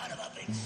son of a bitch.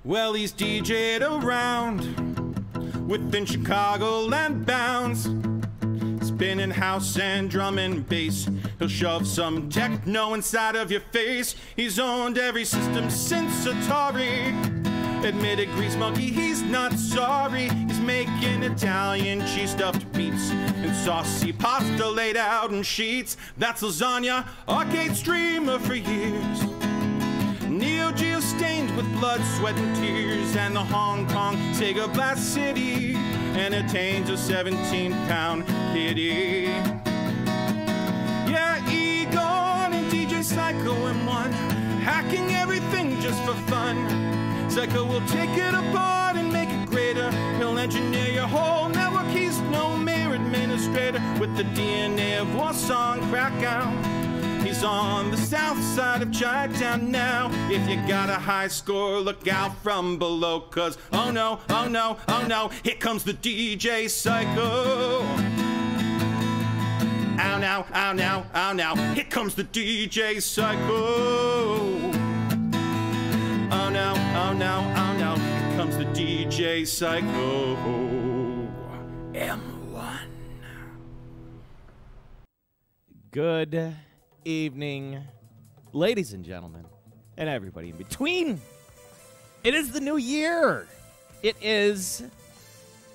Well, he's DJ'd around within Chicagoland bounds, spinning house and drum and bass. He'll shove some techno inside of your face. He's owned every system since Atari. Admitted grease monkey, he's not sorry. He's making Italian cheese stuffed beats and saucy pasta laid out in sheets. That's lasagna, arcade streamer for years. Neo Geo stained with blood, sweat, and tears, and the Hong Kong Sega Blast City entertains a 17-pound kitty. Yeah, Egon and DJ Psycho M1, hacking everything just for fun. Psycho will take it apart and make it greater. He'll engineer your whole network. He's no mere administrator with the DNA of Warsaw and Krakow. He's on the south side of Chinatown now. If you got a high score, look out from below, cause oh no, oh no, oh no, here comes the DJ Psycho. Ow now, ow now, ow now, here comes the DJ Psycho. Oh no, oh no, oh no, here comes the DJ Psycho. M1. Good evening, ladies and gentlemen, and everybody in between. It is the new year. It is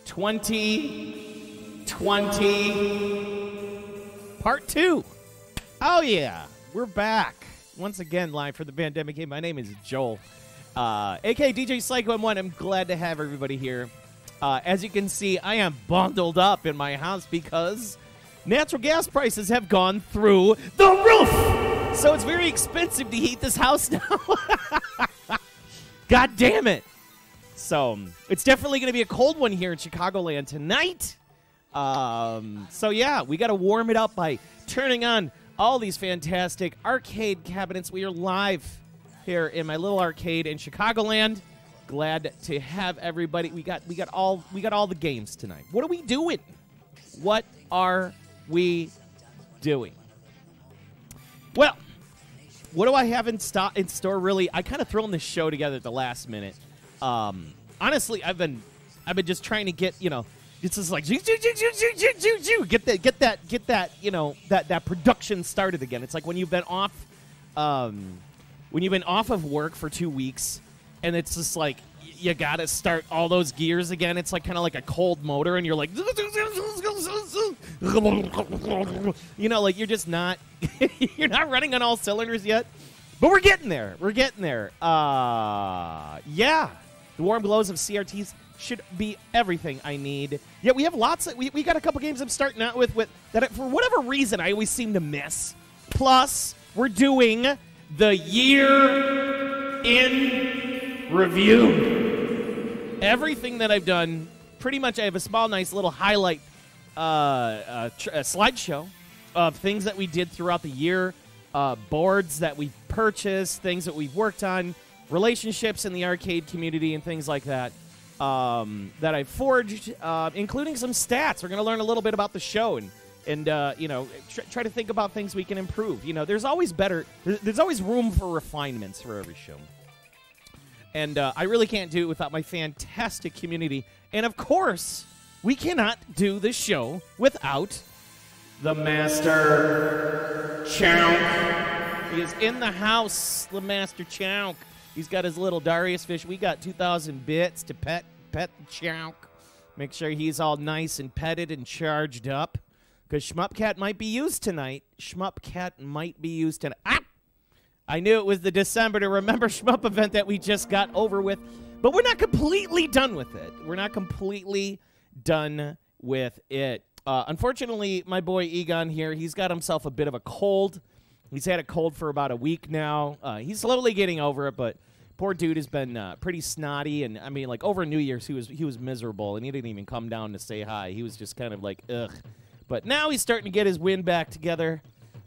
2020 Part 2. Oh, yeah. We're back. Once again, live for the Pandemic Game. My name is Joel, a.k.a. DJ Psycho M1. I'm glad to have everybody here. As you can see, I am bundled up in my house because natural gas prices have gone through the roof. So it's very expensive to heat this house now. God damn it. So it's definitely going to be a cold one here in Chicagoland tonight. So yeah, we got to warm it up by turning on all these fantastic arcade cabinets. We are live here in my little arcade in Chicagoland. Glad to have everybody. We got all the games tonight. What are we doing? What are we doing? Well, what do I have in store really? I kind of thrown this show together at the last minute. Honestly, I've been just trying to get, it's just like get that, that production started again. It's like when you've been off of work for 2 weeks, and it's just like you gotta start all those gears again. It's like kind of like a cold motor, and you're like, like you're just not you're not running on all cylinders yet, but we're getting there. We're getting there. Yeah, the warm glows of CRTs should be everything I need. Yeah, we have lots of we got a couple games I'm starting out with that for whatever reason I always seem to miss. Plus, we're doing the year in review. Everything that I've done, pretty much I have a small, nice little highlight slideshow of things that we did throughout the year, boards that we purchased, things that we've worked on, relationships in the arcade community, and things like that. that I forged, including some stats. We're going to learn a little bit about the show and try to think about things we can improve. There's always there's always room for refinements for every show. And I really can't do it without my fantastic community. And, of course, we cannot do this show without the Master Chonk. He is in the house, the Master Chonk. He's got his little Darius fish. We got 2,000 bits to pet the Chonk. Make sure he's all nice and petted and charged up. Because Schmupcat might be used tonight. Ah! I knew it was the December to Remember Shmup event that we just got over with. But we're not completely done with it. Unfortunately, my boy Egon here, he's got himself a bit of a cold. He's had a cold for about a week now. He's slowly getting over it, but poor dude has been pretty snotty. And, I mean, like, over New Year's, he was miserable, and he didn't even come down to say hi. He was just kind of like, ugh. But now he's starting to get his wind back together.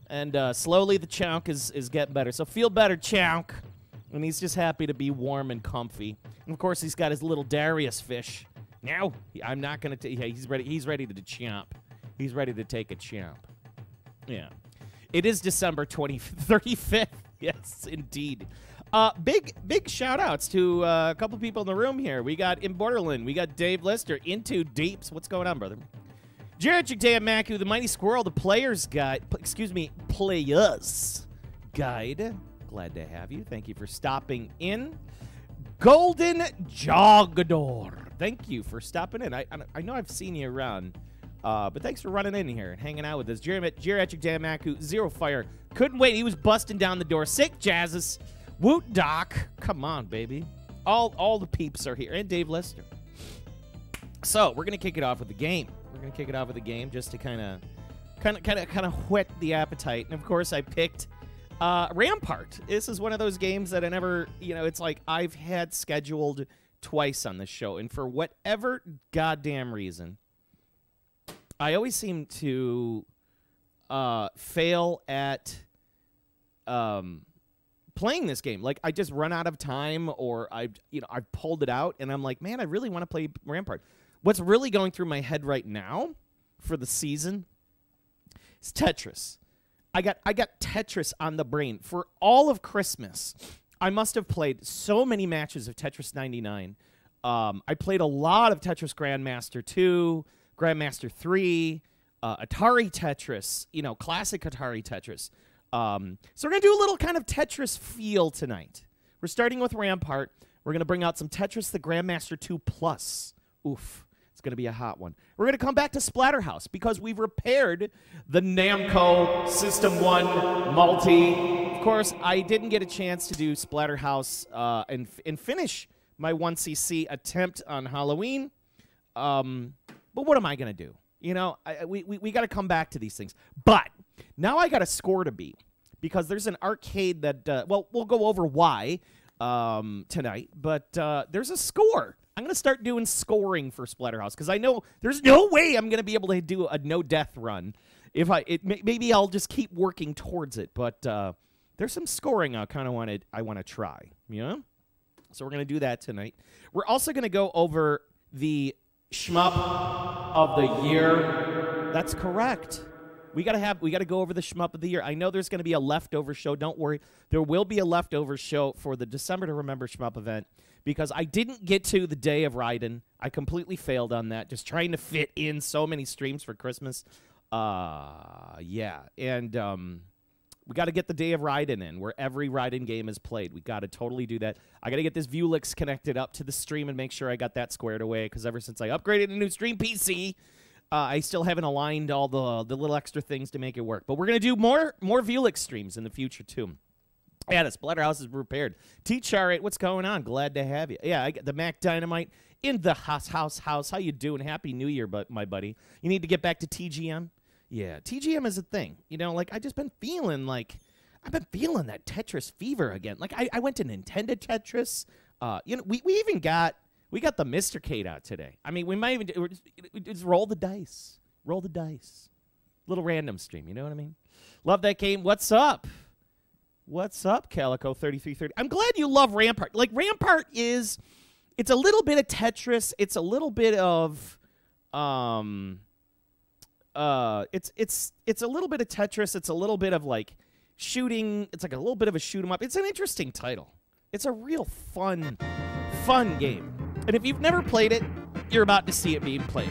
And slowly the Chonk is getting better. So feel better, Chonk. And he's just happy to be warm and comfy. And, of course, he's got his little Darius fish. Now, I'm not going to – he's ready to chomp. He's ready to take a chomp. Yeah. It is December 35th. Yes, indeed. Big shout-outs to a couple people in the room here. We got in Borderland. We got Dave Lister, Into Deeps. What's going on, brother? Jared Maku, the Mighty Squirrel, the Players Guide. Players Guide. Glad to have you. Thank you for stopping in. Golden Jogador. Thank you for stopping in. I know I've seen you around, but thanks for running in here and hanging out with us. Geriatric Damaku, Zero Fire. Couldn't wait. He was busting down the door. Sick Jazzes. Woot Doc. Come on, baby. All the peeps are here. And Dave Lester. So, we're going to kick it off with the game. Just to kind of whet the appetite. And, of course, I picked Rampart. This is one of those games that I never, it's like I've had scheduled twice on this show. And for whatever goddamn reason, I always seem to fail at playing this game. Like, I just run out of time, or I've pulled it out, and I'm like, man, I really want to play Rampart. What's really going through my head right now for the season is Tetris. I got Tetris on the brain. For all of Christmas, I must have played so many matches of Tetris 99. I played a lot of Tetris Grandmaster 2, Grandmaster 3, Atari Tetris, classic Atari Tetris. So we're going to do a little kind of Tetris feel tonight. We're starting with Rampart. We're going to bring out some Tetris the Grandmaster 2 Plus. Oof. It's going to be a hot one. We're going to come back to Splatterhouse because we've repaired the Namco System 1 Multi. Of course, I didn't get a chance to do Splatterhouse and finish my 1cc attempt on Halloween. But what am I going to do? We got to come back to these things. But now I got a score to beat because there's an arcade that, we'll go over why tonight. But there's a score. I'm going to start doing scoring for Splatterhouse because I know there's no way I'm going to be able to do a no-death run. Maybe I'll just keep working towards it. But there's some scoring I want to try. So we're going to do that tonight. We're also going to go over the Shmup of the Year. That's correct. We got to go over the Shmup of the Year. I know there's going to be a leftover show. Don't worry. There will be a leftover show for the December to Remember Shmup event because I didn't get to the day of Raiden. I completely failed on that, just trying to fit in so many streams for Christmas. Yeah. And we got to get the day of Raiden in, where every Raiden game is played. We got to totally do that. I got to get this Vuelix connected up to the stream and make sure I got that squared away because ever since I upgraded a new stream PC, I still haven't aligned all the little extra things to make it work. But we're going to do more Vuelix streams in the future, too. Yeah, the Splatterhouse is repaired. T-Char8, what's going on? Glad to have you. Yeah, I got the Mac Dynamite in the house. How you doing? Happy New Year, my buddy. You need to get back to TGM? Yeah, TGM is a thing. I just been feeling I've been feeling that Tetris fever again. Like, I went to Nintendo Tetris. We even got... We got the Mr. Kate out today. I mean, we might even just roll the dice. Roll the dice. Little random stream, you know what I mean? Love that game. What's up? What's up, Calico 3330? I'm glad you love Rampart. Like, Rampart is it's a little bit of Tetris. It's a little bit of it's a little bit of Tetris. It's a little bit of like shooting. It's like a little bit of a shoot 'em up. It's an interesting title. It's a real fun game. And if you've never played it, you're about to see it being played.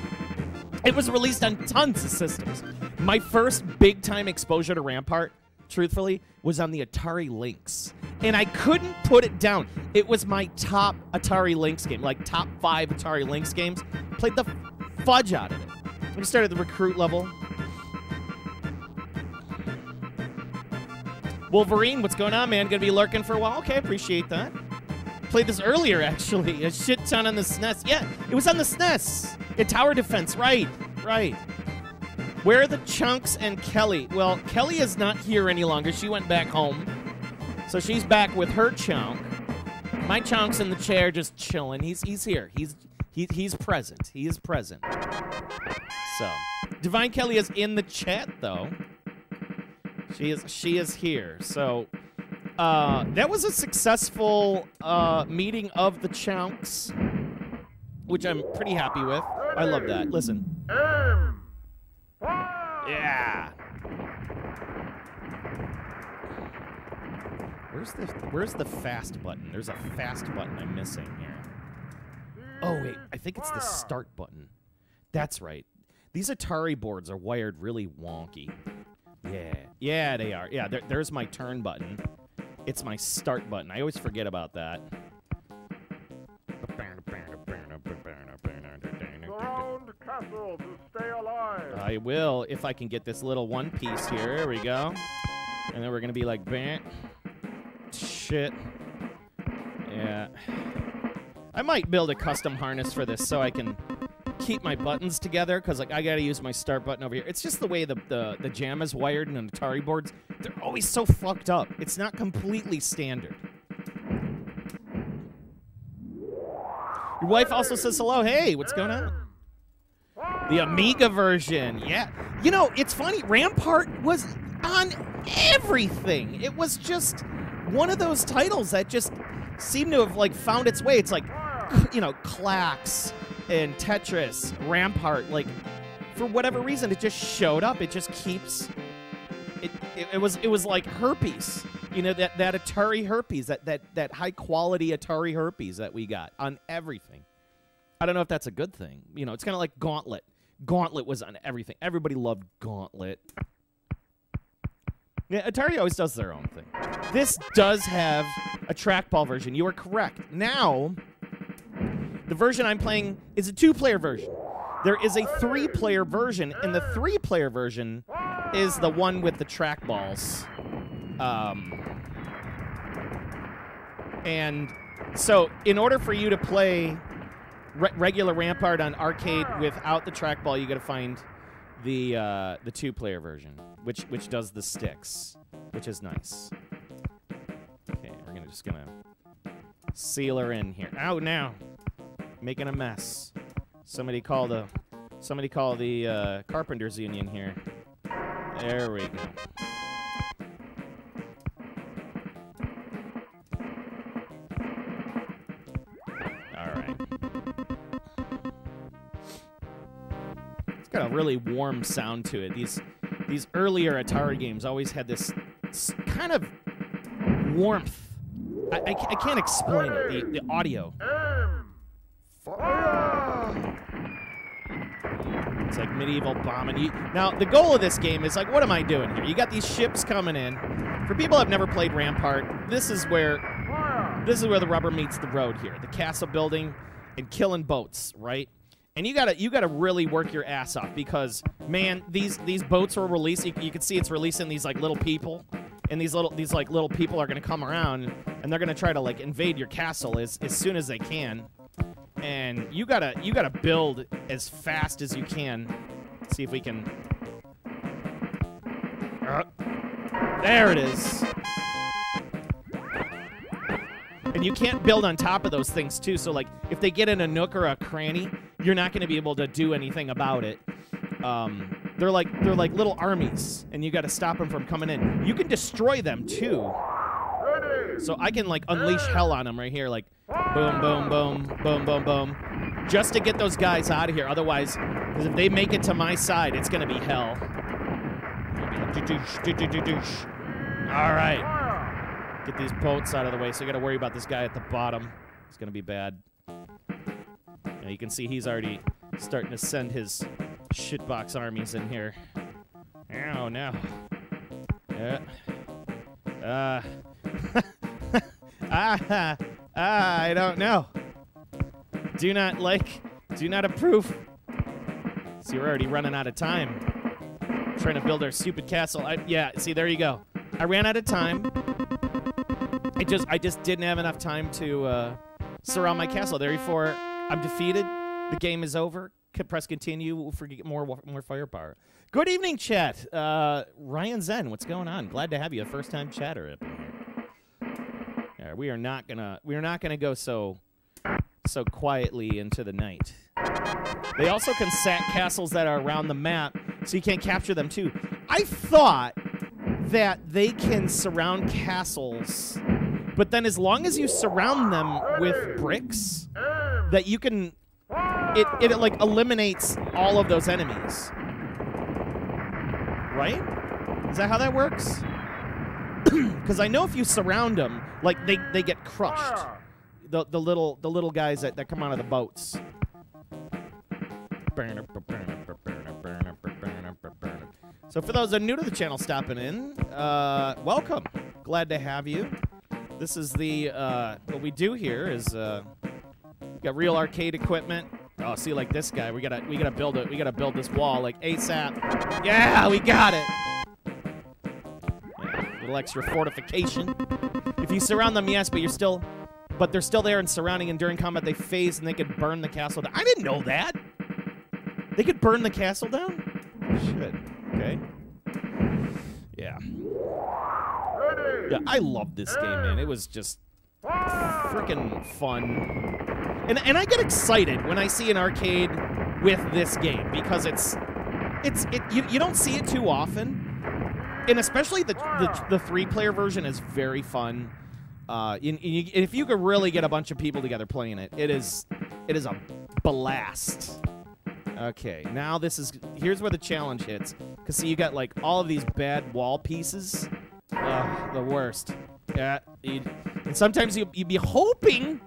It was released on tons of systems. My first big-time exposure to Rampart, truthfully, was on the Atari Lynx. And I couldn't put it down. It was my top Atari Lynx game, like top 5 Atari Lynx games. Played the fudge out of it. We started the recruit level. Wolverine, what's going on, man? Gonna be lurking for a while? Okay, appreciate that. Played this earlier, actually. A shit ton on the SNES. Yeah, it was on the SNES. In Tower Defense, right. Where are the Chunks and Kelly? Well, Kelly is not here any longer. She went back home. So she's back with her Chunk. My Chunk's in the chair just chilling. He's here. He's present. He is present. So, Divine Kelly is in the chat, though. She is here. So, that was a successful meeting of the Chunks, which I'm pretty happy with. I love that. Listen. Yeah. Where's the fast button? There's a fast button I'm missing here. Oh wait, I think it's the start button. That's right. These Atari boards are wired really wonky. Yeah, they are. Yeah, there's my turn button. It's my start button. I always forget about that. Surround castle to stay alive. I will, if I can get this little one piece here. There we go. And then we're gonna be like, bam. Shit. Yeah. I might build a custom harness for this so I can keep my buttons together, because like I gotta use my start button over here. It's just the way the jam is wired in Atari boards. They're always so fucked up. It's not completely standard. Your wife also says hello. Hey, what's going on? The Amiga version, yeah. You know, it's funny. Rampart was on everything. It was just one of those titles that just seemed to have like found its way. It's like, you know, Clax and Tetris, Rampart, like for whatever reason, it just showed up. It just keeps. It was like herpes, you know, that Atari herpes, that high quality Atari herpes that we got on everything. I don't know if that's a good thing. You know, it's kind of like Gauntlet. Gauntlet was on everything. Everybody loved Gauntlet. Yeah, Atari always does their own thing. This does have a trackball version. You are correct. Now, the version I'm playing is a 2-player version. There is a 3-player version, and the 3-player version is the one with the trackballs. And so, in order for you to play regular Rampart on arcade without the trackball, you got to find the 2-player version, which does the sticks, which is nice. Okay, we're just gonna seal her in here. Oh, now making a mess. Somebody call the Carpenters Union here. There we go. All right. It's got a really warm sound to it. These earlier Atari games always had this kind of warmth. I can't explain it. The audio. It's like medieval bombing. Now, the goal of this game is like, what am I doing here? You got these ships coming in. For people who have never played Rampart, this is where the rubber meets the road here. The castle building and killing boats, right? And you gotta really work your ass off, because man, these boats were released. You can see it's releasing these like little people, and these little people are gonna come around and they're gonna try to like invade your castle as soon as they can. And you gotta build as fast as you can. Let's see if we can. There it is. And you can't build on top of those things too. So like, if they get in a nook or a cranny, you're not going to be able to do anything about it. They're like little armies, and you got to stop them from coming in. You can destroy them too. So I can like unleash hell on them right here. Like, Boom, boom, boom, boom, boom, boom. Just to get those guys out of here. Otherwise, because if they make it to my side, it's going to be hell. All right. Get these boats out of the way, so you got to worry about this guy at the bottom. It's going to be bad. Now you can see he's already starting to send his shitbox armies in here. Oh, no. I don't know. Do not approve. See, we're already running out of time. Trying to build our stupid castle. Yeah, see, there you go. I ran out of time. I just didn't have enough time to surround my castle. Therefore, I'm defeated. The game is over. Press continue. We'll forget more firepower. Good evening, chat. Ryan Zen, what's going on? Glad to have you, a first-time chatter up in here. Yeah, we are not gonna go so quietly into the night. They also can set castles that are around the map, so you can't capture them too. I thought that they can surround castles, but then as long as you surround them with bricks, that you can, it like eliminates all of those enemies. Right? Is that how that works? Because I know if you surround them, like they get crushed. The little guys that come out of the boats. So for those that are new to the channel stopping in, welcome. Glad to have you. This is the what we do here is got real arcade equipment. Oh, see, like this guy, we gotta build it. We gotta build this wall like ASAP. Yeah, we got it. Yeah, a little extra fortification. If you surround them, yes, but they're still there and surrounding, and during combat they phase and they could burn the castle down. I didn't know that. They could burn the castle down? Shit. Okay. Yeah. Yeah, I love this game, man. It was just freaking fun. And I get excited when I see an arcade with this game because you don't see it too often. And especially the 3-player version is very fun. If you could really get a bunch of people together playing it, it is a blast. Okay, now here's where the challenge hits. Because see, you got like all of these bad wall pieces. The worst. Yeah, and sometimes you'd be hoping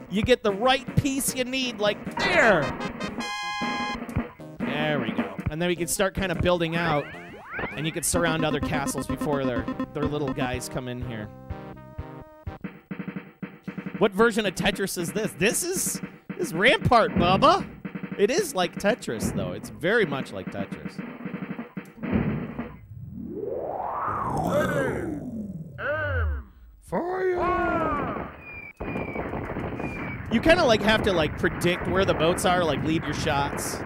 you get the right piece you need, like there. There we go. And then we can start kind of building out, and you can surround other castles before their little guys come in here. What version of Tetris is this? This is Rampart, Bubba. It is like Tetris, though. It's very much like Tetris. Fire! You kind of like have to like predict where the boats are, like lead your shots.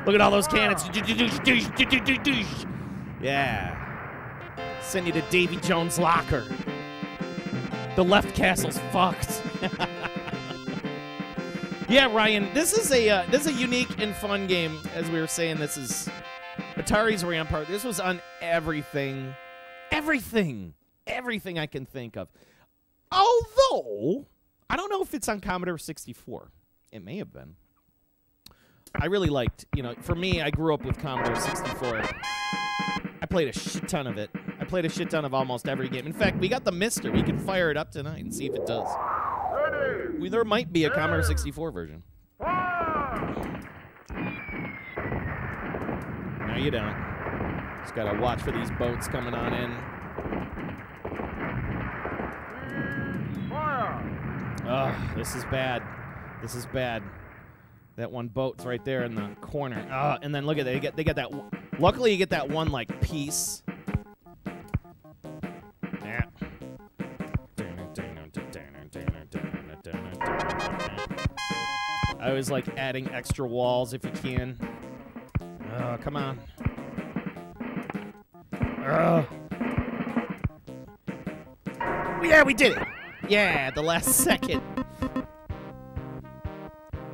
Look at all those cannons. Yeah. Send you to Davy Jones' locker. The left castle's fucked. Yeah, Ryan, this is a unique and fun game. As we were saying, this is Atari's Rampart. This was on everything I can think of. Although I don't know if it's on Commodore 64. It may have been. I really liked, for me, I grew up with Commodore 64. I played a shit ton of it. I played a shit ton of almost every game. In fact, we got the Mister. We can fire it up tonight and see if it does. There might be a Commodore 64 version. No, you don't. Just gotta watch for these boats coming on in. Oh, this is bad. This is bad. That one boat's right there in the corner. Oh, and then look at that. They get that. Luckily, you get that one like piece. Yeah. I always like adding extra walls if you can. Oh, come on. Yeah, we did it. Yeah, the last second.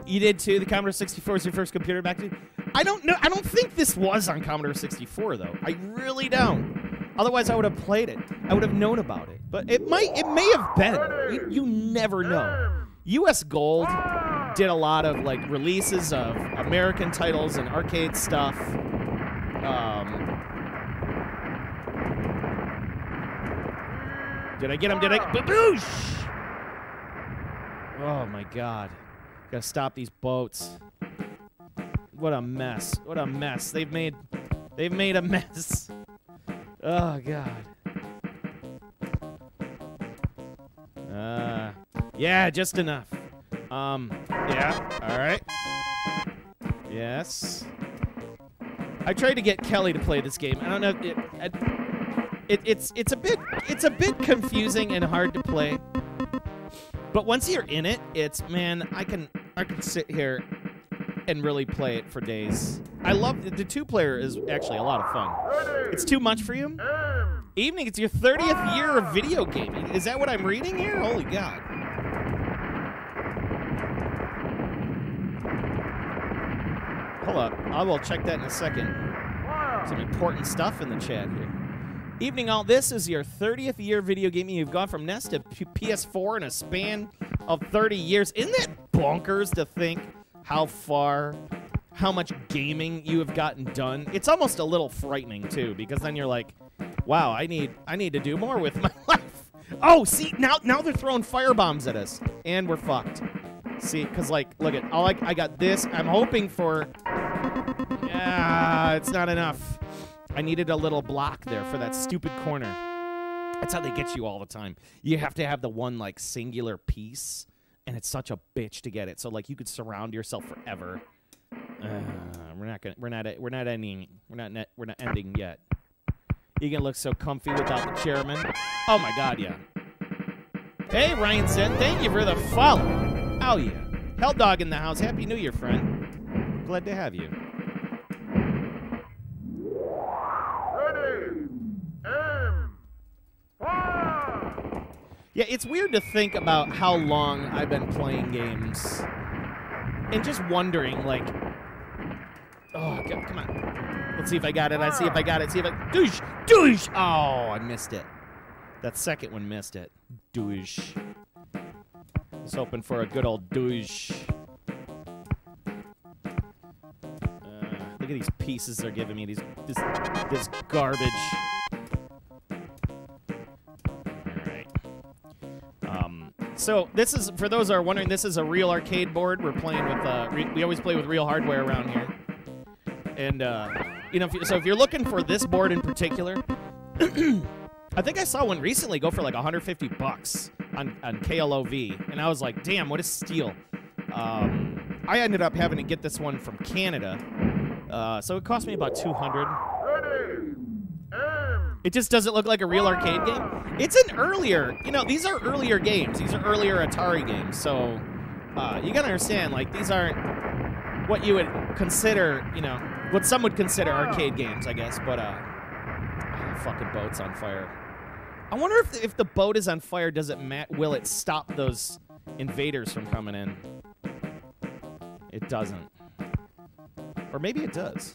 You did too? The Commodore 64 was your first computer back to? I don't know. I don't think this was on Commodore 64, though. I really don't. Otherwise, I would have played it. I would have known about it. But it may have been. You never know. U.S. Gold did a lot of like releases of American titles and arcade stuff. Did I get him? Did I? Baboosh! Oh my God! Gotta stop these boats. What a mess! What a mess! They've made a mess. Oh God. Yeah, just enough. Yeah. All right. Yes. I tried to get Kelly to play this game. I don't know. It's a bit confusing and hard to play. But once you're in it, man, I can sit here and really play it for days. I love the 2-player is actually a lot of fun. It's too much for you? Evening, it's your 30th year of video gaming. Is that what I'm reading here? Holy God. Hold up. I will check that in a second. Some important stuff in the chat here. Evening, all. This is your 30th year of video gaming. You've gone from NES to PS4 in a span of 30 years. Isn't that bonkers to think how much gaming you have gotten done? It's almost a little frightening, too, because then you're like, wow, I need to do more with my life. Oh, see, now they're throwing firebombs at us, and we're fucked. See, because, like, look at, I got this. I'm hoping for, yeah, it's not enough. I needed a little block there for that stupid corner. That's how they get you all the time. You have to have the one, like, singular piece, and it's such a bitch to get it. So, like, you could surround yourself forever. We're not ending yet. You can look so comfy without the chairman. Oh my God, yeah. Hey, Ryan said, thank you for the follow. Oh yeah. Hell Dog in the house. Happy New Year, friend. Glad to have you. Ready, aim, fire! Yeah, it's weird to think about how long I've been playing games and just wondering, like, oh, God, come on. Let's see if I got it. See if I got it. See if I... Douche! Douche! Oh, I missed it. That second one missed it. Douche. Just hoping for a good old douche. Look at these pieces they're giving me. This garbage. So this is, for those who are wondering, this is a real arcade board. We're playing with, we always play with real hardware around here. And, you know, if you're looking for this board in particular, I think I saw one recently go for like $150 on KLOV. And I was like, damn, what a steal. I ended up having to get this one from Canada. So it cost me about $200. Ready, aim, It just doesn't look like a real arcade game. It's an earlier, you know, these are earlier games. These are earlier Atari games. So you gotta understand, like, these aren't what you would consider, you know, what some would consider arcade games, I guess. But fucking boat's on fire. I wonder if the boat is on fire, will it stop those invaders from coming in? It doesn't. Or maybe it does.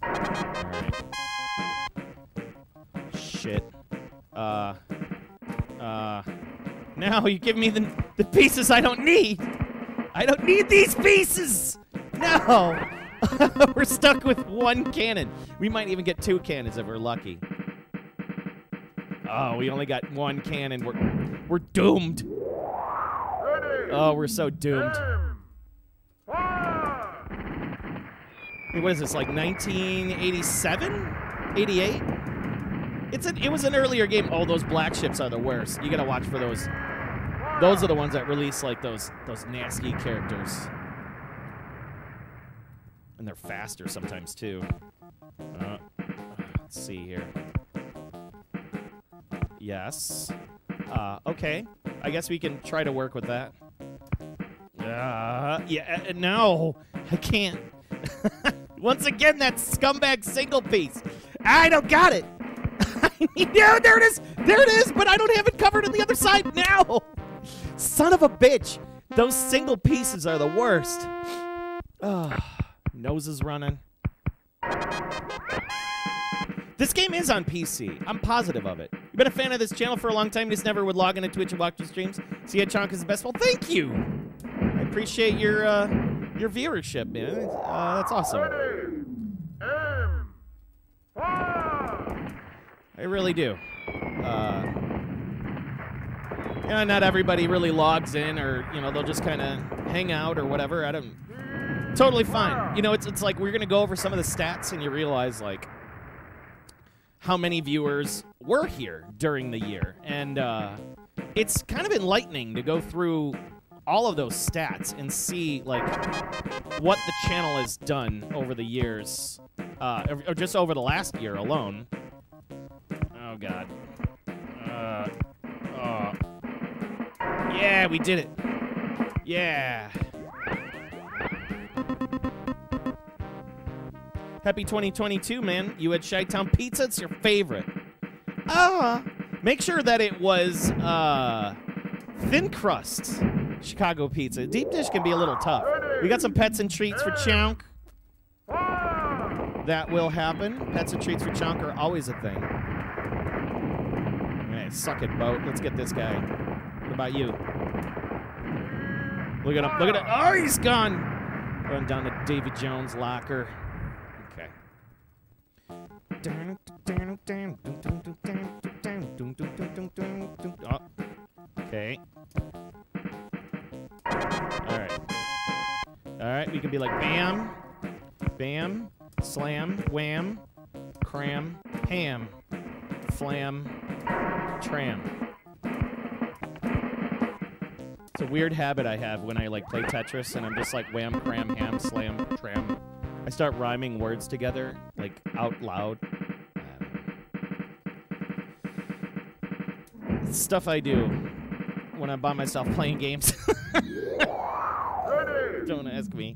Alright. Shit. Now you give me the pieces I don't need. I don't need these pieces. No. We're stuck with one cannon. We might even get two cannons if we're lucky. Oh, we only got one cannon. We're doomed. ready, Oh, we're so doomed. aim, fire! Hey, what is this, like 1987? 88? It was an earlier game. Oh, those black ships are the worst. You gotta watch for those. Those are the ones that release like those nasty characters. And they're faster sometimes too. Let's see here. Yes. Okay. I guess we can try to work with that. Yeah, no. I can't. Once again, that scumbag single piece. I don't got it. Yeah, there it is. There it is, but I don't have it covered on the other side now. Son of a bitch. Those single pieces are the worst. Nose is running. This game is on PC. I'm positive of it. You've been a fan of this channel for a long time. You just never would log into Twitch and watch your streams. See how Chonk is the best. Well, thank you. I appreciate your viewership, man. That's awesome. Ready, aim, fire! I really do. Yeah, not everybody really logs in, or they'll just kind of hang out or whatever. I don't. Totally fine. It's like we're gonna go over some of the stats, and you realize like how many viewers were here during the year, and it's kind of enlightening to go through all of those stats and see like what the channel has done over the years, or just over the last year alone. Oh God. Yeah, we did it. Yeah. Happy 2022, man. You had Chi-Town Pizza. It's your favorite. Make sure that it was thin crust Chicago pizza. Deep dish can be a little tough. We got some pets and treats for Chonk. That will happen. Pets and treats for Chonk are always a thing. All right, suck it, boat. Let's get this guy. What about you? Look at him. Look at it. Oh, he's gone. Going down to Davy Jones' locker. Okay. Oh. Okay. All right. All right. We can be like bam, bam, slam, wham, cram, ham, flam, tram. It's a weird habit I have when I like play Tetris, and I'm just like wham, cram, ham, slam, tram. I start rhyming words together, like out loud. It's stuff I do when I'm by myself playing games. Don't ask me.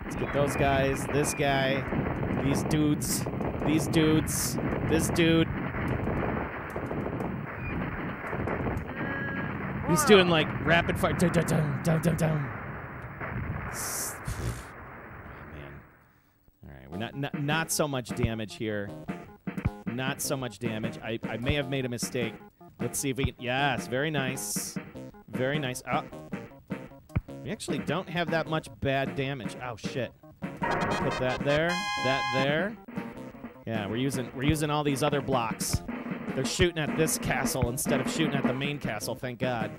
Let's get those guys, this guy, these dudes, this dude. He's doing like rapid fire. Dun, dun, dun, dun, dun, dun. Oh, man. All right, we're not so much damage here. Not so much damage. I may have made a mistake. Let's see if we can. Yes, very nice. Very nice. Oh. We actually don't have that much bad damage. Oh shit. Put that there. That there. Yeah, we're using all these other blocks. They're shooting at this castle instead of shooting at the main castle, thank God.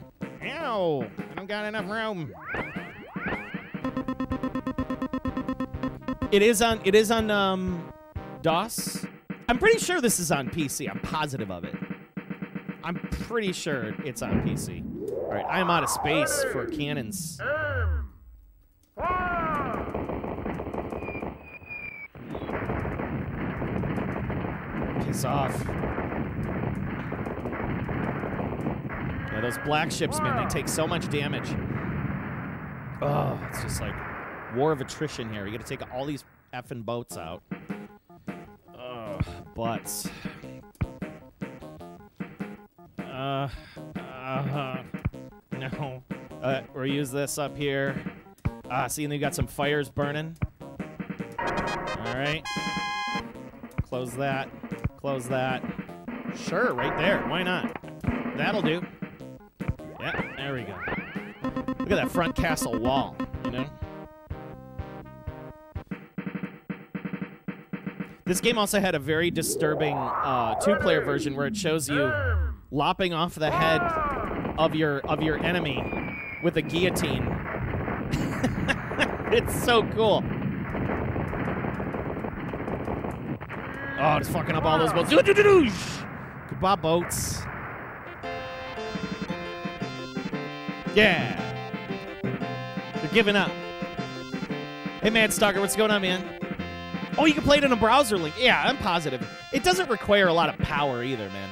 Ow! I don't got enough room. It is on DOS. I'm pretty sure this is on PC. I'm positive of it. I'm pretty sure it's on PC. All right, I am out of space for cannons. Piss off. Yeah, those black ships, man, they take so much damage. Oh, it's just like war of attrition here. You gotta take all these effing boats out. Oh, butts. No. We'll use this up here. See, and they got some fires burning. All right. Close that. Close that. Sure, right there. Why not? That'll do. Yeah, there we go. Look at that front castle wall, you know? This game also had a very disturbing two-player version where it shows you lopping off the head of your enemy with a guillotine. It's so cool. Oh, it's fucking up all those boats. Goodbye, boats. Yeah. They're giving up. Hey, Mad Stalker, what's going on, man? Oh, you can play it in a browser link. Yeah, I'm positive. It doesn't require a lot of power either, man.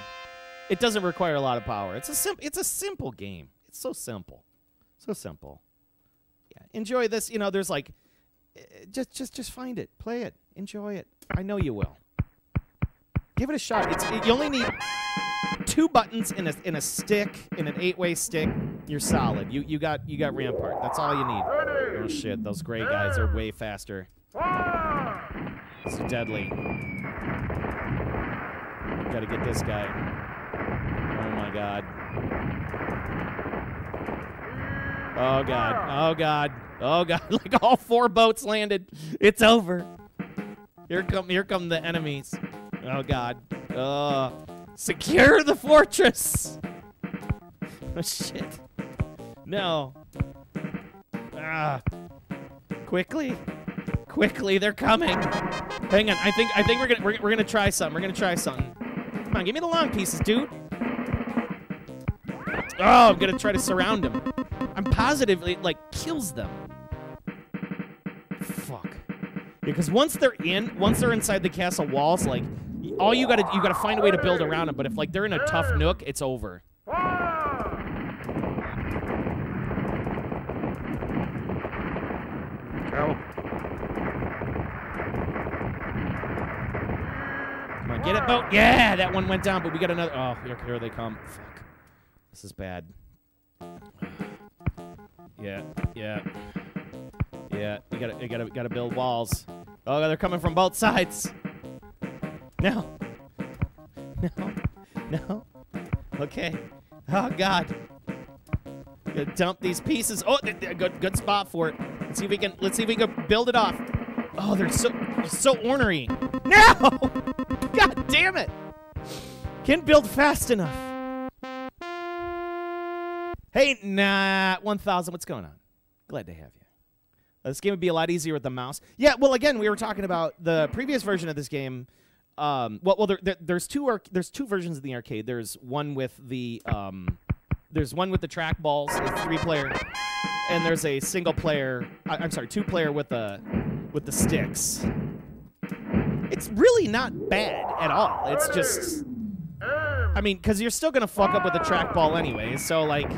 It doesn't require a lot of power. It's a simple game. It's so simple. So simple. Yeah. Enjoy this. You know, there's like just find it. Play it. Enjoy it. I know you will. Give it a shot. You only need 2 buttons in a stick, in an 8-way stick. You're solid. You got Rampart. That's all you need. Oh shit, those gray guys are way faster. It's deadly. Gotta get this guy. Oh my god. Oh god. Oh god. Oh god. Like all 4 boats landed. It's over. Here come the enemies. Oh god. Secure the fortress. Oh shit. No. Quickly. Quickly, they're coming. Hang on. I think we're gonna try something. We're gonna try something. Come on, give me the long pieces, dude. Oh, I'm gonna try to surround him. I'm positive it like kills them. Fuck. Because once they're inside the castle walls, like all you gotta find a way to build around them. But if like they're in a tough nook, it's over. Help. Come on, get it, boat. Yeah, that one went down, but we got another. Oh, here they come. Fuck. This is bad. Yeah. You gotta build walls. Oh, they're coming from both sides. No. Okay. Oh God. Gotta dump these pieces. Oh, good spot for it. Let's see if we can build it off. Oh, they're so ornery. No! God damn it! Can't build fast enough. Hey, 1000. What's going on? Glad to have you. This game would be a lot easier with the mouse. Yeah, well, again, we were talking about the previous version of this game. There's two versions of the arcade. There's one with the track balls, the 3-player, and there's a single player. I'm sorry, 2-player with the sticks. It's really not bad at all. It's just, I mean, because you're still gonna fuck up with the trackball anyway. So like,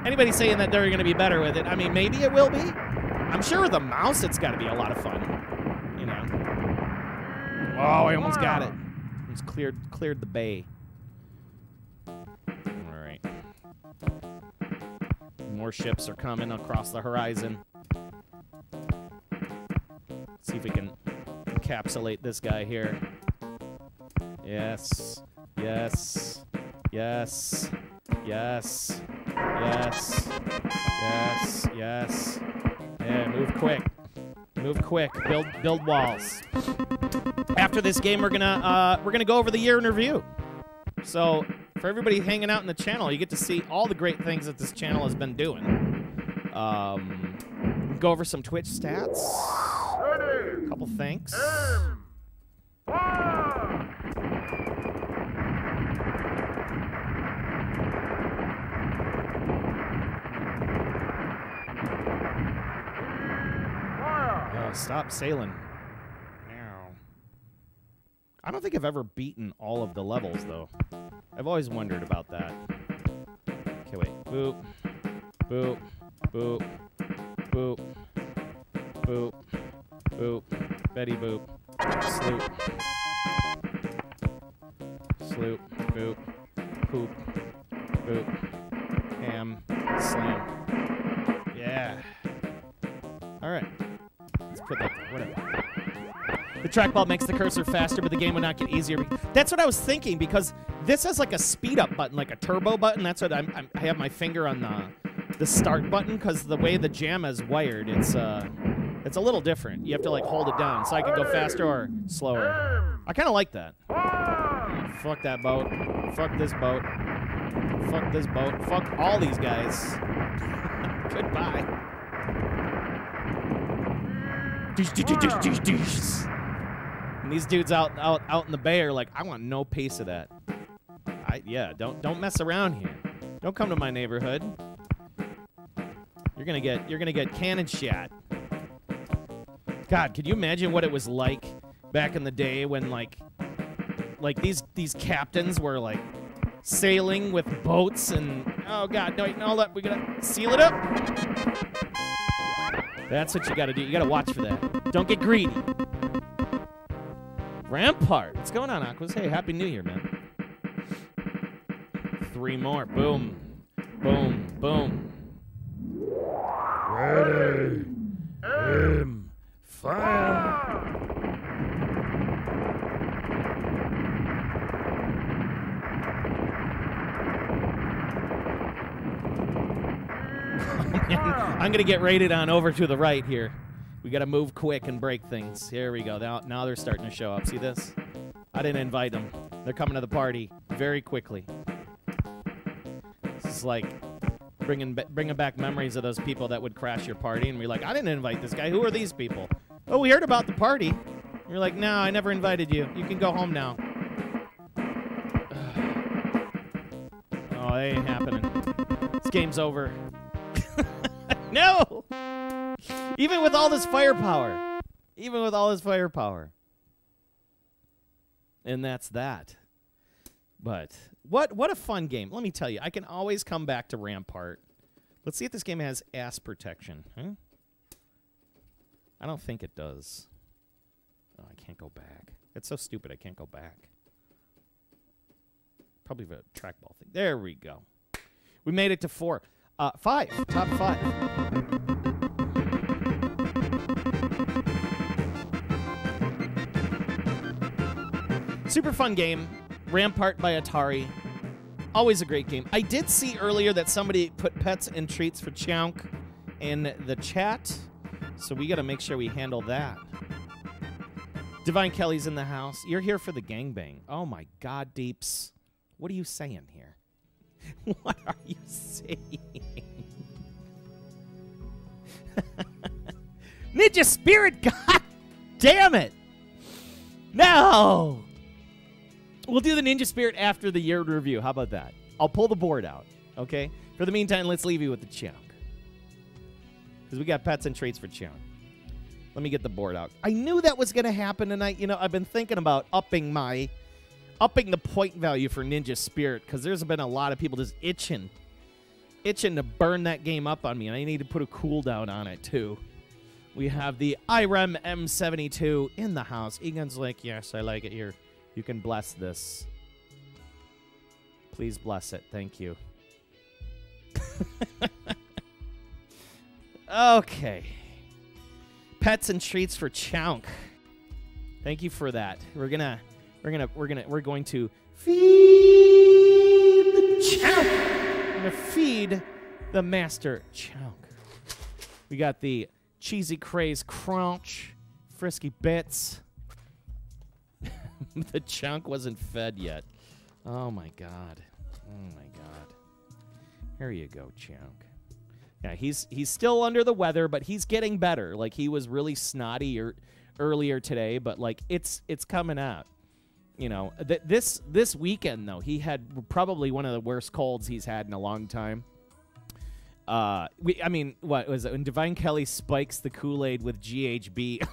anybody saying that they're gonna be better with it, I mean, maybe it will be. I'm sure with a mouse, it's got to be a lot of fun. You know. Oh, I almost got it. It's cleared the bay. All right. More ships are coming across the horizon. Let's see if we can encapsulate this guy here. Yes. Yes. Yes. Yes. Yes. Yes. Yes. Yeah, move quick. Move quick. Build walls. After this game, we're gonna go over the year in review. So for everybody hanging out in the channel, you get to see all the great things that this channel has been doing. Go over some Twitch stats. A couple things. Stop sailing. Meow. I don't think I've ever beaten all of the levels, though. I've always wondered about that. Okay, wait. Boop. Boop. Boop. Boop. Boop. Boop. Betty boop. Sloop. Sloop. Boop. Poop. Boop. Ham. Slam. Yeah. All right. Let's put that there. Whatever. The trackball makes the cursor faster, but the game would not get easier. That's what I was thinking, because this has like a speed up button, like a turbo button. That's what I have my finger on the start button, because the way the JAMA is wired, it's a little different. You have to like hold it down, so I can go faster or slower. I kind of like that. Fuck that boat. Fuck this boat. Fuck this boat. Fuck all these guys. Goodbye. And these dudes out in the bay are like, I want no piece of that. Yeah, don't mess around here. Don't come to my neighborhood. You're gonna get cannon shot. God, could you imagine what it was like back in the day when like these captains were like sailing with boats and oh God, no, we gotta seal it up. That's what you gotta do. You gotta watch for that. Don't get greedy. Rampart. What's going on, Aquas? Hey, Happy New Year, man. 3 more. Boom. Boom. Boom. Ready. Aim. Fire. I'm going to get rated on over to the right here. We got to move quick and break things. Here we go. Now they're starting to show up. See this? I didn't invite them. They're coming to the party very quickly. This is like bringing back memories of those people that would crash your party and be like, I didn't invite this guy. Who are these people? Oh, we heard about the party. You're like, no, I never invited you. You can go home now. Oh, that ain't happening. This game's over. No! Even with all this firepower. Even with all this firepower. And that's that. But what a fun game. Let me tell you, I can always come back to Rampart. Let's see if this game has ass protection. Huh? I don't think it does. Oh, I can't go back. It's so stupid I can't go back. Probably the trackball thing. There we go. We made it to 4. 5. Top 5. Super fun game. Rampart by Atari. Always a great game. I did see earlier that somebody put pets and treats for Chunk in the chat. So we got to make sure we handle that. Divine Kelly's in the house. You're here for the gangbang. Oh, my God, Deeps. What are you saying here? What are you saying? Ninja Spirit, God damn it. No. We'll do the Ninja Spirit after the year review. How about that? I'll pull the board out, okay? For the meantime, let's leave you with the Chunk. Because we got pets and treats for Chunk. Let me get the board out. I knew that was going to happen tonight. You know, I've been thinking about upping the point value for Ninja Spirit because there's been a lot of people just itching to burn that game up on me, and I need to put a cooldown on it, too. We have the IREM M72 in the house. Egan's like, yes, I like it here. You can bless this. Please bless it. Thank you. Okay. Pets and treats for Chunk. Thank you for that. We're going to feed the Chunk. We're going to feed the master Chunk. We got the Cheesy Craze Crunch, Frisky Bits. The Chunk wasn't fed yet. Oh, my God. Oh, my God. Here you go, Chunk. Yeah, he's still under the weather, but he's getting better. Like, he was really snotty earlier today, but, like, it's coming out. You know, this weekend, though, he had probably one of the worst colds he's had in a long time. I mean, what was it? When Divine Kelly spikes the Kool-Aid with GHB.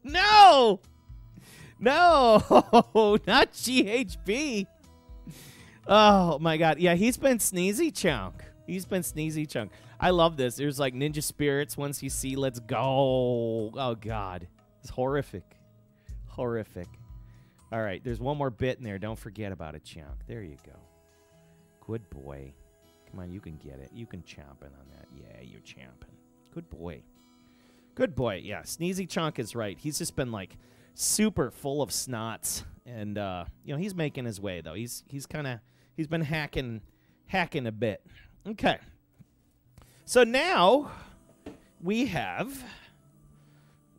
No! No! Not GHB. Oh, my God. Yeah, he's been sneezy Chunk. He's been sneezy Chunk. I love this. There's like Ninja Spirits once you see. Let's go. Oh, God. It's horrific. Horrific. All right. There's one more bit in there. Don't forget about it, Chunk. There you go. Good boy. Come on. You can get it. You can chomp in on that. Yeah, you're chomping. Good boy. Good boy. Yeah, Sneezy Chunk is right. He's just been like super full of snots. And, you know, he's making his way, though. He's been hacking a bit. Okay. So now we have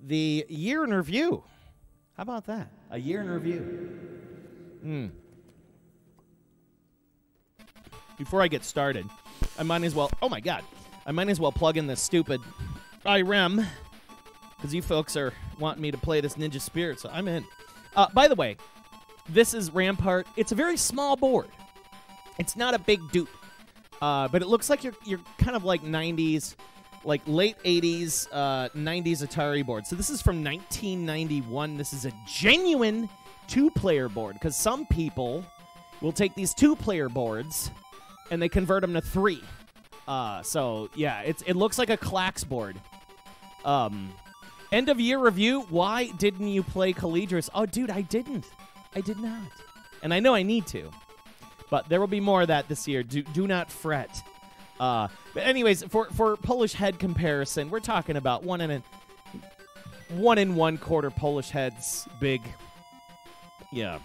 the year in review. How about that? A year in review. Before I get started, I might as well, oh my God, I might as well plug in this stupid IREM because you folks are wanting me to play this Ninja Spirit, so I'm in. By the way, this is Rampart. It's a very small board. It's not a big dupe. But it looks like you're kind of like 90s, like late 80s, 90s Atari board. So this is from 1991. This is a genuine 2-player board because some people will take these 2-player boards and they convert them to 3. So, yeah, it looks like a Clax board. End of year review. Why didn't you play Calidris? Oh, dude, I didn't. I did not. And I know I need to. But there will be more of that this year. Do not fret. But anyways, for Polish head comparison, we're talking about 1 1/4 Polish heads big. Yeah.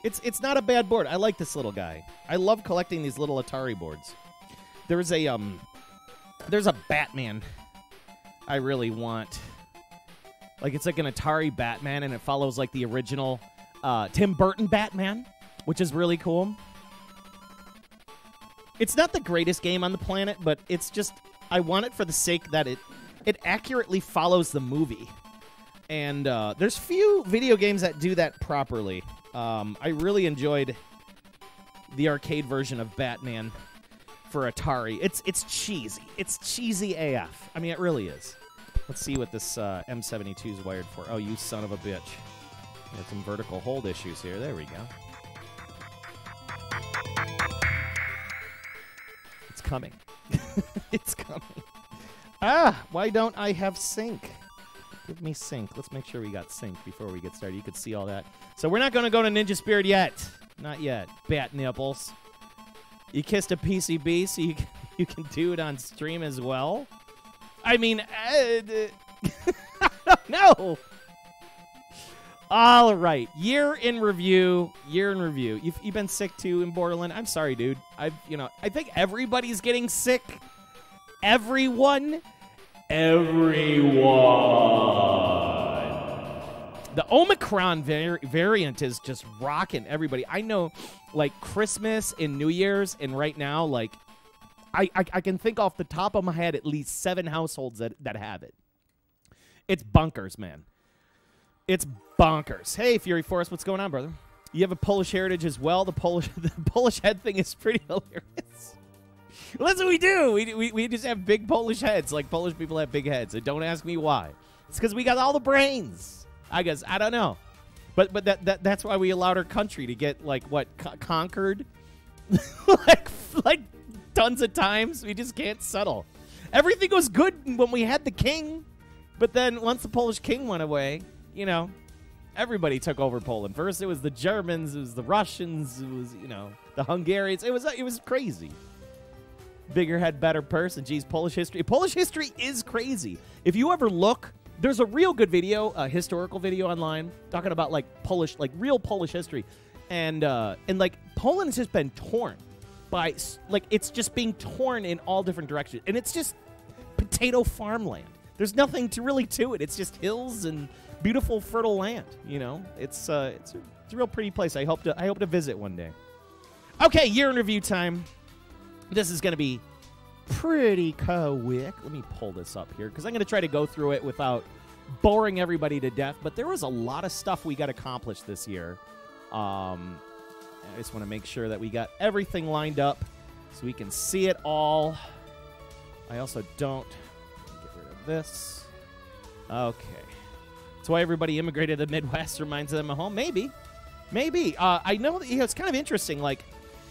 It's not a bad board. I like this little guy. I love collecting these little Atari boards. There was a There's a Batman I really want. Like, it's like an Atari Batman, and it follows, like, the original Tim Burton Batman, which is really cool. It's not the greatest game on the planet, but it's just, I want it for the sake that it accurately follows the movie. And there's few video games that do that properly. I really enjoyed the arcade version of Batman for Atari. It's cheesy. It's cheesy AF. I mean, it really is. Let's see what this M72 is wired for. Oh, you son of a bitch. Got some vertical hold issues here. There we go. It's coming. It's coming. Why don't I have sync? Give me sync. Let's make sure we got sync before we get started. You could see all that. So we're not going to go to Ninja Spirit yet. Not yet. Bat nipples. You kissed a PCB, so you can do it on stream as well. I mean, I don't know. All right, year in review. You've been sick too in Borderland. I'm sorry, dude. I think everybody's getting sick. Everyone. The Omicron variant is just rocking everybody. I know, like, Christmas and New Year's, and right now, like, I can think off the top of my head at least 7 households that have it. It's bonkers, man. It's bonkers. Hey, Fury Force, what's going on, brother? You have a Polish heritage as well. The Polish head thing is pretty hilarious. Well, that's what we do. We just have big Polish heads, like Polish people have big heads. And don't ask me why. It's because we got all the brains. I guess, I don't know, but that's why we allowed our country to get, like, what, conquered like tons of times. We just can't settle. Everything was good when we had the king, but then once the Polish king went away, everybody took over Poland. First it was the Germans, it was the Russians, it was the Hungarians. It was crazy. Bigger head, better person. Geez, Polish history is crazy. If you ever look. There's a real good video, a historical video online, talking about, like, Polish, like, real Polish history. And like, Poland has just been torn by, like, it's just being torn in all different directions. And it's just potato farmland. There's nothing really to it. It's just hills and beautiful, fertile land, It's a real pretty place. I hope to visit one day. Okay, year in review time. This is going to be pretty quick. Let me pull this up here because I'm going to try to go through it without boring everybody to death. But there was a lot of stuff we got accomplished this year. I just want to make sure that we got everything lined up so we can see it all. I also don't get rid of this. Okay. That's why everybody immigrated to the Midwest, reminds them of home. Maybe. I know that, it's kind of interesting. Like,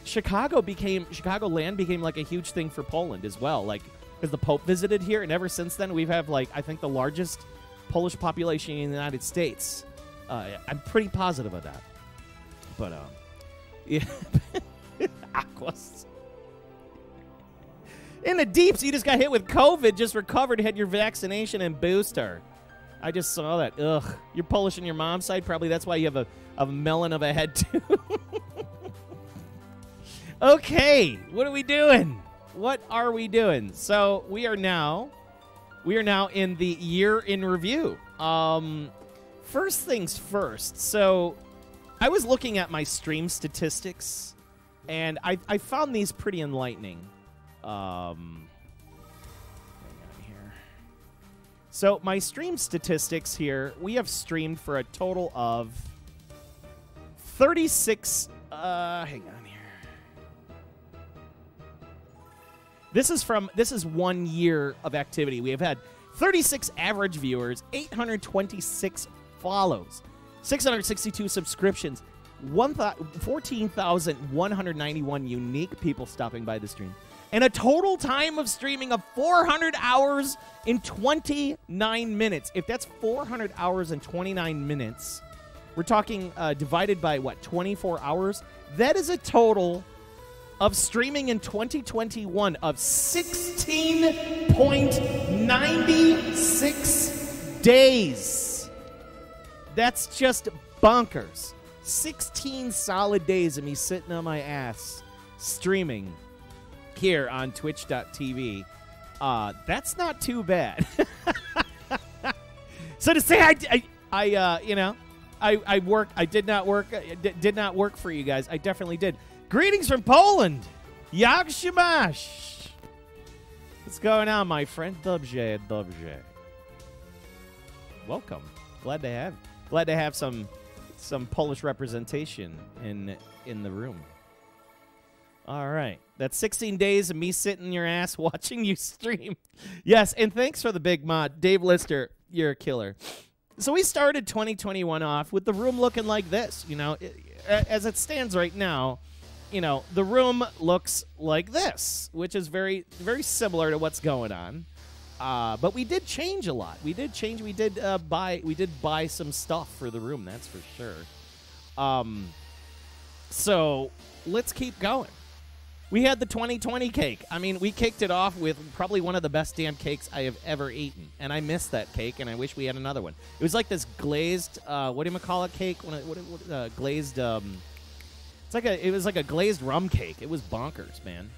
Chicagoland became, like, a huge thing for Poland as well, like, because the Pope visited here, and ever since then we've had, like, I think the largest Polish population in the United States. I'm pretty positive of that. But yeah. Aquas. In the deeps, you just got hit with COVID, just recovered, had your vaccination and booster. I just saw that. Ugh. You're Polish on your mom's side, probably that's why you have a melon of a head too. Okay, what are we doing? So we are now in the year in review. First things first. So I was looking at my stream statistics, and I found these pretty enlightening. Hang on here. So my stream statistics here, we have streamed for a total of 36. Hang on. This is 1 year of activity. We have had 36 average viewers, 826 follows, 662 subscriptions, 14,191 unique people stopping by the stream, and a total time of streaming of 400 hours in 29 minutes. If that's 400 hours and 29 minutes, we're talking divided by, what, 24 hours? That is a total of streaming in 2021 of 16.96 days. That's just bonkers. 16 solid days of me sitting on my ass streaming here on twitch.tv. That's not too bad. So to say I did not work for you guys. I definitely did. Greetings from Poland. Jak się masz? What's going on, my friend? Dobrze. Welcome. Glad to have some Polish representation in the room. All right. That's 16 days of me sitting your ass watching you stream. Yes, and thanks for the big mod. Dave Lister, you're a killer. So we started 2021 off with the room looking like this. You know, as it stands right now, you know, the room looks like this, which is very, very similar to what's going on. But we did change a lot. We did change. We did buy some stuff for the room. That's for sure. So let's keep going. We had the 2020 cake. I mean, we kicked it off with probably one of the best damn cakes I have ever eaten, and I missed that cake, and I wish we had another one. It was like this glazed, cake? Glazed. It was like a glazed rum cake. It was bonkers, man.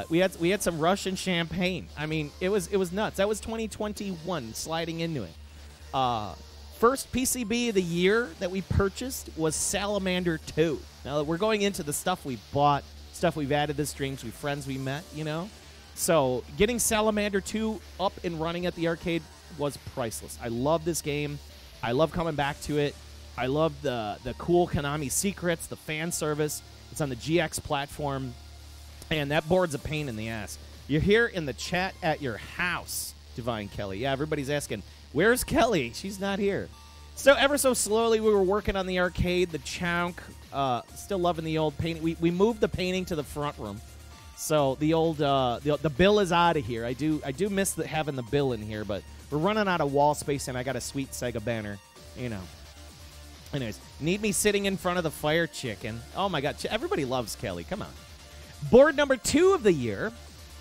We had some Russian champagne. I mean, it was nuts. That was 2021, sliding into it. First PCB of the year that we purchased was Salamander 2. Now we're going into the stuff we bought, stuff we've added to streams, friends we met, you know. So getting Salamander 2 up and running at the arcade was priceless. I love this game. I love coming back to it. I love the cool Konami secrets, the fan service. It's on the GX platform. And that board's a pain in the ass. You're here in the chat at your house, Divine Kelly. Yeah, everybody's asking, where's Kelly? She's not here. So ever so slowly, we were working on the arcade, the chunk. Still loving the old painting. We moved the painting to the front room. So the old the bill is out of here. I do miss having the bill in here, but we're running out of wall space, and I got a sweet Sega banner, you know. Anyways, need me sitting in front of the fire chicken. Oh my God, everybody loves Kelly. Come on. Board number 2 of the year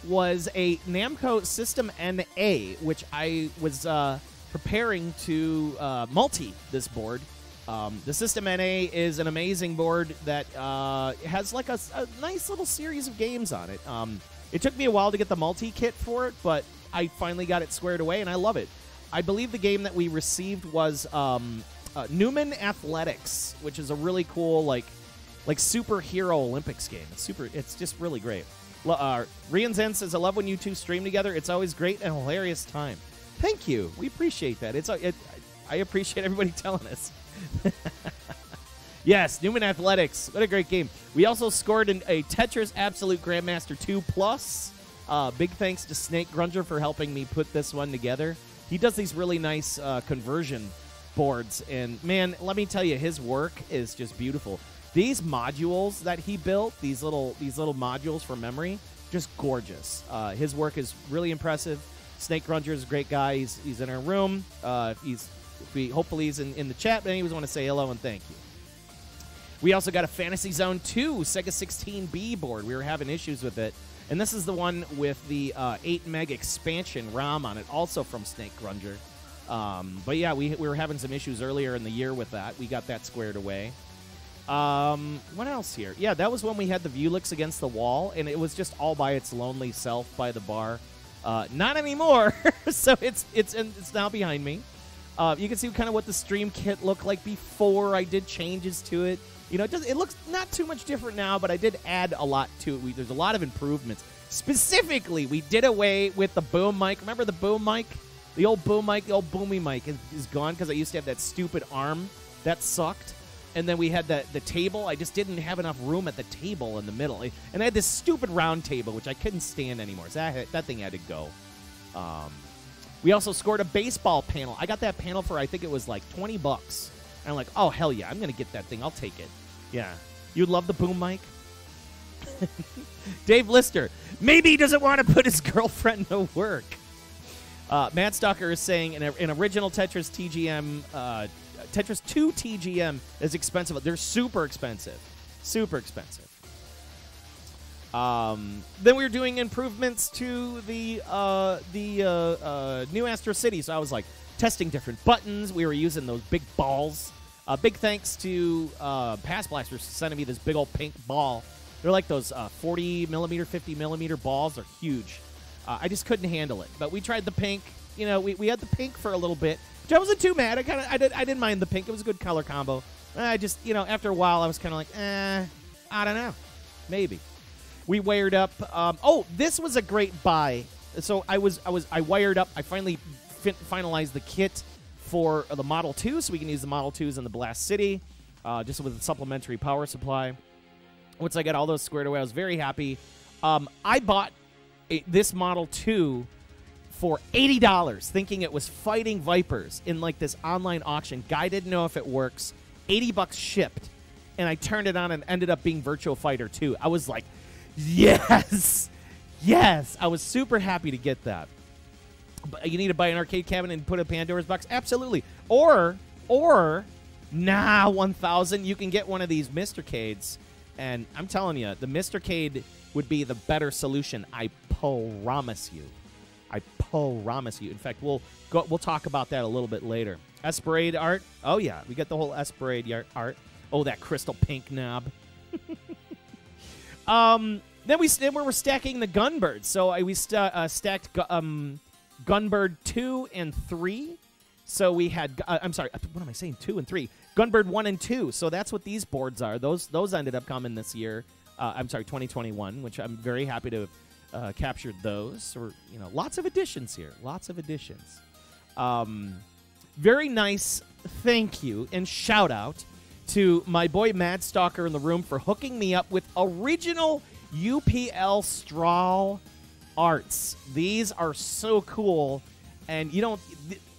was a Namco System NA, which I was preparing to multi this board. The System NA is an amazing board that has like a nice little series of games on it. It took me a while to get the multi-kit for it, but I finally got it squared away, and I love it. I believe the game that we received was Newman Athletics, which is a really cool like superhero Olympics game. It's just really great. Rian Zen says, I love when you two stream together. It's always great and hilarious time. Thank you. We appreciate that. I appreciate everybody telling us. Yes, Newman Athletics. What a great game. We also scored a Tetris Absolute Grandmaster 2 Plus. Big thanks to Snake Grunger for helping me put this one together. He does these really nice conversion boards, and man, let me tell you, his work is just beautiful. These modules that he built, these little modules for memory, just gorgeous. His work is really impressive. Snake Grunger is a great guy. He's in our room. Hopefully he's in the chat, but I just want to say hello and thank you. We also got a Fantasy Zone 2 Sega 16B board. We were having issues with it, and this is the one with the 8 meg expansion ROM on it, also from Snake Grunger. But yeah, we were having some issues earlier in the year with that. We got that squared away. What else here? Yeah, that was when we had the Vuelix against the wall, and it was just all by its lonely self by the bar. Not anymore. So it's now behind me. You can see kind of what the stream kit looked like before I did changes to it. You know, it looks not too much different now, but I did add a lot to it. There's a lot of improvements. Specifically, we did away with the boom mic. Remember the boom mic? The old boom mic, the old boomy mic is gone because I used to have that stupid arm that sucked. And then we had the table. I just didn't have enough room at the table in the middle. And I had this stupid round table, which I couldn't stand anymore. So that thing had to go. We also scored a baseball panel. I got that panel for, I think it was like $20. And I'm like, oh, hell yeah, I'm going to get that thing. I'll take it. Yeah. You'd love the boom mic? Dave Lister. Maybe he doesn't want to put his girlfriend to work. Matt Stalker is saying an original Tetris TGM, Tetris 2 TGM is expensive. They're super expensive. Super expensive. Then we were doing improvements to the new Astro City. So I was like testing different buttons. We were using those big balls. Big thanks to Pass Blasters for sending me this big old pink ball. They're like those 40 millimeter, 50 millimeter balls. They're huge. I just couldn't handle it. But we tried the pink. You know, we had the pink for a little bit, which I wasn't too mad. I didn't mind the pink. It was a good color combo. I just, you know, after a while, I was kind of like, I don't know. Maybe. We wired up. Oh, this was a great buy. So I wired up. I finally finalized the kit for the Model 2, so we can use the Model 2s in the Blast City, just with a supplementary power supply. Once I got all those squared away, I was very happy. I bought this Model 2 for $80, thinking it was Fighting Vipers in like this online auction. Guy didn't know if it works. $80 shipped, and I turned it on and ended up being Virtua Fighter 2. I was like, yes, yes. I was super happy to get that. But you need to buy an arcade cabinet and put a Pandora's box? Absolutely. Or, nah, 1000, you can get one of these Mr.Cades, and I'm telling you, the Mr.Cade would be the better solution. I promise you. I promise you. In fact, we'll talk about that a little bit later. Esperade art. Oh, yeah. We got the whole Esperade art. Oh, that crystal pink knob. Then we were stacking the Gunbird. So we stacked Gunbird 2 and 3. So we had, I'm sorry, what am I saying? 2 and 3. Gunbird 1 and 2. So that's what these boards are. Those ended up coming this year. I'm sorry, 2021, which I'm very happy to have captured those. Or, you know, lots of additions here. Lots of additions. Very nice thank you and shout out to my boy Mad Stalker in the room for hooking me up with original UPL straw arts. These are so cool, and you don't.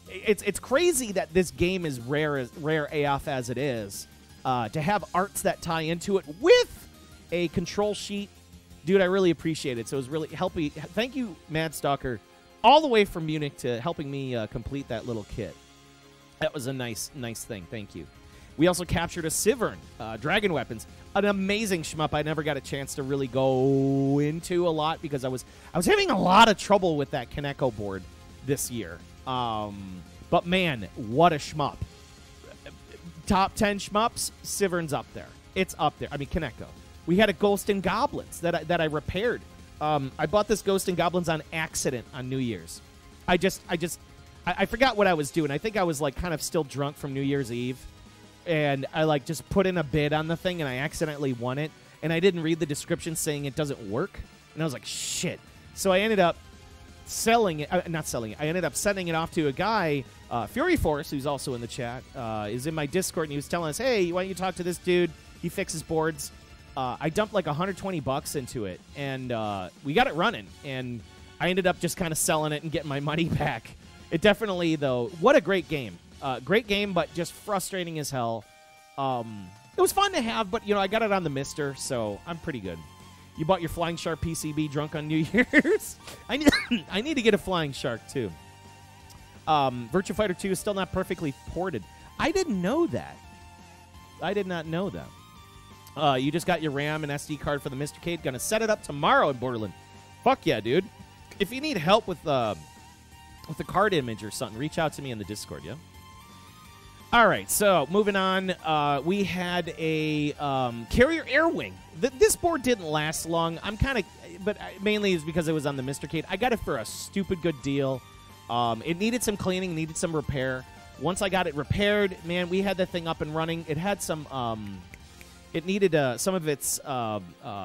It's crazy that this game is rare AF as it is. To have arts that tie into it with a control sheet, dude, I really appreciate it. So it was really helping. Thank you, Mad Stalker, all the way from Munich to helping me complete that little kit. That was a nice thing. Thank you. We also captured a Sivern, Dragon Weapons, an amazing shmup. I never got a chance to really go into a lot because I was having a lot of trouble with that Kaneko board this year. But man, what a shmup! Top 10 shmups, Sivern's up there. It's up there. I mean, Kaneko. We had a Ghost and Goblins that I repaired. I bought this Ghost and Goblins on accident on New Year's. I forgot what I was doing. I think I was like kind of still drunk from New Year's Eve. And I like just put in a bid on the thing and I accidentally won it. And I didn't read the description saying it doesn't work. And I was like, shit. So I ended up selling it. Not selling it. I ended up sending it off to a guy, Fury Force, who's also in the chat, is in my Discord. And he was telling us, hey, why don't you talk to this dude? He fixes boards. I dumped like $120 into it. And we got it running. And I ended up just kind of selling it and getting my money back. It definitely, though, what a great game. Great game, but just frustrating as hell. It was fun to have, but, you know, I got it on the Mister, so I'm pretty good. You bought your Flying Shark PCB drunk on New Year's? I need to get a Flying Shark, too. Virtua Fighter 2 is still not perfectly ported. I didn't know that. I did not know that. You just got your RAM and SD card for the Mr. Cade. Gonna set it up tomorrow in Borderland. Fuck yeah, dude. If you need help with the card image or something, reach out to me in the Discord, yeah? All right, so moving on, we had a Carrier Air Wing. This board didn't last long. I'm kind of, but mainly is because it was on the Mr. Cade. I got it for a stupid good deal. It needed some cleaning, needed some repair. Once I got it repaired, man, we had that thing up and running. It had some, it needed some of its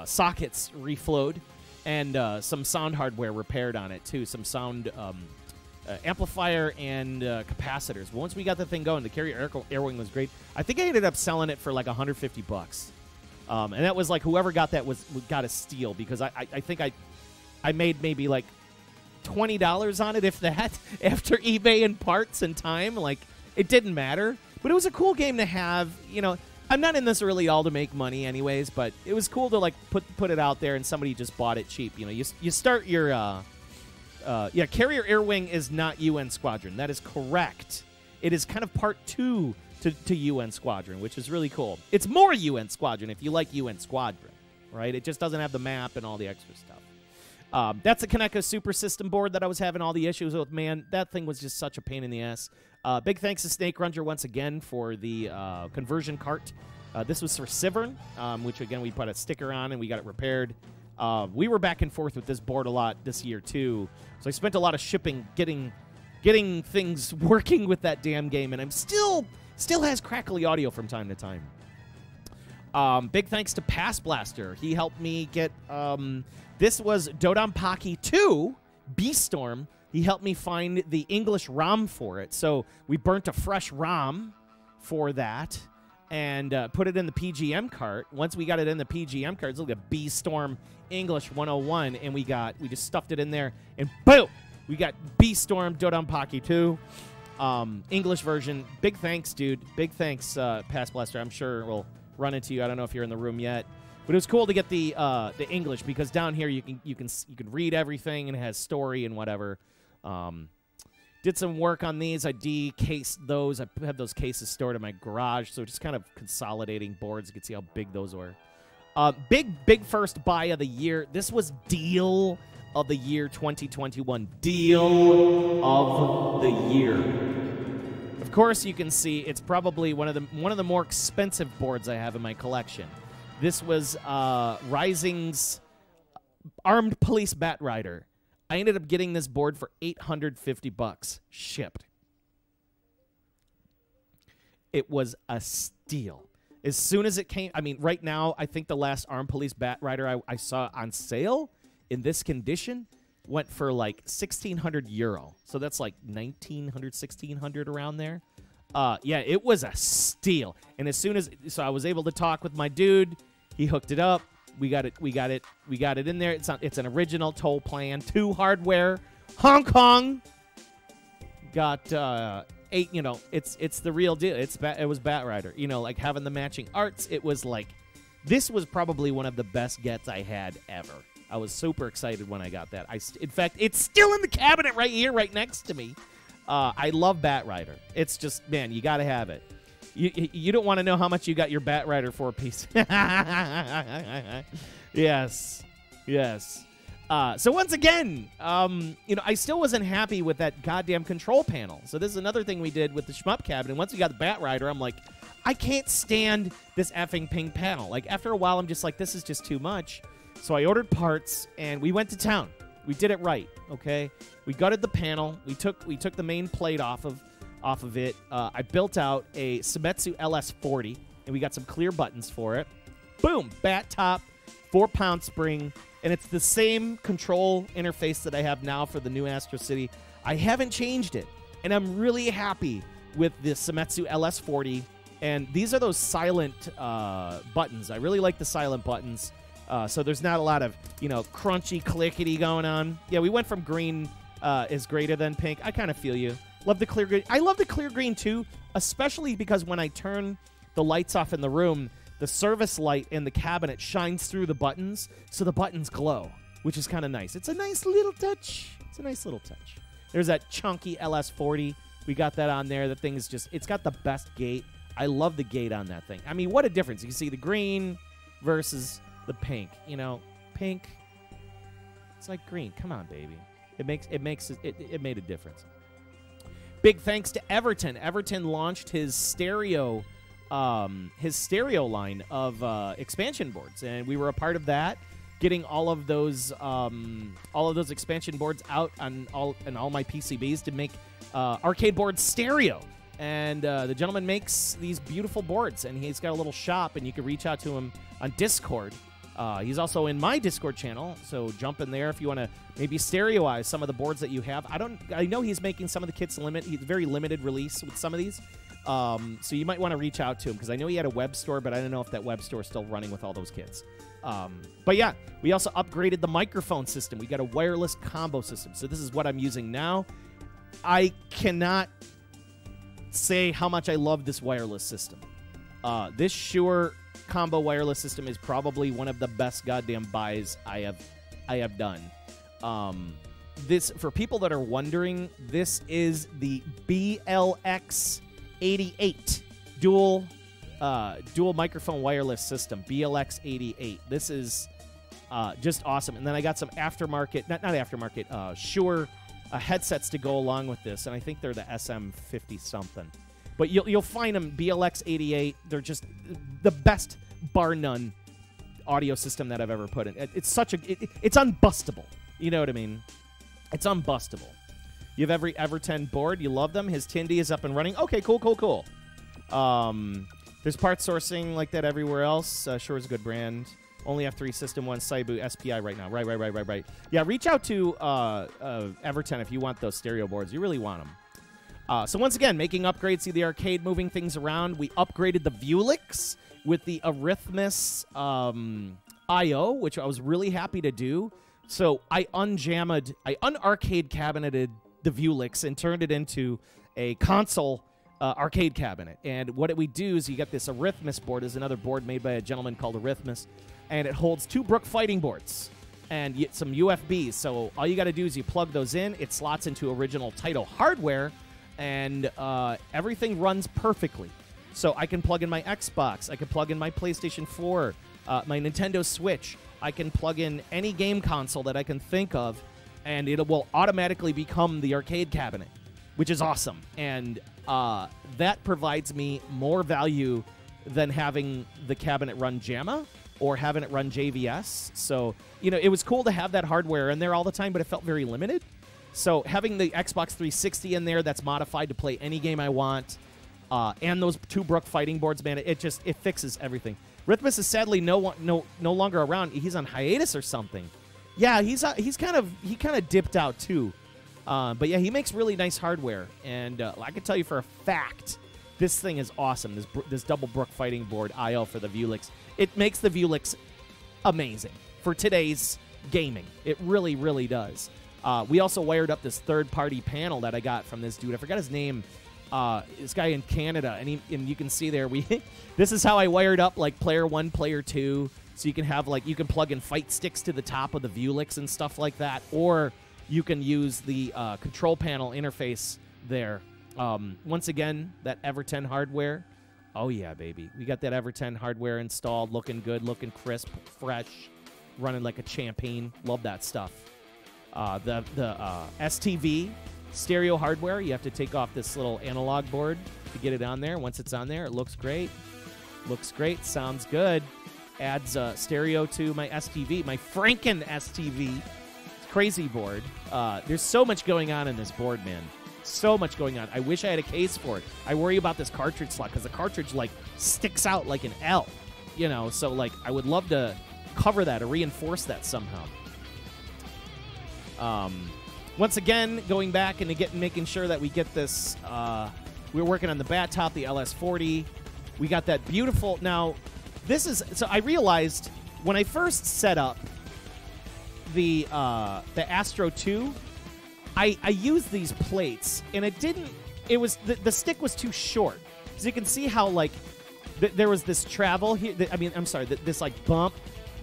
sockets reflowed and some sound hardware repaired on it too. Some sound. Amplifier and capacitors. Once we got the thing going, the Carrier Air Wing was great. I think I ended up selling it for like $150. And that was like whoever got that got a steal because I think I made maybe like $20 on it, if that, after eBay and parts and time. Like, it didn't matter. But it was a cool game to have. You know, I'm not in this really all to make money anyways, but it was cool to like put it out there and somebody just bought it cheap. You know, you start your yeah, Carrier Air Wing is not UN Squadron. That is correct. It is kind of part 2 to UN Squadron, which is really cool. It's more UN Squadron if you like UN Squadron, right? It just doesn't have the map and all the extra stuff. That's the Kaneko Super System board that I was having all the issues with. Man, that thing was just such a pain in the ass. Big thanks to Snake Ranger once again for the conversion cart. This was for Sivern, which, again, we put a sticker on and we got it repaired. We were back and forth with this board a lot this year, too. So I spent a lot of shipping getting things working with that damn game, and I'm still has crackly audio from time to time. Big thanks to Pass Blaster. He helped me get, this was Dodonpaki 2, Beaststorm. He helped me find the English ROM for it. So we burnt a fresh ROM for that and put it in the PGM cart. Once we got it in the PGM cart, it's like a Beaststorm English 101, and we just stuffed it in there, and boom! We got Beaststorm Dodonpaki 2. English version. Big thanks, dude. Big thanks, Pass Blaster. I'm sure we'll run into you. I don't know if you're in the room yet, but it was cool to get the English, because down here you can read everything, and it has story and whatever. Did some work on these. I decased those. I have those cases stored in my garage, so just kind of consolidating boards. You can see how big those were. Big first buy of the year. This was deal of the year 2021. Deal of the year. Of course, you can see it's probably one of the more expensive boards I have in my collection. This was Rising's Armed Police Bat Rider. I ended up getting this board for $850 shipped. It was a steal. As soon as it came, I mean, right now, I think the last Armed Police Bat Rider I saw on sale in this condition went for like 1,600 euro. So that's like 1,900, 1,600 around there. Yeah, it was a steal. And as soon as, so I was able to talk with my dude. He hooked it up. We got it in there. It's an original toll plan, 2 hardware, Hong Kong. Got 8. You know, it's the real deal. It was Bat Rider. You know, like having the matching arts. It was like, this was probably one of the best gets I had ever. I was super excited when I got that. In fact, it's still in the cabinet right here, right next to me. I love Bat Rider. It's just, man, you got to have it. You don't want to know how much you got your Bat Rider for a piece. Yes. So once again, you know, I still wasn't happy with that goddamn control panel. So this is another thing we did with the shmup cabinet. Once we got the Bat Rider, I'm like, I can't stand this effing pink panel. Like, after a while, I'm just like, this is just too much. So I ordered parts, and we went to town. We did it right, okay? We gutted the panel. We took the main plate off of it. I built out a Seimetsu LS40, and we got some clear buttons for it. Boom, bat top, 4-pound spring, and it's the same control interface that I have now for the new Astro City. I haven't changed it, and I'm really happy with the Seimetsu LS40. And these are those silent buttons. I really like the silent buttons. So there's not a lot of, you know, crunchy, clickety going on. Yeah, we went from green is greater than pink. I kind of feel you. Love the clear green. I love the clear green, too, especially because when I turn the lights off in the room, the service light in the cabinet shines through the buttons, so the buttons glow, which is kind of nice. It's a nice little touch. There's that chunky LS40. We got that on there. The thing is just, it's got the best gate. I love the gate on that thing. I mean, what a difference. You can see the green versus the pink. You know, pink, it's like green. Come on, baby. It made a difference. Big thanks to Everton. Everton launched his stereo line of expansion boards, and we were a part of that, getting all of those expansion boards out on all my PCBs to make arcade board stereo. And the gentleman makes these beautiful boards, and he's got a little shop, and you can reach out to him on Discord. He's also in my Discord channel, so jump in there if you want to maybe stereoize some of the boards that you have. I know he's making some of the kits he's very limited release with some of these. So you might want to reach out to him, because I know he had a web store, but I don't know if that web store is still running with all those kits. But yeah, we also upgraded the microphone system. We got a wireless combo system. So this is what I'm using now. I cannot say how much I love this wireless system. This Shure combo wireless system is probably one of the best goddamn buys I have done. This, for people that are wondering, this is the BLX88 dual microphone wireless system. BLX88. This is just awesome. And then I got some aftermarket, not aftermarket, Shure headsets to go along with this, and I think they're the SM50 something. But you'll find them BLX88. They're just the best, bar none, audio system that I've ever put in. It's such a it's unbustable. You know what I mean? It's unbustable. You have every Everton board. You love them. His Tindy is up and running. Okay, cool. There's part sourcing like that everywhere else. Sure is a good brand. Only F3 System 1 Saibu SPI right now. Right. Yeah, reach out to Everton if you want those stereo boards. You really want them. So once again, making upgrades to the arcade, moving things around. We upgraded the Vuelix with the Arithmus I.O., which I was really happy to do. So I unarcade cabineted the Vuelix and turned it into a console arcade cabinet. And what we do is you get this Arithmus board. Is another board made by a gentleman called Arithmus, and it holds 2 Brook fighting boards and some UFBs. So all you got to do is you plug those in. It slots into original Taito hardware, and everything runs perfectly. So I can plug in my Xbox. I can plug in my PlayStation 4, my Nintendo Switch. I can plug in any game console that I can think of, and it will automatically become the arcade cabinet, which is awesome. And that provides me more value than having the cabinet run JAMA or having it run JVS. So, you know, it was cool to have that hardware in there all the time, but it felt very limited. So having the Xbox 360 in there that's modified to play any game I want, and those 2 Brook fighting boards, man, it fixes everything. Rhythmus is sadly no longer around. He's on hiatus or something. Yeah, he kind of dipped out too. But yeah, he makes really nice hardware, and I can tell you for a fact, this thing is awesome. This double Brook fighting board I/O for the Vuelix. It makes the Vuelix amazing for today's gaming. It really, really does. We also wired up this third-party panel that I got from this dude. I forgot his name. This guy in Canada, and you can see there this is how I wired up like player 1, player 2, so you can have you can plug in fight sticks to the top of the Vuelix and stuff like that, or you can use the control panel interface there. Once again, that Everton hardware. Oh yeah, baby, we got that Everton hardware installed, looking good, looking crisp, fresh, running like a champion. Love that stuff. The STV stereo hardware, you have to take off this little analog board to get it on there. Once it's on there, it looks great. Sounds good. Adds stereo to my STV, my Franken STV. Crazy board. There's so much going on in this board, man. So much going on. I wish I had a case for it. I worry about this cartridge slot because the cartridge sticks out like an L. You know, so I would love to cover that or reinforce that somehow. Once again, going back and making sure that we get this. We're working on the bat top, the LS40. We got that beautiful. Now, this is so. I realized when I first set up the Astro 2, I used these plates, and it didn't. It was the stick was too short. As you can see how there was this travel here. This bump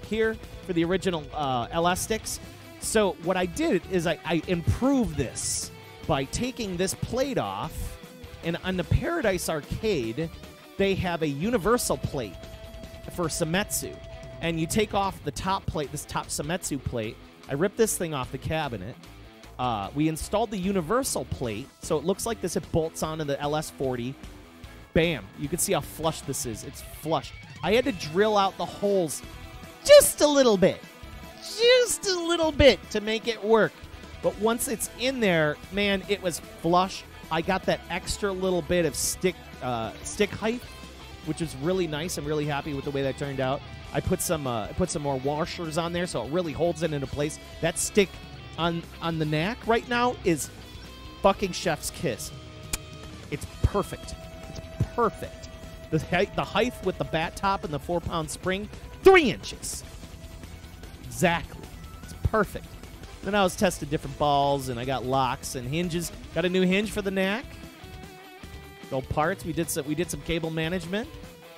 here for the original LS sticks. So what I did is I improved this by taking this plate off, and on the Paradise Arcade, they have a universal plate for Sametsu, and you take off the top plate, this top Sametsu plate. I ripped this thing off the cabinet. We installed the universal plate, so it looks like this. It bolts onto the LS40. Bam! You can see how flush this is. It's flush. I had to drill out the holes just a little bit. Just a little bit to make it work. But once it's in there, man, it was flush. I got that extra little bit of stick height, which is really nice. I'm really happy with the way that turned out. I put some more washers on there, so it really holds it into place. That stick on the knack right now is fucking chef's kiss. It's perfect. It's perfect. The height with the bat top and the 4-pound spring, 3 inches. Exactly. It's perfect. Then I was testing different balls, and I got locks and hinges. Got a new hinge for the knack. Gold parts. We did some cable management.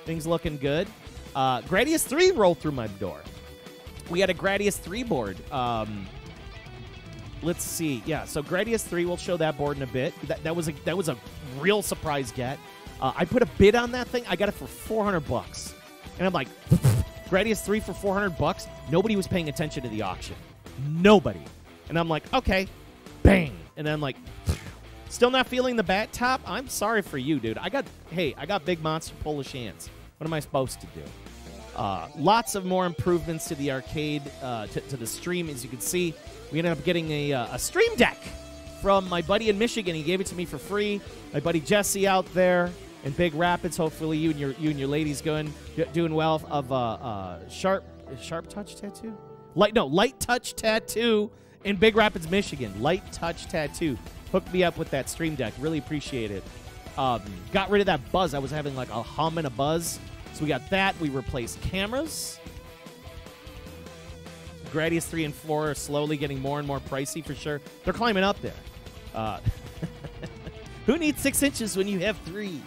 Things looking good. Gradius 3 rolled through my door. We had a Gradius 3 board. Let's see. Yeah, so Gradius 3, we'll show that board in a bit. That was a real surprise get. I put a bid on that thing. I got it for $400. And I'm like, Gradius 3 for $400? Nobody was paying attention to the auction. Nobody. And I'm like, okay, bang. And then I'm like, still not feeling the bat top? I'm sorry for you, dude. I got big monster Polish hands. What am I supposed to do? Lots of more improvements to the arcade, to the stream. As you can see, we ended up getting a stream deck from my buddy in Michigan. He gave it to me for free. My buddy Jesse out there in Big Rapids. Hopefully you and your ladies doing well. Of Sharp Touch Tattoo, Light Touch Tattoo in Big Rapids, Michigan. Light Touch Tattoo hooked me up with that stream deck. Really appreciate it. Got rid of that buzz. I was having like a hum and a buzz. So we got that. We replaced cameras. Gradius 3 and 4 are slowly getting more and more pricey for sure. They're climbing up there. Who needs 6 inches when you have 3?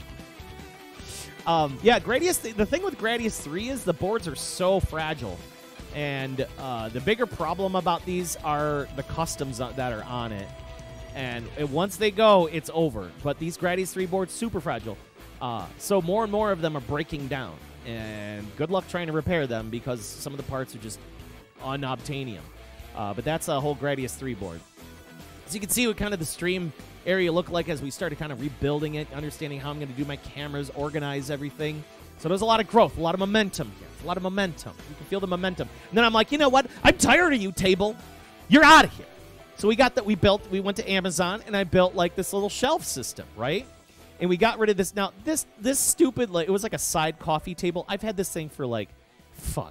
Yeah, Gradius. The thing with Gradius 3 is the boards are so fragile. And the bigger problem about these are the customs that are on it. And once they go, it's over. But these Gradius 3 boards, super fragile. So more and more of them are breaking down. And good luck trying to repair them because some of the parts are just unobtainium. But that's a whole Gradius 3 board. So you can see what kind of the stream area looked like as we started kind of rebuilding it, understanding how I'm going to do my cameras, organize everything. So there's a lot of growth, a lot of momentum here. A lot of momentum. You can feel the momentum. And then I'm like, you know what? I'm tired of you, table. You're out of here. So we went to Amazon, and I built like this little shelf system, right? And we got rid of this. Now, this stupid, like, it was like a side coffee table. I've had this thing for like,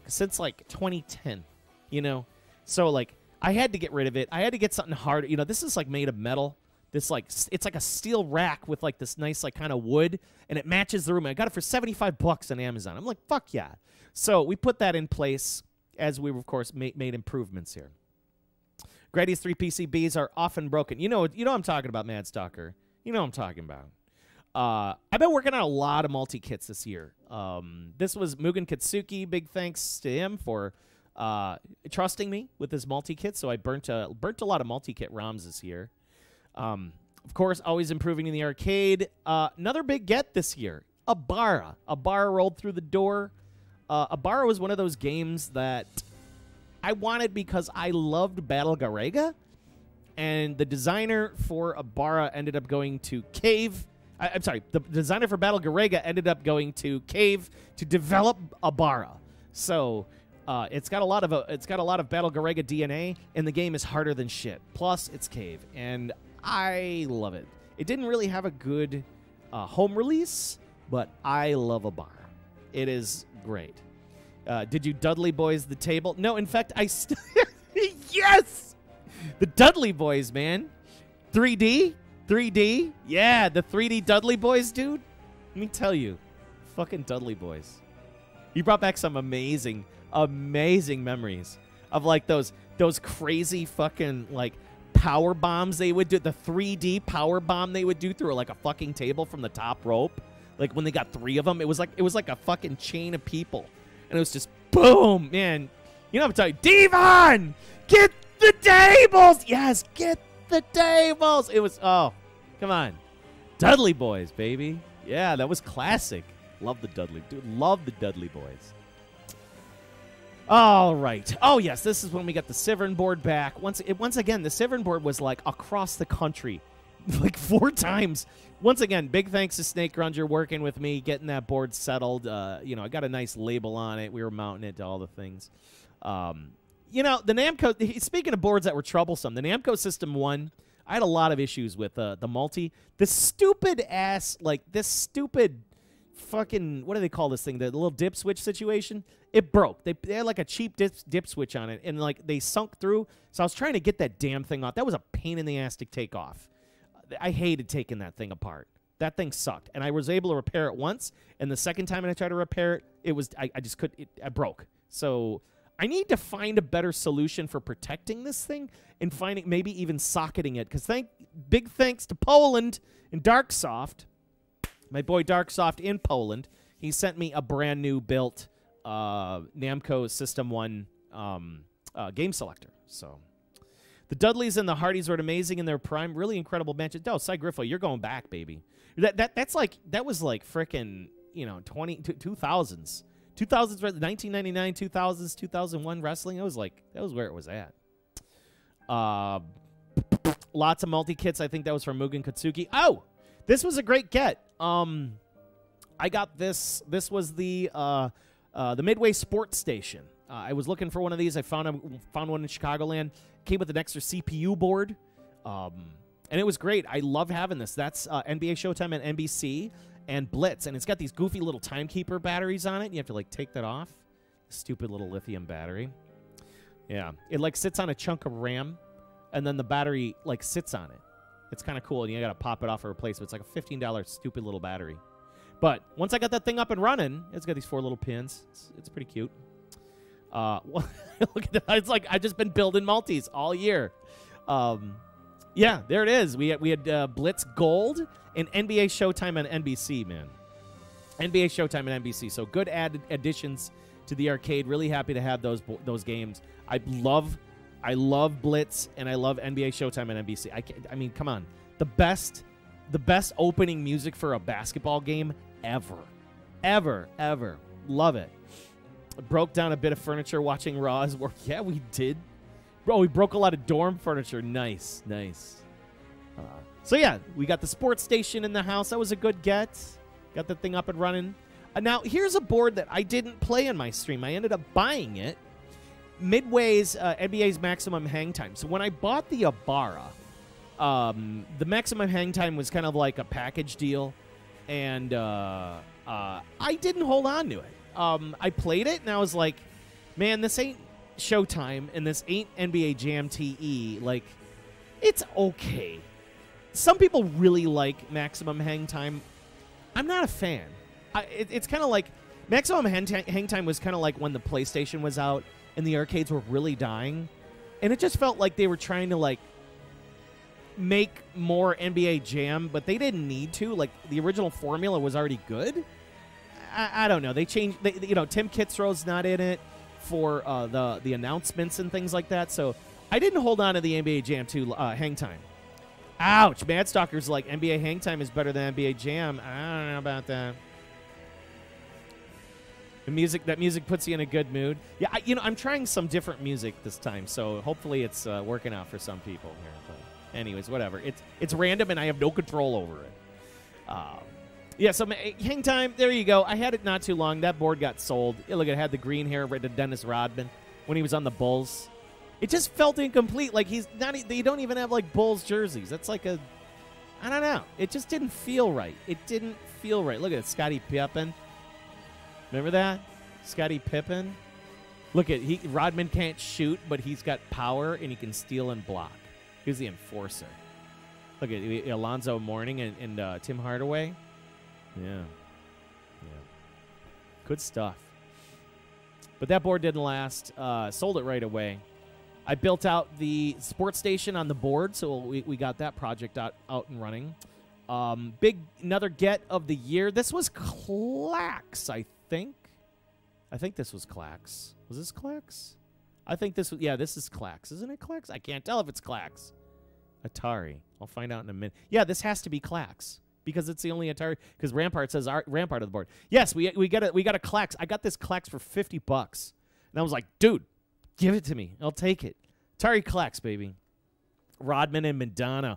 since like 2010, you know? So like, I had to get rid of it. I had to get something hard. You know, this is like made of metal. This like, it's like a steel rack with like this nice like kind of wood, and it matches the room. I got it for $75 on Amazon. I'm like, fuck yeah. So we put that in place as we, of course, made improvements here. Gradius 3 PCBs are often broken. You know what I'm talking about, Mad Stalker. You know what I'm talking about. I've been working on a lot of multi-kits this year. This was Mugen Katsuki. Big thanks to him for trusting me with his multi-kit. So I burnt a lot of multi-kit ROMs this year. Of course, always improving in the arcade. Another big get this year, Abara. Abara rolled through the door. Abara was one of those games that I wanted because I loved Battle Garega, and the designer for Abara ended up going to Cave. I'm sorry, the designer for Battle Garega ended up going to Cave to develop Abara. So it's got a lot of Battle Garega DNA, and the game is harder than shit. Plus, it's Cave, and I love it. It didn't really have a good home release, but I love Abara. It is great. Did you Dudley Boys the table? No, in fact, I still... Yes! The Dudley Boys, man. 3D? 3D? Yeah, the 3D Dudley Boys, dude. Let me tell you. Fucking Dudley Boys. You brought back some amazing, amazing memories of, like, those crazy fucking, like, power bombs they would do. The 3D power bomb they would do through, like, a fucking table from the top rope. Like, when they got 3 of them, it was like a fucking chain of people. And it was just boom, man. You know what I'm talking? Devon, get the tables. Yes, get the tables. It was, oh, come on. Dudley Boys, baby. Yeah, that was classic. Love the Dudley. Dude, love the Dudley Boys. All right. Oh, yes, this is when we got the Sivern board back. Once again, the Sivern board was like across the country, like 4 times. Once again, big thanks to Snake Grunger working with me, getting that board settled. You know, I got a nice label on it. We were mounting it to all the things. You know, the Namco, speaking of boards that were troublesome, the Namco System 1, I had a lot of issues with the multi. This stupid fucking, what do they call this thing? The little dip switch situation? It broke. They had like a cheap dip switch on it, and like they sunk through. So I was trying to get that damn thing off. That was a pain in the ass to take off. I hated taking that thing apart. That thing sucked. And I was able to repair it once, and the second time I tried to repair it, it was I just couldn't. I broke. So I need to find a better solution for protecting this thing and finding maybe even socketing it. Because big thanks to Poland and Darksoft, my boy Darksoft in Poland. He sent me a brand new built Namco System 1 game selector. So the Dudleys and the Hardys were amazing in their prime. Really incredible matches. No, Cy Griffo, you're going back, baby. That was like frickin', you know, 2000s. 2000s, 1999, 2000s, 2001 wrestling. That was where it was at. Lots of multi-kits. I think that was from Mugen Katsuki. Oh, this was a great get. I got this. This was the The Midway Sports Station. I was looking for one of these. I found one in Chicagoland. Came with an extra CPU board. And it was great. I love having this. That's NBA Showtime and NBC and Blitz. And it's got these goofy little timekeeper batteries on it. You have to, like, take that off. Stupid little lithium battery. Yeah. It, like, sits on a chunk of RAM, and then the battery, like, sits on it. It's kind of cool, and you got to pop it off or replace it. It's like a $15 stupid little battery. But once I got that thing up and running, it's got these 4 little pins. It's pretty cute. Well, look at that. It's like I've just been building multis all year. Yeah, there it is. We had Blitz Gold and NBA Showtime on NBC, man. NBA Showtime and NBC. So good additions to the arcade. Really happy to have those games. I love Blitz and I love NBA Showtime and NBC. I mean, come on. The best opening music for a basketball game ever. Ever. Love it. I broke down a bit of furniture watching Raw's work. Yeah, we did. Bro, we broke a lot of dorm furniture. Nice. So, yeah, we got the sports station in the house. That was a good get. Got the thing up and running. Now, here's a board that I didn't play in my stream. I ended up buying it. Midway's NBA's Maximum Hang Time. So when I bought the Ibarra, the Maximum Hang Time was kind of like a package deal. And I didn't hold on to it. I played it, and I was like, man, this ain't Showtime, and this ain't NBA Jam TE. Like, it's okay. Some people really like Maximum Hang Time. I'm not a fan. It's kind of like Maximum Hang Time was kind of like when the PlayStation was out and the arcades were really dying, and it just felt like they were trying to like make more NBA Jam, but they didn't need to. Like, the original formula was already good. I don't know. They changed. Tim Kitzrow's not in it for the announcements and things like that. So I didn't hold on to the NBA Jam 2 Hang Time. Ouch. Mad Stalker's like, NBA Hang Time is better than NBA Jam. I don't know about that. That music puts you in a good mood. Yeah, I'm trying some different music this time, so hopefully it's working out for some people here. But anyways, whatever. It's random, and I have no control over it. Yeah, so Hang Time, there you go. I had it not too long. That board got sold. Look, it had the green hair right to Dennis Rodman when he was on the Bulls. It just felt incomplete. Like, they don't even have, like, Bulls jerseys. That's like I don't know. It just didn't feel right. It didn't feel right. Look at it, Scottie Pippen. Remember that? Scottie Pippen? Look at Rodman can't shoot, but he's got power, and he can steal and block. He's the enforcer. Look at Alonzo Mourning and Tim Hardaway. Yeah. Good stuff. But that board didn't last. Sold it right away. I built out the sports station on the board, so we got that project out and running. Another get of the year. This was Clax, I think. I think this was Clax. Was this Clax? I think this was, yeah, this is Clax. Isn't it Clax? I can't tell if it's Clax. Atari. I'll find out in a minute. Yeah, this has to be Clax because it's the only Atari. Because Rampart says Rampart of the board. Yes, we got a Clax. I got this Clax for $50, and I was like, dude, give it to me. I'll take it. Atari Clax, baby. Rodman and Madonna.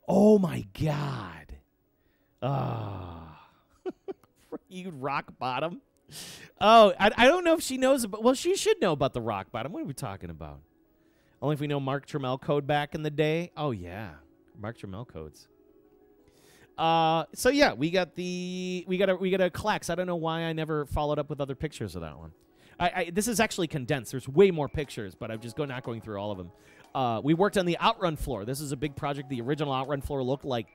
Oh my God. You rock bottom. Oh, I don't know if she knows about. Well, she should know about the rock bottom. What are we talking about? Only if we know Mark Trammell code back in the day. Oh yeah, Mark Trammell codes. So yeah, we got a Clax. I don't know why I never followed up with other pictures of that one. This is actually condensed. There's way more pictures, but I'm just not going through all of them. We worked on the Outrun floor. This is a big project. The original Outrun floor looked like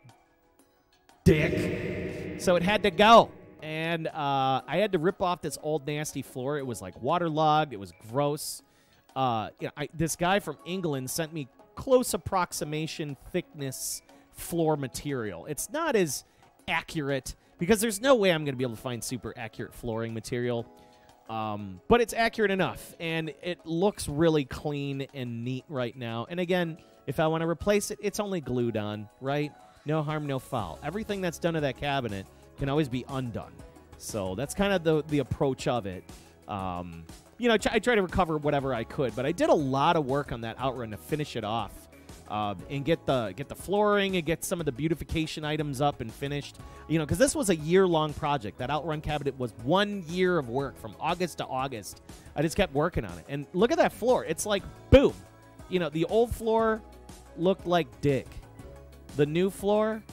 dick, so it had to go. And I had to rip off this old nasty floor. It was like waterlogged. It was gross. This guy from England sent me close approximation thickness floor material. It's not as accurate because there's no way I'm going to be able to find super accurate flooring material. But it's accurate enough, and it looks really clean and neat right now. And again, if I want to replace it, it's only glued on, right? No harm, no foul. Everything that's done to that cabinet can always be undone. So that's kind of the approach of it. I try to recover whatever I could, but I did a lot of work on that Outrun to finish it off. and get the flooring and get some of the beautification items up and finished. You know, because this was a year-long project. That Outrun cabinet was 1 year of work from August to August. I just kept working on it. And look at that floor. It's like, boom. You know, the old floor looked like dick. The new floor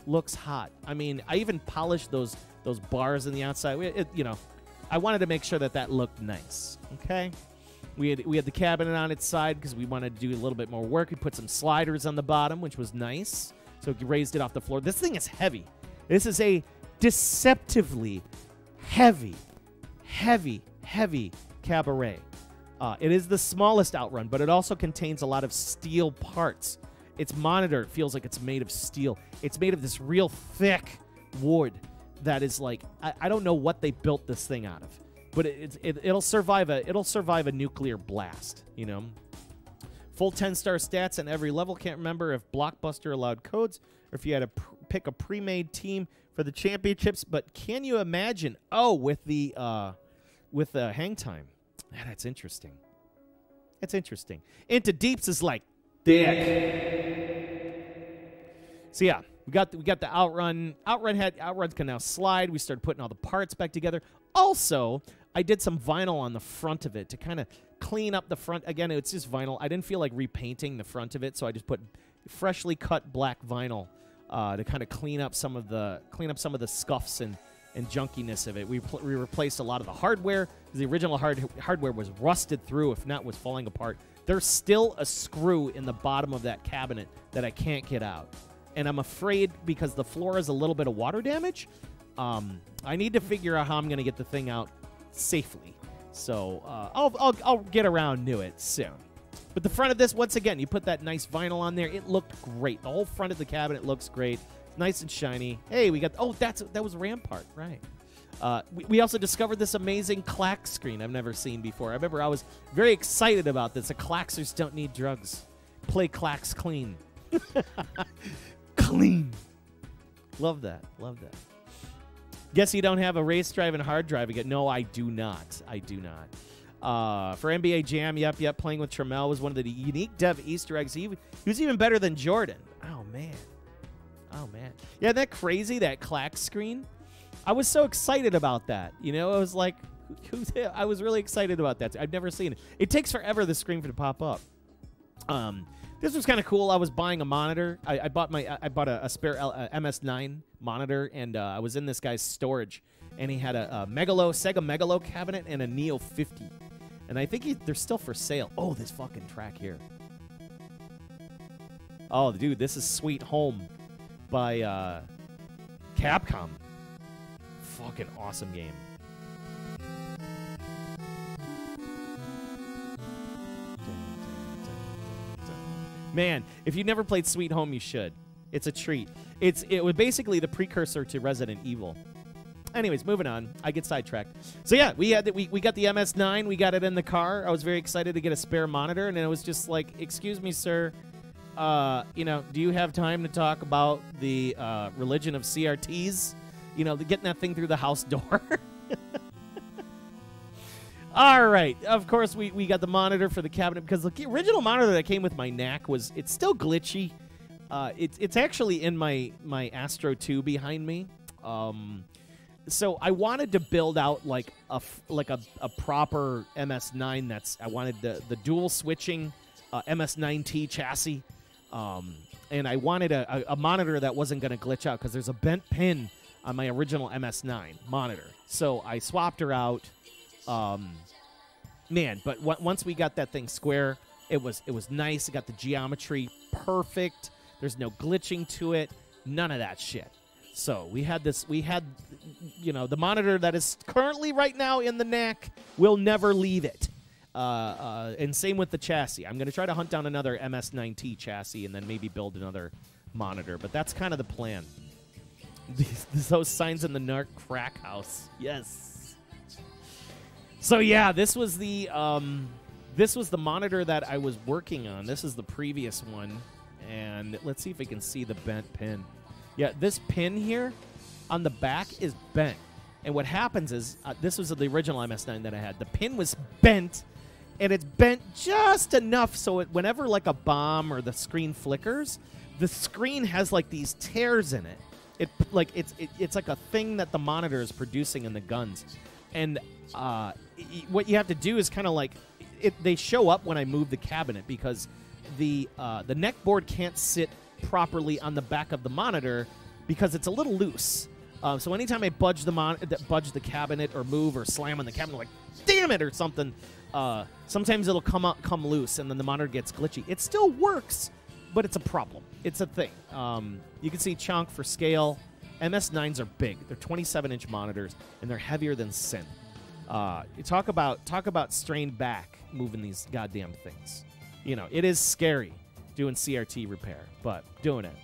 looks hot. I mean, I even polished those bars in the outside. You know, I wanted to make sure that looked nice. Okay? We had the cabinet on its side because we wanted to do a little bit more work. We put some sliders on the bottom, which was nice. So we raised it off the floor. This thing is heavy. This is a deceptively heavy cabaret. It is the smallest Outrun, but it also contains a lot of steel parts. Its monitor feels like it's made of steel. It's made of this real thick wood that is like, I don't know what they built this thing out of, but it'll survive a nuclear blast, you know. Full 10-star stats on every level. Can't remember if Blockbuster allowed codes or if you had to pick a pre-made team for the championships, but can you imagine? Oh, with the hang time. Yeah, that's interesting. That's interesting. Into Deeps is like dick. So yeah, we got the Outrun. Outrun can now slide. We started putting all the parts back together. Also, I did some vinyl on the front of it to kind of clean up the front. Again, it's just vinyl. I didn't feel like repainting the front of it, so I just put freshly cut black vinyl to kind of clean up some of the scuffs and junkiness of it. We replaced a lot of the hardware. The original hardware was rusted through, if not was falling apart. There's still a screw in the bottom of that cabinet that I can't get out. And I'm afraid because the floor has a little bit of water damage, I need to figure out how I'm going to get the thing out safely. So I'll get around to it soon. But the front of this, once again, you put that nice vinyl on there. It looked great. The whole front of the cabinet looks great. Nice and shiny. Hey, we got... Oh, that was Rampart, right. We also discovered this amazing clack screen I've never seen before. I remember I was very excited about this. The claxers don't need drugs. Play clacks clean. Clean. Love that. Love that. Guess you don't have a race drive and hard drive again. No, I do not. I do not. For NBA Jam, yep, playing with Trammell was one of the unique dev Easter eggs. He was even better than Jordan. Oh, man. Oh, man. Yeah, isn't that crazy, that clack screen? I was so excited about that. You know, I was like, I was really excited about that. I've never seen it. It takes forever, the screen, to pop up. This was kind of cool. I was buying a monitor. I bought a spare MS9 monitor, and I was in this guy's storage, and he had a Sega Megalo cabinet and a Neo 50. And I think they're still for sale. Oh, this fucking track here. Oh, dude, this is Sweet Home by Capcom. Fucking awesome game. Man, if you've never played Sweet Home, you should. It's a treat. It was basically the precursor to Resident Evil. Anyways, moving on. I get sidetracked. So yeah, we got the MS9. We got it in the car. I was very excited to get a spare monitor, and it was just like, excuse me, sir. You know, do you have time to talk about the religion of CRTs? You know, getting that thing through the house door. All right. Of course, we got the monitor for the cabinet because the original monitor that came with my NAC it's still glitchy. It's actually in my Astro 2 behind me. So I wanted to build out like a proper MS9 I wanted the dual switching MS9T chassis. And I wanted a monitor that wasn't going to glitch out because there's a bent pin on my original MS9 monitor. So I swapped her out. Man, but once we got that thing square, it was nice. It got the geometry perfect. There's no glitching to it. None of that shit. So we had, you know, the monitor that is currently right now in the NAC will never leave it. And same with the chassis. I'm going to try to hunt down another MS9T chassis and then maybe build another monitor. But that's kind of the plan. Those signs in the Narc crack house. Yes. So yeah, this was the monitor that I was working on. This is the previous one, and let's see if we can see the bent pin. Yeah, this pin here on the back is bent, and what happens is this was the original MS9 that I had. The pin was bent, and it's bent just enough so whenever like a bomb or the screen flickers, the screen has like these tears in it. It's like a thing that the monitor is producing in the guns, and what you have to do is kind of like they show up when I move the cabinet because the neck board can't sit properly on the back of the monitor because it's a little loose. So anytime I budge the cabinet or move or slam on the cabinet, like damn it or something, sometimes it'll come loose and then the monitor gets glitchy. It still works, but it's a problem. It's a thing. You can see chunk for scale. MS9s are big. They're 27-inch monitors and they're heavier than sin. You talk about strained back moving these goddamn things. You know, it is scary doing CRT repair, but doing it.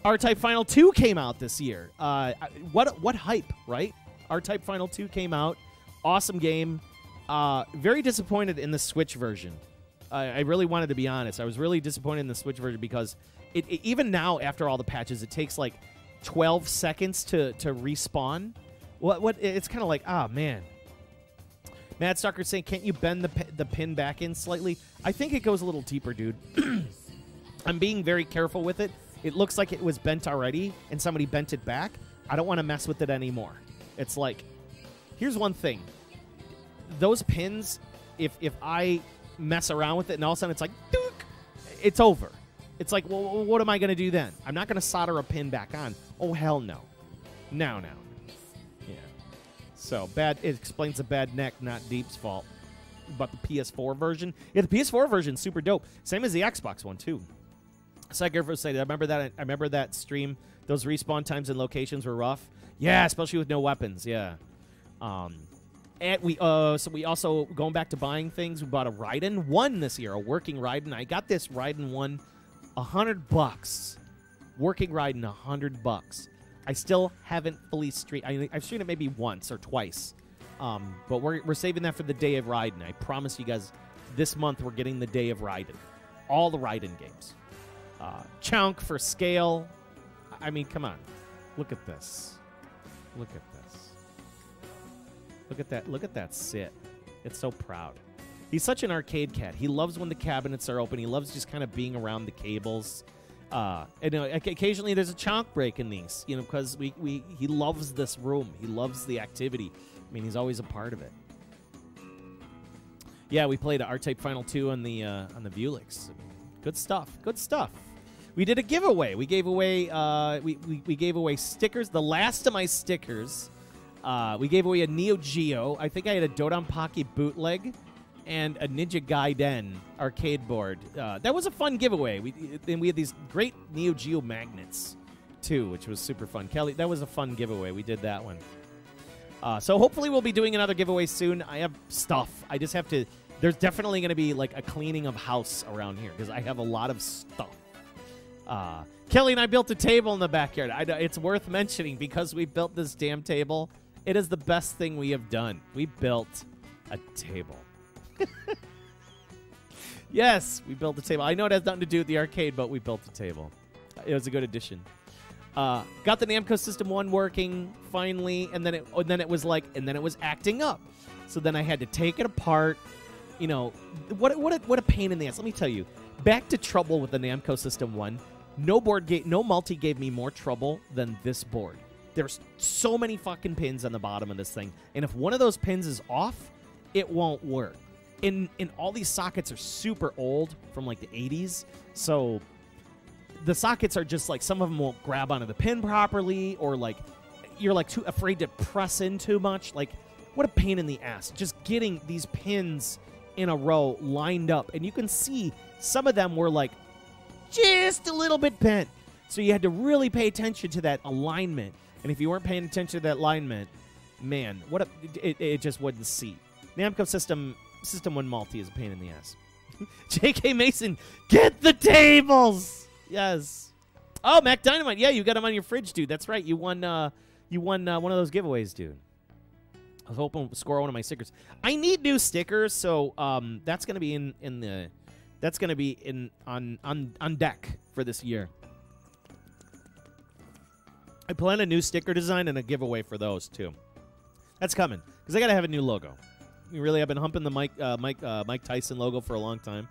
R-Type Final 2 came out this year. What hype, right? R-Type Final 2 came out. Awesome game. Very disappointed in the Switch version. I really wanted to be honest. I was really disappointed in the Switch version because even now, after all the patches, it takes like 12 seconds to respawn. It's kind of like, man. Mad Stalker saying, can't you bend the pin back in slightly? I think it goes a little deeper, dude. I'm being very careful with it. It looks like it was bent already, and somebody bent it back. I don't want to mess with it anymore. It's like, here's one thing. Those pins, if I mess around with it, and all of a sudden it's like, dook, it's over. It's like, well, what am I going to do then? I'm not going to solder a pin back on. Oh, hell no. No. Yeah. So, it explains the bad neck, not Deep's fault. But the PS4 version? Yeah, the PS4 version's super dope. Same as the Xbox one, too. Psycho said, I remember that stream. Those respawn times and locations were rough. Yeah, especially with no weapons. Yeah. And we also, going back to buying things, we bought a Raiden 1 this year, a working Raiden. I got this Raiden 1, $100. Working Raiden, $100. I still haven't fully streamed. I've streamed it maybe once or twice. But we're saving that for the Day of Raiden. I promise you guys, this month we're getting the Day of Raiden. All the Raiden games. Chunk for scale. I mean, come on. Look at this. Look at this. Look at that. Look at that sit. It's so proud. He's such an arcade cat. He loves when the cabinets are open. He loves just kind of being around the cables. And occasionally there's a chunk break in these, because he loves this room. He loves the activity. I mean, he's always a part of it. Yeah, we played R-Type Final 2 on the Vuelix. Good stuff. Good stuff. We did a giveaway. We gave away we gave away stickers. The last of my stickers. We gave away a Neo Geo. I think I had a Dodon Pocky bootleg and a Ninja Gaiden arcade board. That was a fun giveaway. We had these great Neo Geo magnets too, which was super fun. Kelly, that was a fun giveaway. We did that one. So hopefully we'll be doing another giveaway soon. I have stuff. I just have to. There's definitely going to be like a cleaning of house around here because I have a lot of stuff. Kelly and I built a table in the backyard. It's worth mentioning because we built this damn table. It is the best thing we have done. We built a table. Yes, we built a table. I know it has nothing to do with the arcade, but we built a table. It was a good addition. Got the Namco System 1 working finally, and then it was acting up. So then I had to take it apart. What a pain in the ass. Let me tell you. Back to trouble with the Namco System 1. No multi gave me more trouble than this board. There's so many fucking pins on the bottom of this thing, and if one of those pins is off, it won't work. And all these sockets are super old from like the 80s, so the sockets are just like some of them won't grab onto the pin properly, or like you're like too afraid to press in too much. Like, what a pain in the ass. Just getting these pins in a row lined up, and you can see some of them were like just a little bit bent. So you had to really pay attention to that alignment. And if you weren't paying attention to that alignment, man, it just wouldn't see. Namco System 1 multi is a pain in the ass. J.K. Mason, get the tables! Yes. Oh, Mac Dynamite. Yeah, you got them on your fridge, dude. That's right. You won one of those giveaways, dude. I was hoping to score one of my stickers. I need new stickers, so that's gonna be on deck for this year. I plan a new sticker design and a giveaway for those too. That's coming because I gotta have a new logo. Really, I've been humping the Mike Tyson logo for a long time.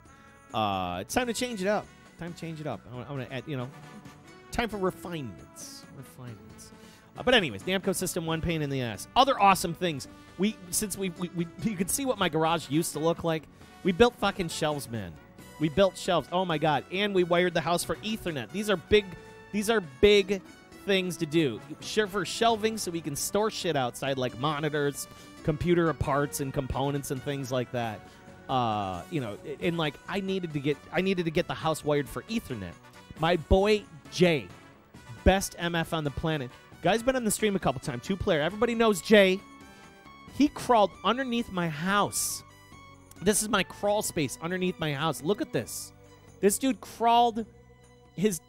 It's time to change it up. Time to change it up. I want to add, time for refinements. But anyways, Namco System 1, pain in the ass. Other awesome things. You could see what my garage used to look like. We built fucking shelves, man. We built shelves. Oh my god! And we wired the house for Ethernet. These are big things to do. For shelving, so we can store shit outside, like monitors, computer parts, and components and things like that. And like I needed to get the house wired for Ethernet. My boy Jay, best MF on the planet. Guy's been on the stream a couple times. 2-player. Everybody knows Jay. He crawled underneath my house. This is my crawl space underneath my house. Look at this. This dude crawled his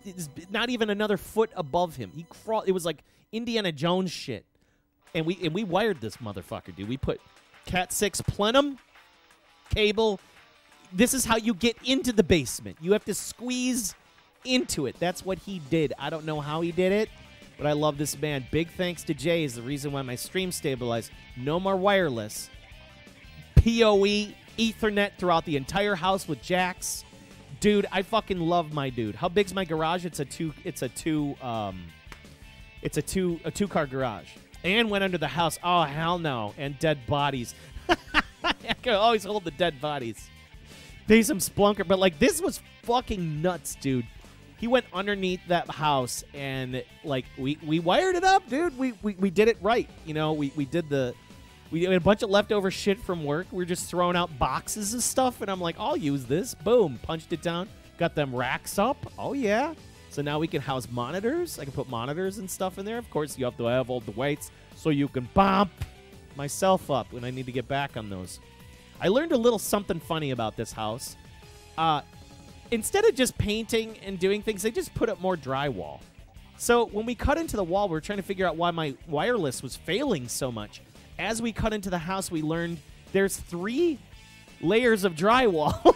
not even another foot above him. He crawled. It was like Indiana Jones shit. And we wired this motherfucker, dude. We put Cat 6 plenum cable. This is how you get into the basement. You have to squeeze into it. That's what he did. I don't know how he did it, but I love this man. Big thanks to Jay is the reason why my stream stabilized. No more wireless. PoE, Ethernet throughout the entire house with jacks. Dude, I fucking love my dude. How big's my garage? It's a two-car garage. And went under the house. Oh, hell no. And dead bodies. I can always hold the dead bodies. There's some splunker, but like this was fucking nuts, dude. He went underneath that house and like we wired it up, dude. We did it right. We had a bunch of leftover shit from work. We were just throwing out boxes of stuff, and I'm like, I'll use this. Boom, punched it down. Got them racks up. Oh yeah. So now we can house monitors. I can put monitors and stuff in there. Of course, you have to have all the weights so you can bump myself up when I need to get back on those. I learned a little something funny about this house. Instead of just painting and doing things, they just put up more drywall. So when we cut into the wall, we were trying to figure out why my wireless was failing so much. As we cut into the house, we learned there's 3 layers of drywall.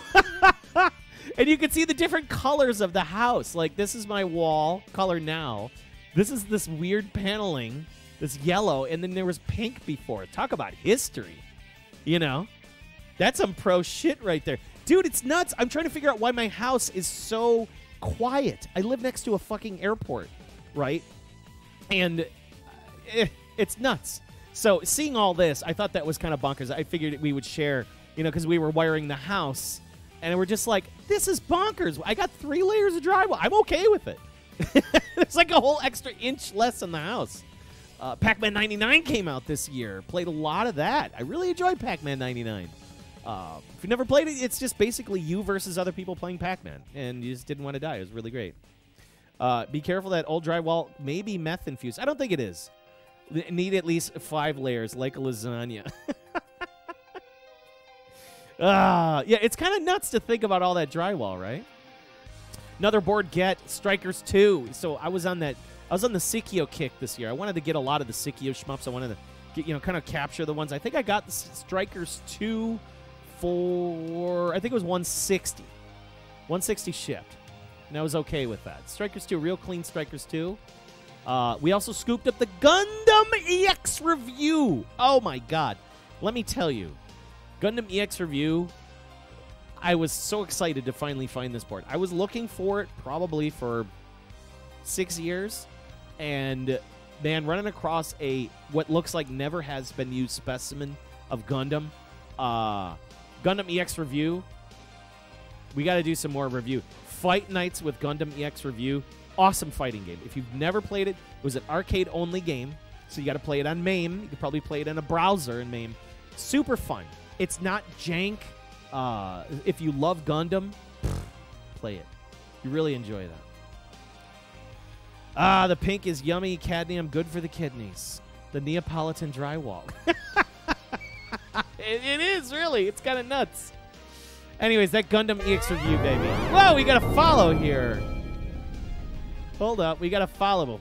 And you can see the different colors of the house. Like, this is my wall color now. This is this weird paneling, this yellow, and then there was pink before. Talk about history. That's some pro shit right there. Dude, it's nuts. I'm trying to figure out why my house is so quiet. I live next to a fucking airport, right? And it's nuts. So seeing all this, I thought that was kind of bonkers. I figured we would share, because we were wiring the house. And we're just like, this is bonkers. I got 3 layers of drywall. I'm okay with it. It's like a whole extra inch less in the house. Pac-Man 99 came out this year. Played a lot of that. I really enjoyed Pac-Man 99. If you've never played it, it's just basically you versus other people playing Pac-Man. And you just didn't want to die. It was really great. Be careful that old drywall may be meth infused. I don't think it is. Need at least 5 layers, like a lasagna. Yeah, it's kind of nuts to think about all that drywall, right? Another board get Strikers 2. So I was on the Sikio kick this year. I wanted to get a lot of the Sikio shmups. I wanted to get, kind of capture the ones. I think I got the Strikers 2 for, I think it was 160. 160 shipped. And I was okay with that. Strikers 2, real clean Strikers 2. We also scooped up the Gundam EX review. Oh my god. Let me tell you. Gundam EX review, I was so excited to finally find this board. I was looking for it probably for 6 years, and man, running across what looks like never has been used specimen of Gundam. Gundam EX review. We got to do some more review. Fight Nights with Gundam EX review. Awesome fighting game. If you've never played it, it was an arcade-only game, so you got to play it on MAME. You could probably play it in a browser in MAME. Super fun. It's not jank. If you love Gundam, play it. You really enjoy that. The pink is yummy. Cadmium, good for the kidneys. The Neapolitan drywall. It is, really. It's kind of nuts. Anyways, that Gundam EX review, baby. Whoa, we got to follow here. Hold up. We got to follow.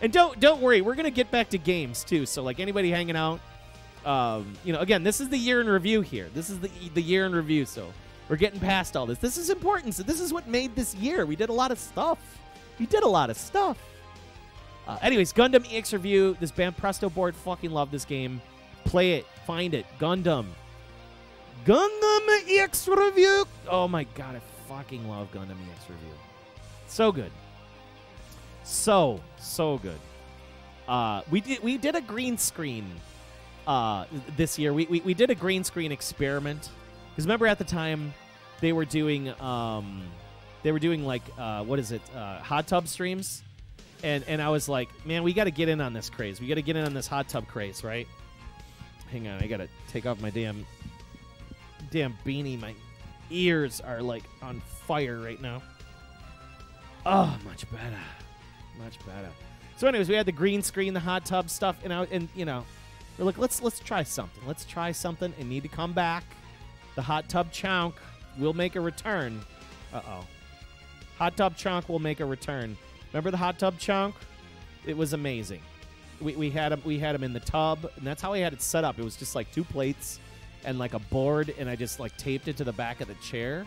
And don't worry. We're going to get back to games, too. So, like, anybody hanging out, again, this is the year in review here. This is the year in review, so we're getting past all this. This is important. So this is what made this year. We did a lot of stuff. Anyways, Gundam EX review. This band Presto board, fucking love this game. Play it. Find it. Gundam. Gundam EX review. Oh my god, I fucking love Gundam EX review. So good. So good. We did a green screen this year. We did a green screen experiment. Because remember at the time they were doing like what is it? Hot tub streams. And I was like, man, we got to get in on this craze. We got to get in on this hot tub craze, right? Hang on, I got to take off my damn beanie. My ears are like on fire right now. Oh, much better. Much better. So anyways, we had the green screen, the hot tub stuff, and you know, we're like, let's try something. Let's try something and need to come back. The hot tub chunk will make a return. Uh-oh. Hot tub chunk will make a return. Remember the hot tub chunk? It was amazing. We had him in the tub, and that's how I had it set up. It was just like 2 plates and like a board, and I just like taped it to the back of the chair.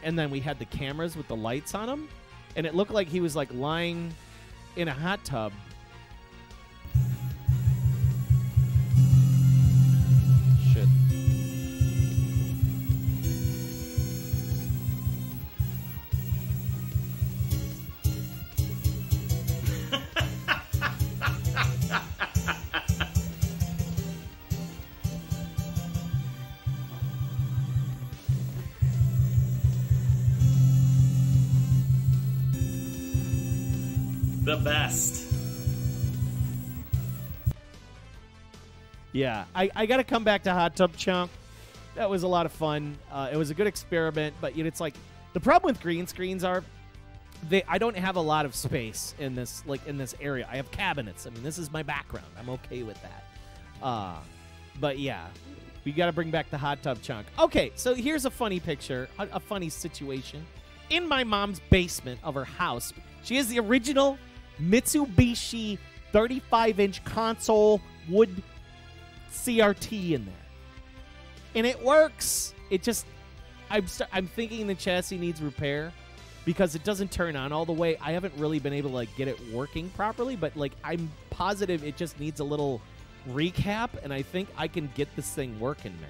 And then we had the cameras with the lights on him, and it looked like he was like lying in a hot tub. Shit. The best. Yeah, I got to come back to Hot Tub Chunk. That was a lot of fun. It was a good experiment, but you know, it's like the problem with green screens are I don't have a lot of space in this area. I have cabinets. I mean, this is my background. I'm okay with that. But yeah, we got to bring back the Hot Tub Chunk. Okay, so here's a funny picture, a funny situation. In my mom's basement of her house, she has the original Mitsubishi 35-inch console wood CRT in there. And it works. It just, I'm thinking the chassis needs repair because it doesn't turn on all the way. I haven't really been able to like get it working properly, but like I'm positive it just needs a little recap, and I think I can get this thing working, man.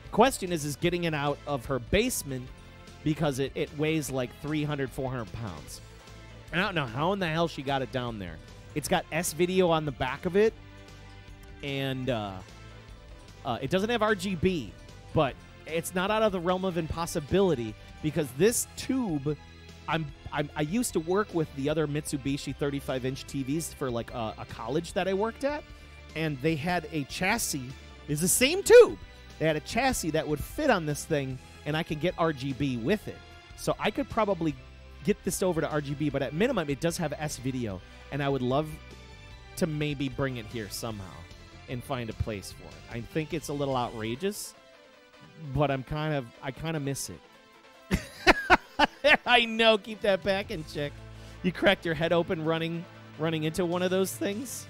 The question is getting it out of her basement because it weighs like 300, 400 pounds. And I don't know how in the hell she got it down there. It's got S-Video on the back of it, and it doesn't have RGB, but it's not out of the realm of impossibility because this tube, I used to work with the other Mitsubishi 35-inch TVs for like a college that I worked at, and they had a chassis. It's the same tube. They had a chassis that would fit on this thing, and I could get RGB with it. So I could probably get this over to RGB, but at minimum, it does have S-Video, and I would love to maybe bring it here somehow and find a place for it. I think it's a little outrageous, but I kind of miss it. I know. Keep that back in check. You cracked your head open running into one of those things?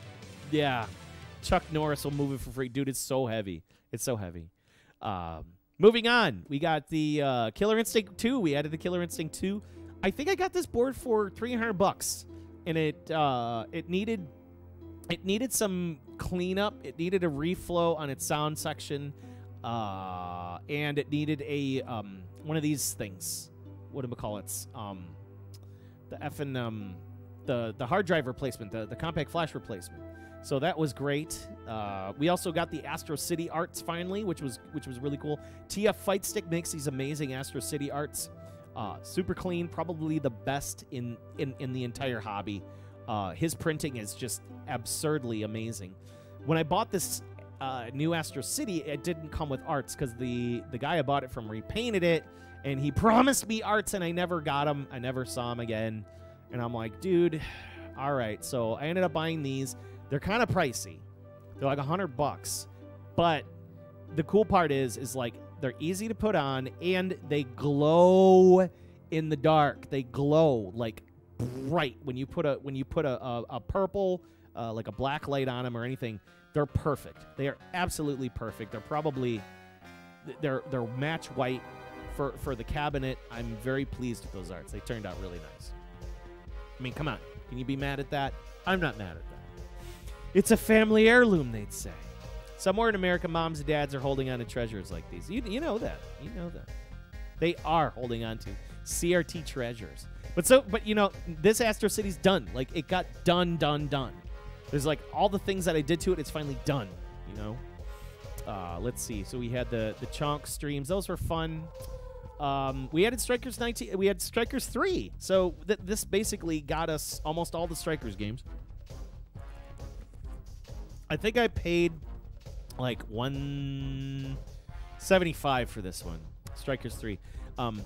Yeah. Chuck Norris will move it for free. Dude, it's so heavy. It's so heavy. Moving on. We got the Killer Instinct 2. We added the Killer Instinct 2. I think I got this board for $300, and it needed some cleanup. It needed a reflow on its sound section, and it needed a one of these things. What do we call it? The effing the hard drive replacement, the compact flash replacement. So that was great. We also got the Astro City arts finally, which was really cool. TF Fight Stick makes these amazing Astro City arts. Super clean, probably the best in the entire hobby. His printing is just absurdly amazing. When I bought this new Astro City, it didn't come with arts because the guy I bought it from repainted it, and he promised me arts, and I never got them. I never saw him again. And I'm like, dude, all right. So I ended up buying these. They're kind of pricey. They're like $100. But the cool part is like they're easy to put on, and they glow in the dark. They glow like bright when you put a purple like a black light on them or anything. They're perfect. They are absolutely perfect. They're probably they're match white for the cabinet. I'm very pleased with those arts. They turned out really nice. I mean, come on. Can you be mad at that? I'm not mad at that. It's a family heirloom, they'd say. Somewhere in America, moms and dads are holding on to treasures like these. You know that. You know that. They are holding on to CRT treasures. But you know, this Astro City's done. Like, it got done. There's like all the things that I did to it, it's finally done, you know? Let's see. So we had the Chonk streams. Those were fun. We added Strikers 19. We had Strikers 3. So this basically got us almost all the Strikers games. I think I paid like $175 for this one, Strikers 3. And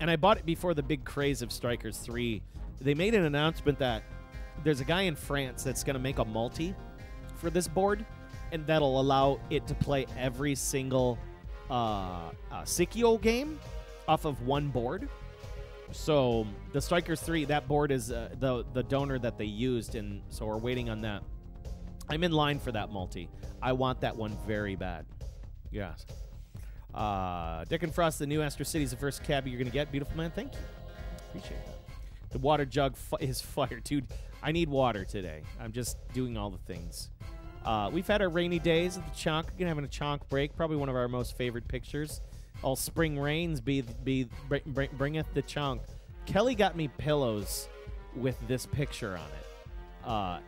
I bought it before the big craze of Strikers 3. They made an announcement that there's a guy in France that's going to make a multi for this board, and that'll allow it to play every single Sikio game off of one board. So the Strikers 3, that board is the donor that they used, and so we're waiting on that. I'm in line for that multi. I want that one very bad. Yes. Dick and Frost, the new Astro City is the first cabbie you're going to get. Beautiful man, thank you. Appreciate that. The water jug is fire. Dude, I need water today. I'm just doing all the things. We've had our rainy days at the Chonk. We're going to have a Chonk break. Probably one of our most favorite pictures. All spring rains bringeth the Chonk. Kelly got me pillows with this picture on it.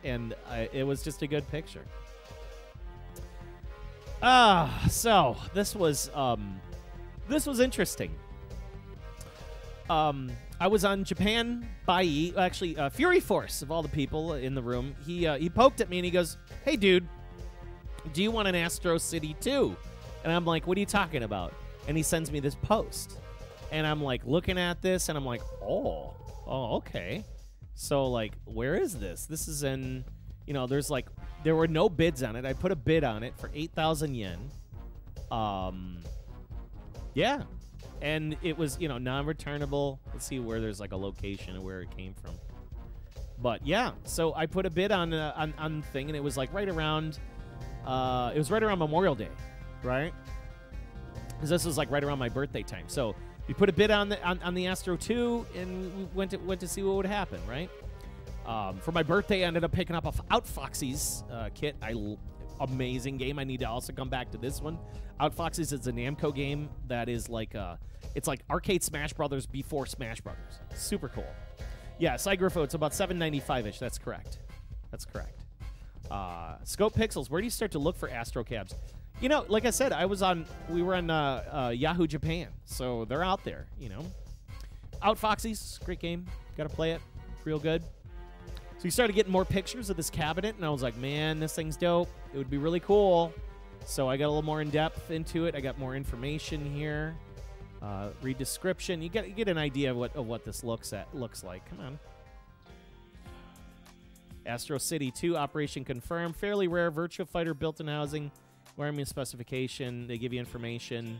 And it was just a good picture. So this was interesting. I was on Japan Bai, actually Fury Force of all the people in the room. He poked at me and he goes, "Hey dude, do you want an Astro City too?" And I'm like, "What are you talking about?" And he sends me this post, and I'm like looking at this, and I'm like, oh, okay. So like, where is this? This is in, you know, there were no bids on it. I put a bid on it for 8,000 yen. Yeah. And it was, you know, non-returnable. Let's see where there's like a location of where it came from. But yeah, so I put a bid on the thing, and it was like right around, Memorial Day, right? Because this was like right around my birthday time. So we put a bid on the Astro 2, and we went to see what would happen, right? For my birthday, I ended up picking up a Outfoxy's kit. Amazing game. I need to also come back to this one. Outfoxy's is a Namco game that is like it's like arcade Smash Brothers before Smash Brothers. Super cool. Yeah, Cygrifo, it's about $7.95-ish. That's correct. That's correct. Scope Pixels, where do you start to look for Astro Cabs? You know, like I said, we were on Yahoo Japan, so they're out there, you know. Outfoxy's, great game. Got to play it. Real good. So we started getting more pictures of this cabinet, and I was like, man, this thing's dope. It would be really cool. So I got a little more in-depth into it. I got more information here. Read description. You get an idea of what this looks like. Come on. Astro City 2, operation confirmed. Fairly rare Virtua Fighter built-in housing. Wiring specification. They give you information.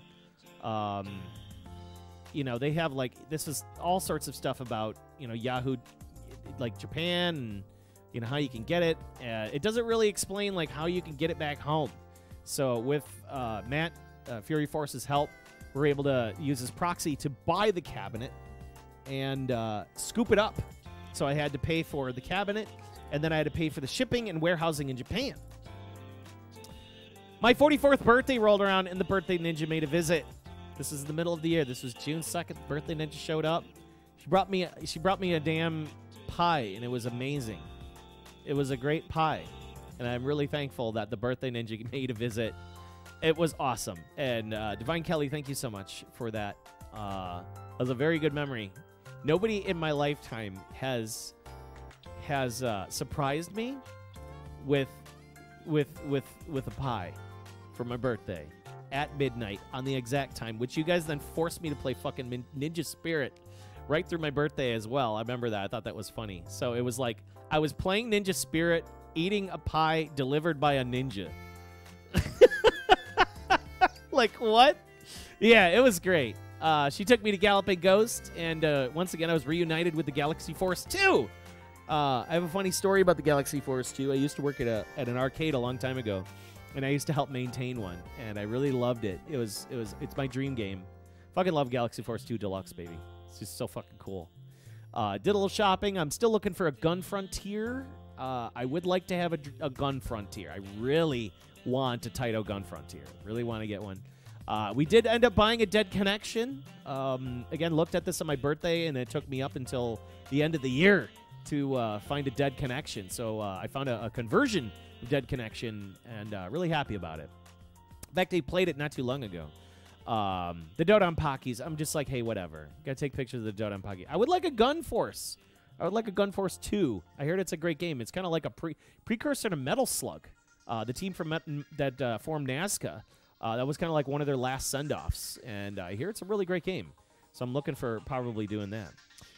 You know, they have, like, this is all sorts of stuff about, you know, Yahoo, like, Japan, and, you know, how you can get it. It doesn't really explain, like, how you can get it back home. So with Matt, Fury Force's help, we're able to use his proxy to buy the cabinet and scoop it up. So I had to pay for the cabinet, and then I had to pay for the shipping and warehousing in Japan. My 44th birthday rolled around, and the Birthday Ninja made a visit. This is the middle of the year. This was June 2nd. Birthday Ninja showed up. She brought me a damn pie, and it was amazing. It was a great pie, and I'm really thankful that the Birthday Ninja made a visit. It was awesome. And Divine Kelly, thank you so much for that. It was a very good memory. Nobody in my lifetime has surprised me with a pie for my birthday at midnight on the exact time, which you guys then forced me to play fucking Ninja Spirit right through my birthday as well. I remember that. I thought that was funny. So it was like I was playing Ninja Spirit, eating a pie delivered by a ninja. Like, what? Yeah, it was great. She took me to Galloping Ghost, and once again, I was reunited with the Galaxy Force 2. I have a funny story about the Galaxy Force 2. I used to work at an arcade a long time ago, and I used to help maintain one, and I really loved it. It's my dream game. Fucking love Galaxy Force 2 Deluxe, baby. It's just so fucking cool. Did a little shopping. I'm still looking for a Gun Frontier. I would like to have a gun frontier. I really want a Taito gun frontier. Really want to get one. We did end up buying a Dead Connection. Again, looked at this on my birthday, and it took me up until the end of the year to find a Dead Connection. So I found a conversion of Dead Connection, and really happy about it. In fact, I played it not too long ago. The Dodon Pockies, I'm just like, hey, whatever. Gotta take pictures of the Dodon Pocky. I would like a Gun Force. I would like a Gun Force 2. I heard it's a great game. It's kind of like a precursor to Metal Slug. The team from that formed Nazca. That was kind of like one of their last send-offs. And I hear it's a really great game. So I'm looking for probably doing that.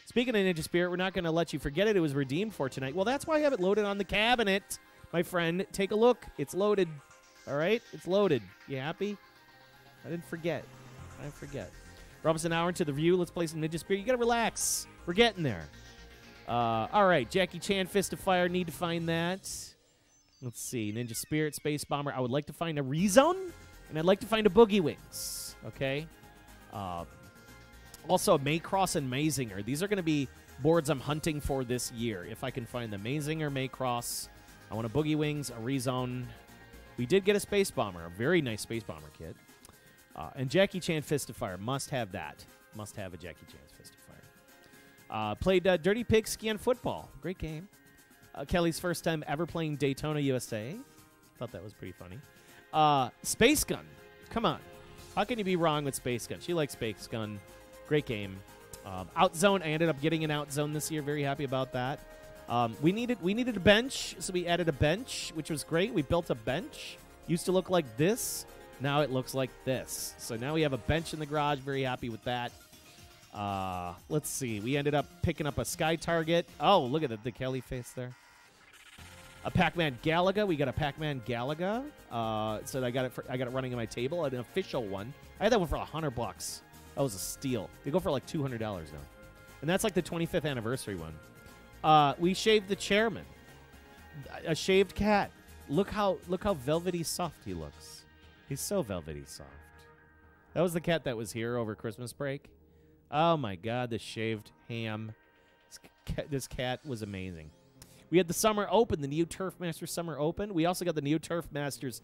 Speaking of Ninja Spirit, we're not going to let you forget it. It was redeemed for tonight. Well, that's why I have it loaded on the cabinet, my friend. Take a look. It's loaded. All right? It's loaded. You happy? I didn't forget. We're almost an hour into the review. Let's play some Ninja Spirit. You got to relax. We're getting there. All right. Jackie Chan, Fist of Fire. Need to find that. Let's see. Ninja Spirit, Space Bomber. I would like to find a Rezone, and I'd like to find a Boogie Wings. Okay? Also, Maycross and Mazinger. These are going to be boards I'm hunting for this year. If I can find the Mazinger, Maycross. I want a Boogie Wings, a Rezone. We did get a Space Bomber. A very nice Space Bomber kit. And Jackie Chan Fist of Fire. Must have that. Must have a Jackie Chan's Fist of Fire. Played Dirty Pigskin Football. Great game. Kelly's first time ever playing Daytona USA. Thought that was pretty funny. Space Gun. Come on. How can you be wrong with Space Gun? She likes Space Gun. Great game. Outzone. I ended up getting an Outzone this year. Very happy about that. We needed a bench, so we added a bench, which was great. We built a bench. Used to look like this. Now it looks like this. So now we have a bench in the garage. Very happy with that. Let's see. We ended up picking up a Sky Target. Oh, look at the Kelly face there. A Pac-Man Galaga. We got a Pac-Man Galaga. So I got it running on my table. An official one. I had that one for $100. That was a steal. They go for like $200 now. And that's like the 25th anniversary one. We shaved the chairman. A shaved cat. Look how velvety soft he looks. He's so velvety soft. That was the cat that was here over Christmas break. Oh, my God, the shaved ham. This cat was amazing. We had the Summer Open, the Neo Turf Masters Summer Open. We also got the Neo Turf Masters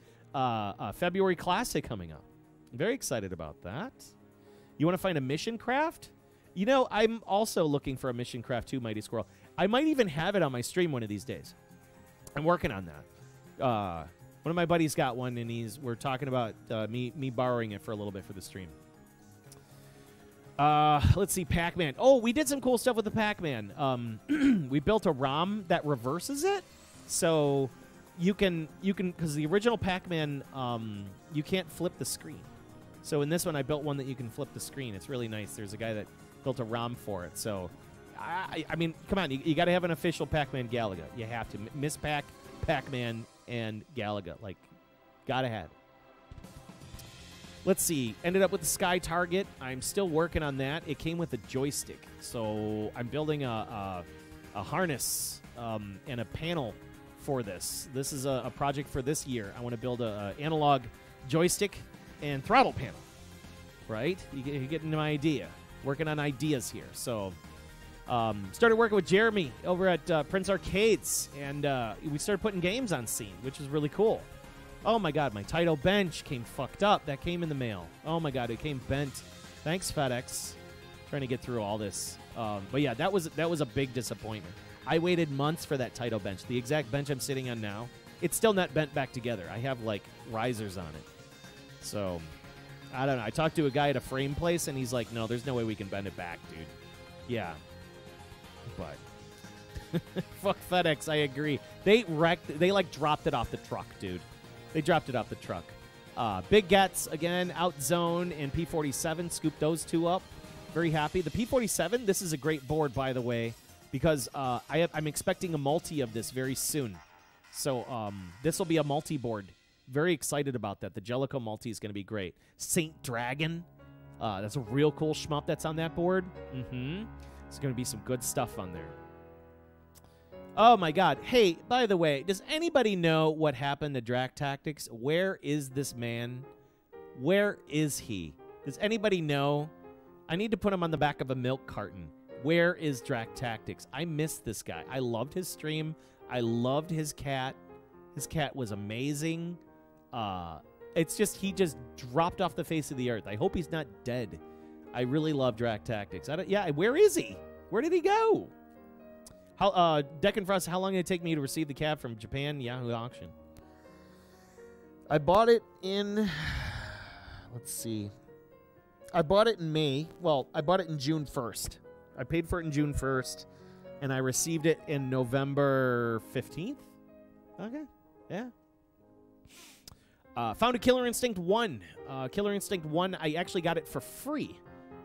February Classic coming up. I'm very excited about that. You want to find a Mission Craft? You know, I'm also looking for a Mission Craft too, Mighty Squirrel. I might even have it on my stream one of these days. I'm working on that. One of my buddies got one, and we're talking about me borrowing it for a little bit for the stream. Let's see, Pac-Man. Oh, we did some cool stuff with the Pac-Man. We built a ROM that reverses it, so you can because the original Pac-Man you can't flip the screen. So in this one, I built one that you can flip the screen. It's really nice. There's a guy that built a ROM for it. So I mean, come on, you got to have an official Pac-Man Galaga. You have to. Miss Pac-Man, and Galaga. Like, gotta have. Let's see. Ended up with the Sky Target. I'm still working on that. It came with a joystick. So I'm building a harness and a panel for this. This is a project for this year. I want to build a analog joystick and throttle panel. Right? You're getting my idea. Working on ideas here. So started working with Jeremy over at Prince Arcades, and we started putting games on scene, which is really cool. Oh, my God, my Taito bench came fucked up. That came in the mail. Oh, my God, it came bent. Thanks, FedEx. Trying to get through all this. But, yeah, that was a big disappointment. I waited months for that Taito bench. The exact bench I'm sitting on now, it's still not bent back together. I have, like, risers on it. So, I don't know. I talked to a guy at a frame place, and he's like, no, there's no way we can bend it back, dude. Yeah. But fuck FedEx, I agree. They like dropped it off the truck, dude. They dropped it off the truck. Big Gets again, Outzone and P47. Scooped those two up. Very happy. The P47. This is a great board, by the way, because I'm expecting a multi of this very soon. So this will be a multi board. Very excited about that. The Jellicoe multi is going to be great. Saint Dragon. That's a real cool shmup that's on that board. There's going to be some good stuff on there. Oh, my God. Hey, by the way, does anybody know what happened to Drac Tactics? Where is this man? Where is he? Does anybody know? I need to put him on the back of a milk carton. Where is Drac Tactics? I missed this guy. I loved his stream. I loved his cat. His cat was amazing. It's just he just dropped off the face of the earth. I hope he's not dead. I really love Drac Tactics. Where is he? Where did he go? How Deck and Frost, how long did it take me to receive the cab from Japan Yahoo auction? I bought it in, let's see. I bought it in May. Well, I bought it in June 1st. I paid for it in June 1st, and I received it in November 15th. Okay, yeah. Found a Killer Instinct 1. Killer Instinct 1, I actually got it for free,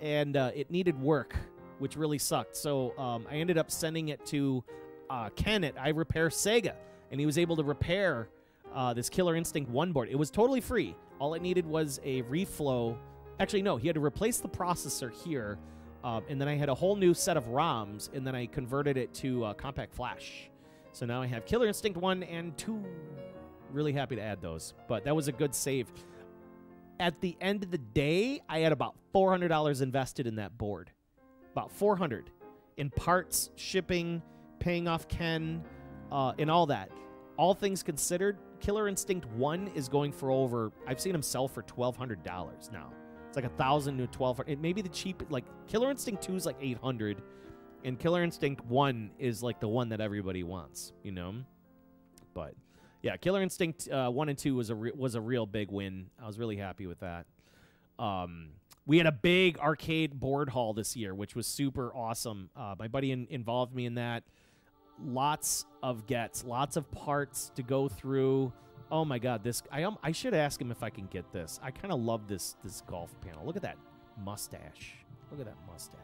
and it needed work, which really sucked. So I ended up sending it to Ken at I Repair Sega, and he was able to repair this Killer Instinct 1 board. It was totally free. All it needed was a reflow. Actually, no, he had to replace the processor here, and then I had a whole new set of ROMs, and then I converted it to Compact Flash. So now I have Killer Instinct 1 and 2. Really happy to add those, but that was a good save. At the end of the day, I had about $400 invested in that board. About $400 in parts, shipping, paying off Ken, and all that. All things considered, Killer Instinct 1 is going for over, I've seen him sell for $1,200 now. It's like $1,000 to $1,200. It may be the cheap, like Killer Instinct 2 is like $800, and Killer Instinct 1 is like the one that everybody wants, you know? But yeah, Killer Instinct 1 and 2 was a real big win. I was really happy with that. We had a big arcade board haul this year, which was super awesome. My buddy involved me in that. Lots of gets, lots of parts to go through. Oh my God, this I should ask him if I can get this. I kind of love this golf panel. Look at that mustache. Look at that mustache.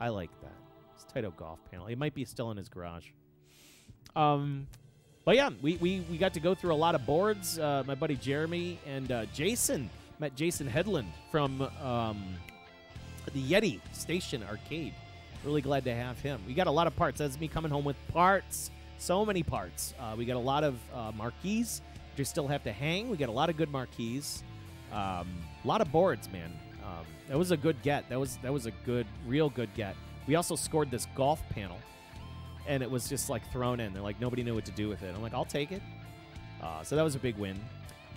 I like that. It's Taito golf panel. It might be still in his garage. But yeah, we got to go through a lot of boards. My buddy Jeremy and Jason. Met Jason Headland from the Yeti Station Arcade. Really glad to have him. We got a lot of parts. That's me coming home with parts. So many parts. We got a lot of marquees, which we still have to hang. We got a lot of good marquees. A lot of boards, man. That was a good get. That was a good, real good get. We also scored this golf panel, and it was just like thrown in. They're like, nobody knew what to do with it. I'm like, I'll take it. So that was a big win.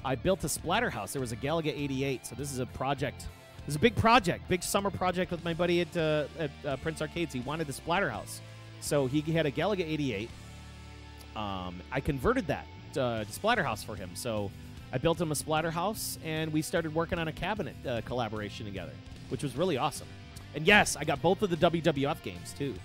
I built a Splatterhouse. There was a Galaga 88, so this is a project. This is a big project, big summer project with my buddy at Prince Arcades. He wanted the Splatterhouse, so he had a Galaga 88. I converted that to Splatterhouse for him, so I built him a Splatterhouse, and we started working on a cabinet collaboration together, which was really awesome. And yes, I got both of the WWF games, too.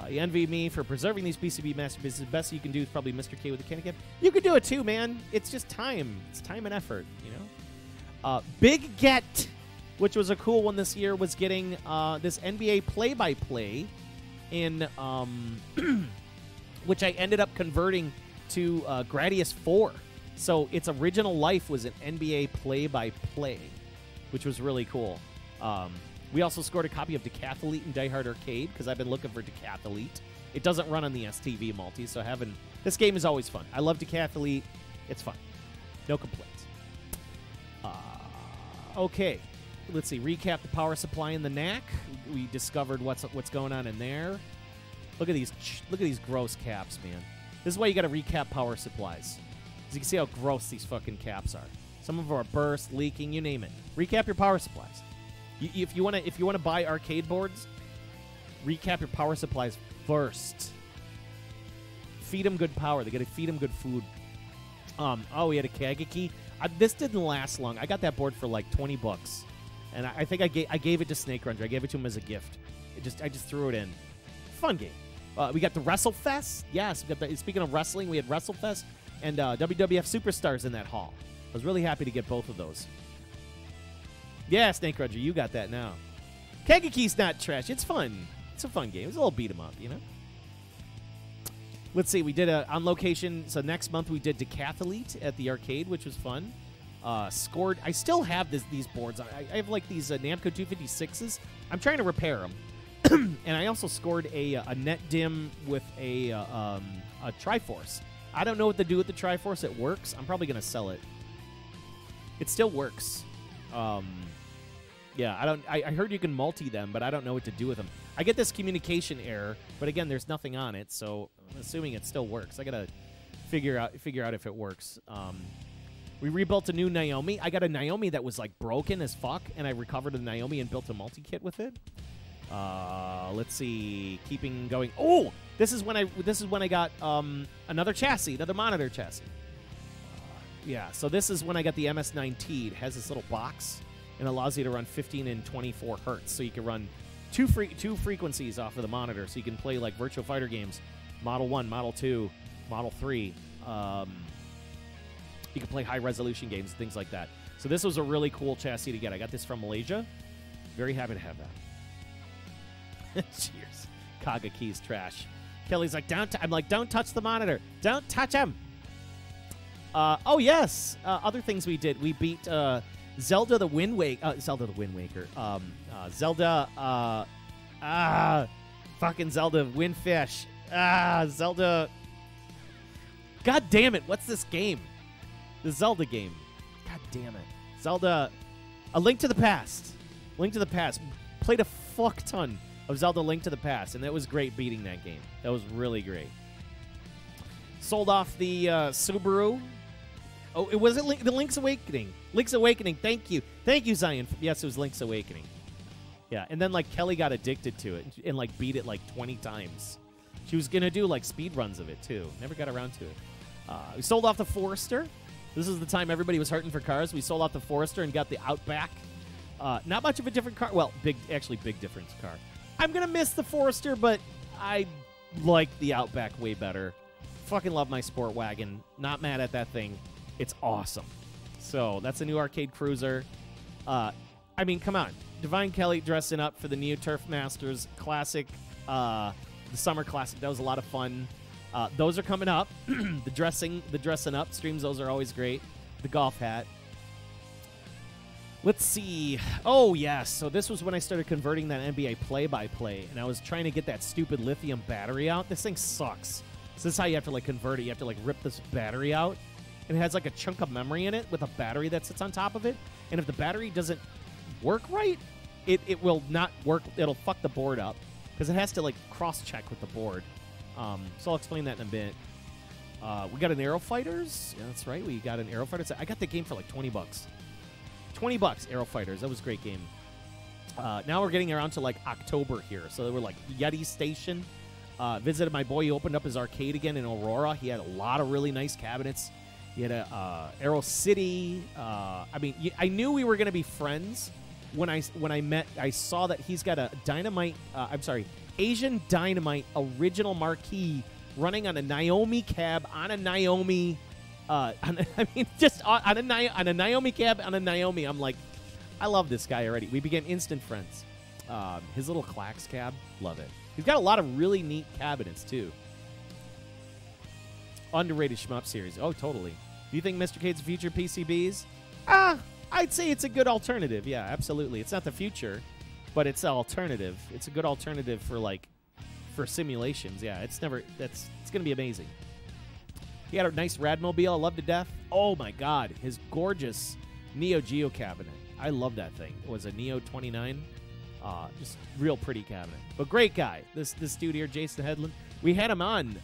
You envy me for preserving these PCB masterpieces. The best you can do is probably Mr. K with the Kaneko. You could do it too, man. It's just time. It's time and effort, you know? Big Get, which was a cool one this year, was getting this NBA play-by-play in, which I ended up converting to Gradius 4. So its original life was an NBA play-by-play, which was really cool. We also scored a copy of Decathlete in Die Hard Arcade because I've been looking for Decathlete. It doesn't run on the STV multi, so this game is always fun. I love Decathlete. It's fun. No complaints. Okay, let's see. Recap the power supply in the NAC. We discovered what's going on in there. Look at these gross caps, man. This is why you got to recap power supplies. As you can see how gross these fucking caps are. Some of them are burst, leaking, you name it. Recap your power supplies. If you want to buy arcade boards, recap your power supplies first. Feed them good power. They got to feed them good food. We had a Kageki. This didn't last long. I got that board for like $20, and I think I gave it to Snake Ranger. I gave it to him as a gift. I just threw it in. Fun game. We got the WrestleFest. Yes. Speaking of wrestling, we had WrestleFest and WWF Superstars in that hall. I was really happy to get both of those. Yeah, Snake Ranger, you got that now. Kageki's not trash. It's fun. It's a fun game. It's a little beat 'em up, you know? Let's see. We did on location. So next month we did Decathlete at the arcade, which was fun. Scored. I still have these boards. I have like these Namco 256s. I'm trying to repair them. And I also scored a net dim with a Triforce. I don't know what to do with the Triforce. It works. I'm probably going to sell it. It still works. Yeah, I heard you can multi them, but I don't know what to do with them. I get this communication error, but again, there's nothing on it, so I'm assuming it still works. I gotta figure out if it works. We rebuilt a new Naomi. I got a Naomi that was like broken as fuck, and I recovered the Naomi and built a multi-kit with it. Let's see, keeping going. Oh, this is when I got another chassis, another monitor chassis. Yeah, so this is when I got the MS9T. It has this little box and allows you to run 15 and 24 hertz, so you can run two frequencies off of the monitor, so you can play like Virtua Fighter games, Model 1, Model 2, Model 3. You can play high-resolution games, things like that. So this was a really cool chassis to get. I got this from Malaysia. Very happy to have that. Cheers. Kaga Key's trash. Kelly's like, I'm like, don't touch the monitor. Don't touch him. Oh, yes. Other things we did. We beat Zelda the Wind Waker. Zelda, fucking Zelda Windfish. Zelda. God damn it. What's this game? The Zelda game. God damn it. Zelda. A Link to the Past. Link to the Past. Played a fuck ton of Zelda Link to the Past, and that was great beating that game. That was really great. Sold off the Subaru. Oh, it wasn't the Link's Awakening. Link's Awakening. Thank you. Thank you, Zion. Yes, it was Link's Awakening. Yeah, and then, like, Kelly got addicted to it and like, beat it, like, 20 times. She was going to do, like, speed runs of it, too. Never got around to it. We sold off the Forester. This is the time everybody was hurting for cars. We sold off the Forester and got the Outback. Not much of a different car. Well, big difference car. I'm going to miss the Forester, but I like the Outback way better. Fucking love my Sport Wagon. Not mad at that thing. It's awesome. So that's a new arcade cruiser. I mean, come on. Divine Kelly dressing up for the new Turf Masters Classic, the Summer Classic. That was a lot of fun. Those are coming up. the dressing up streams, those are always great. The golf hat. Let's see. Oh, yes. So this was when I started converting that NBA play-by-play, and I was trying to get that stupid lithium battery out. This thing sucks. So this is how you have to, like, convert it. You have to, like, rip this battery out, and it has, like, a chunk of memory in it with a battery that sits on top of it. And if the battery doesn't work right, it will not work. It'll fuck the board up because it has to, like, cross-check with the board. So I'll explain that in a bit. We got an Aerofighters. Yeah, that's right. We got an Aerofighters. I got the game for like $20. $20, Aerofighters. That was a great game. Now we're getting around to like October here. So they were like Yeti Station. Visited my boy. He opened up his arcade again in Aurora. He had a lot of really nice cabinets. He had a Aero City. I mean, I knew we were going to be friends when I met. I saw that he's got a Dynamite. Asian Dynamite original marquee running on a Naomi cab on a Naomi. Just on a Naomi cab on a Naomi. I'm like, I love this guy already. We became instant friends. His little Clax cab, love it. He's got a lot of really neat cabinets too. Underrated shmup series. Oh, totally. Do you think Mr. Cade's future PCBs? I'd say it's a good alternative. Yeah, absolutely. It's not the future, but it's an alternative. It's a good alternative for simulations. Yeah, it's going to be amazing. He had a nice Radmobile I love to death. Oh my God, his gorgeous Neo Geo cabinet. I love that thing. It was a Neo 29. Just real pretty cabinet. But great guy. This dude here, Jason Headland. We had him on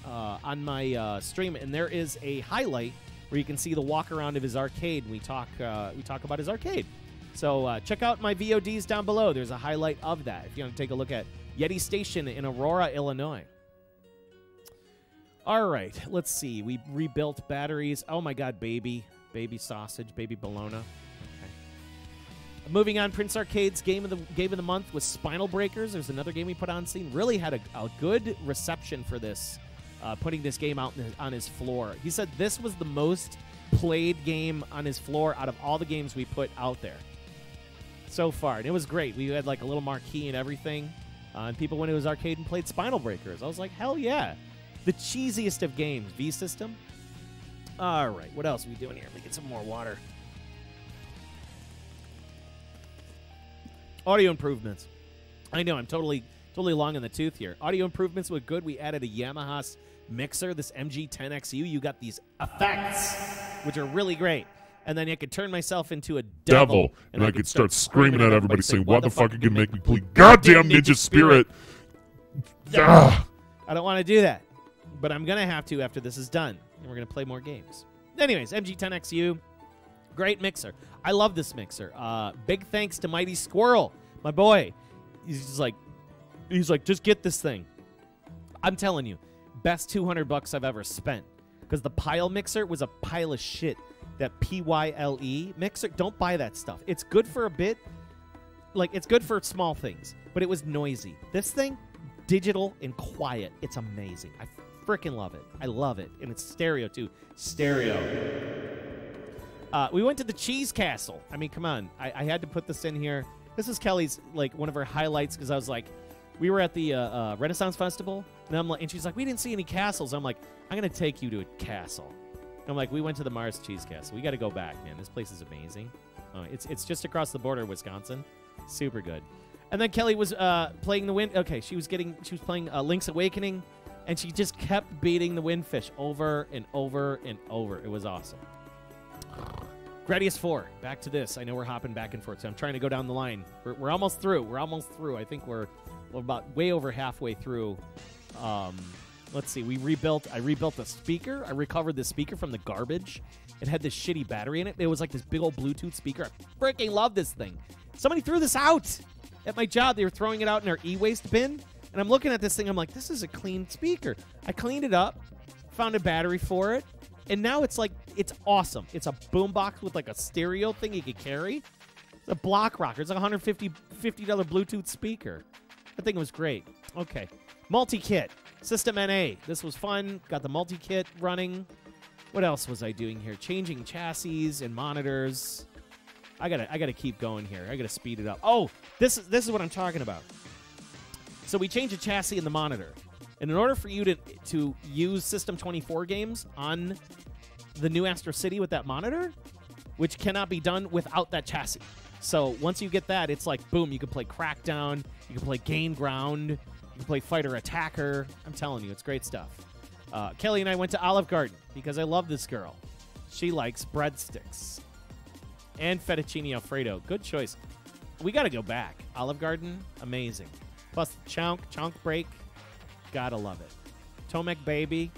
my stream, and there is a highlight where you can see the walk around of his arcade. And we talk about his arcade. So check out my VODs down below. There's a highlight of that if you want to take a look at Yeti Station in Aurora, Illinois. All right, let's see. We rebuilt batteries. Oh my God, baby sausage, baby bologna. Okay. Moving on, Prince Arcade's game of the month was Spinal Breakers. There's another game we put on scene. Really had a good reception for this, putting this game out on his floor. He said this was the most played game on his floor out of all the games we put out there so far, and it was great. We had like a little marquee and everything, and people went to his arcade and played Spinal Breakers. I was like, hell yeah. The cheesiest of games, V-System. All right, what else are we doing here? Let me get some more water. Audio improvements. I know, I'm totally long in the tooth here. Audio improvements were good. We added a Yamaha mixer, this MG10XU. You got these effects, which are really great. And then I could turn myself into a devil. And I could start screaming at everybody saying, why the fuck are you going to make me play goddamn Ninja Spirit? I don't want to do that. but I'm going to have to after this is done. And we're going to play more games. Anyways, MG10XU, great mixer. I love this mixer. Big thanks to Mighty Squirrel, my boy. He's like, just get this thing. I'm telling you, best $200 I've ever spent. Because the pile mixer was a pile of shit. That PYLE mixer, don't buy that stuff. It's good for a bit. Like, it's good for small things. But it was noisy. This thing, digital and quiet. It's amazing. I freaking love it. I love it. And it's stereo, too. Stereo. We went to the Cheese Castle. I mean, come on. I had to put this in here. This is Kelly's, like, one of her highlights because I was like, we were at the Renaissance Festival, and I'm like, and she's like, we didn't see any castles. I'm like, I'm going to take you to a castle. And I'm like, we went to the Mars Cheese Castle. We got to go back, man. This place is amazing. It's just across the border of Wisconsin. Super good. And then Kelly was playing the wind. Okay, she was playing Link's Awakening, and she just kept beating the windfish over and over and over. It was awesome. Gradius 4, back to this. I know we're hopping back and forth, so I'm trying to go down the line. We're almost through. We're almost through. I think we're about way over halfway through. Let's see. I rebuilt the speaker. I recovered the speaker from the garbage. It had this shitty battery in it. It was like this big old Bluetooth speaker. I freaking love this thing. Somebody threw this out at my job. They were throwing it out in our e-waste bin, and I'm looking at this thing. I'm like, this is a clean speaker. I cleaned it up, found a battery for it, and now it's like, it's awesome. It's a boombox with like a stereo thing you could carry. It's a block rocker. It's like a $150 Bluetooth speaker. That thing was great. Okay. Multi-kit. System NA. This was fun. Got the multi-kit running. What else was I doing here? Changing chassis and monitors. I gotta keep going here. I gotta speed it up. Oh, this is what I'm talking about. So we changed the chassis and the monitor. And in order for you to use System 24 games on the new Astro City with that monitor, which cannot be done without that chassis. So once you get that, it's like, boom, you can play Crackdown, you can play Gain Ground, you can play Fighter Attacker. I'm telling you, it's great stuff. Kelly and I went to Olive Garden because I love this girl. She likes breadsticks. And fettuccine Alfredo. Good choice. We got to go back. Olive Garden, amazing. Plus Chonk Break. Gotta love it. Tomek Baby.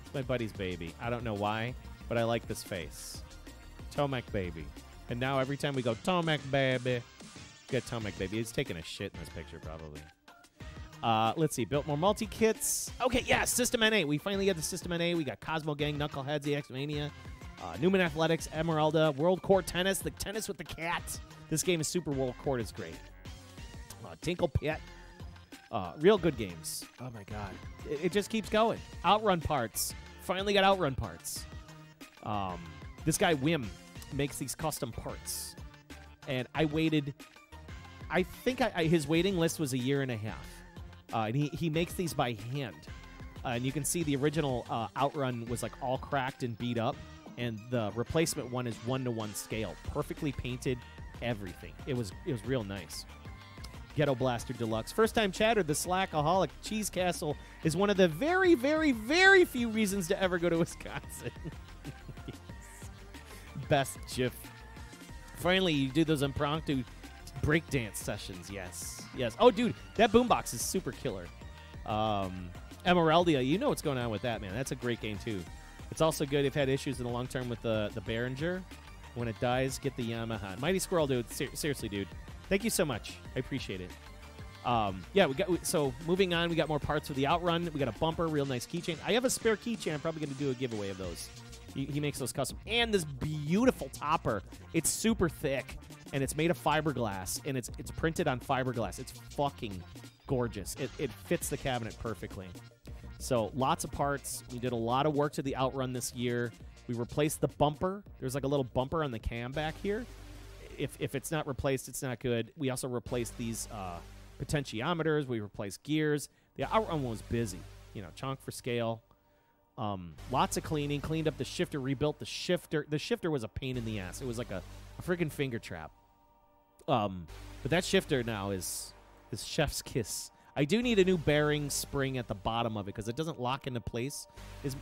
It's my buddy's baby. I don't know why, but I like this face. Tomek Baby. And now every time we go, Tomek Baby, get Tomek Baby. He's taking a shit in this picture, probably. Let's see. Built more multi-kits. Okay, yeah, System NA. We finally got the System NA. We got Cosmo Gang, Knuckleheads, EX Mania, Newman Athletics, Emeralda, World Court Tennis, the tennis with the cat. This game is Super World Court. Is great. Tinkle Pit. Real good games. Oh, my God. It just keeps going. Outrun parts. Finally got Outrun parts. This guy, Wim, makes these custom parts. And I waited... I think his waiting list was a year and a half. And he makes these by hand. And you can see the original Outrun was like all cracked and beat up. And the replacement one is 1-to-1 scale. Perfectly painted, everything. It was real nice. Ghetto Blaster Deluxe. First time chatter, the Slackaholic Cheese Castle is one of the very, very, very few reasons to ever go to Wisconsin. Yes. Best GIF. Finally, you do those impromptu breakdance sessions. Yes. Yes. Oh, dude, that boombox is super killer. Emeraldia, you know what's going on with that, man. That's a great game, too. It's also good. I've had issues in the long term with the Behringer. When it dies, get the Yamaha. Mighty Squirrel, dude. Seriously, dude. Thank you so much. I appreciate it. Yeah, so moving on, we got more parts for the Outrun. We got a bumper, real nice keychain. I have a spare keychain. I'm probably going to do a giveaway of those. He makes those custom. And this beautiful topper. It's super thick, and it's made of fiberglass, and it's printed on fiberglass. It's fucking gorgeous. It fits the cabinet perfectly. So lots of parts. We did a lot of work to the Outrun this year. We replaced the bumper. There's like a little bumper on the cam back here. If it's not replaced, it's not good. We also replaced these potentiometers. We replaced gears. The Outrun one was busy. You know, chonk for scale. Lots of cleaning. Cleaned up the shifter. Rebuilt the shifter. The shifter was a pain in the ass. It was like a freaking finger trap. But that shifter now is chef's kiss. I do need a new bearing spring at the bottom of it because it doesn't lock into place.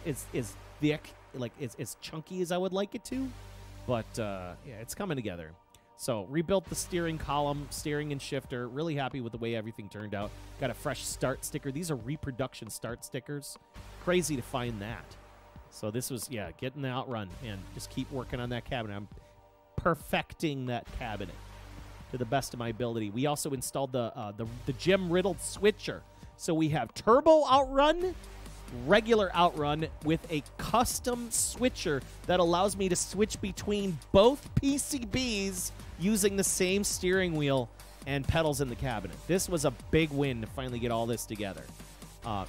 It's thick, like it's chunky as I would like it to. But yeah, it's coming together. So rebuilt the steering column, steering and shifter. Really happy with the way everything turned out. Got a fresh start sticker. These are reproduction start stickers. Crazy to find that. So this was, yeah, getting the outrun and just keep working on that cabinet. I'm perfecting that cabinet to the best of my ability. We also installed the gem riddled switcher. So we have turbo outrun, regular outrun with a custom switcher that allows me to switch between both PCBs using the same steering wheel and pedals in the cabinet. This was a big win to finally get all this together.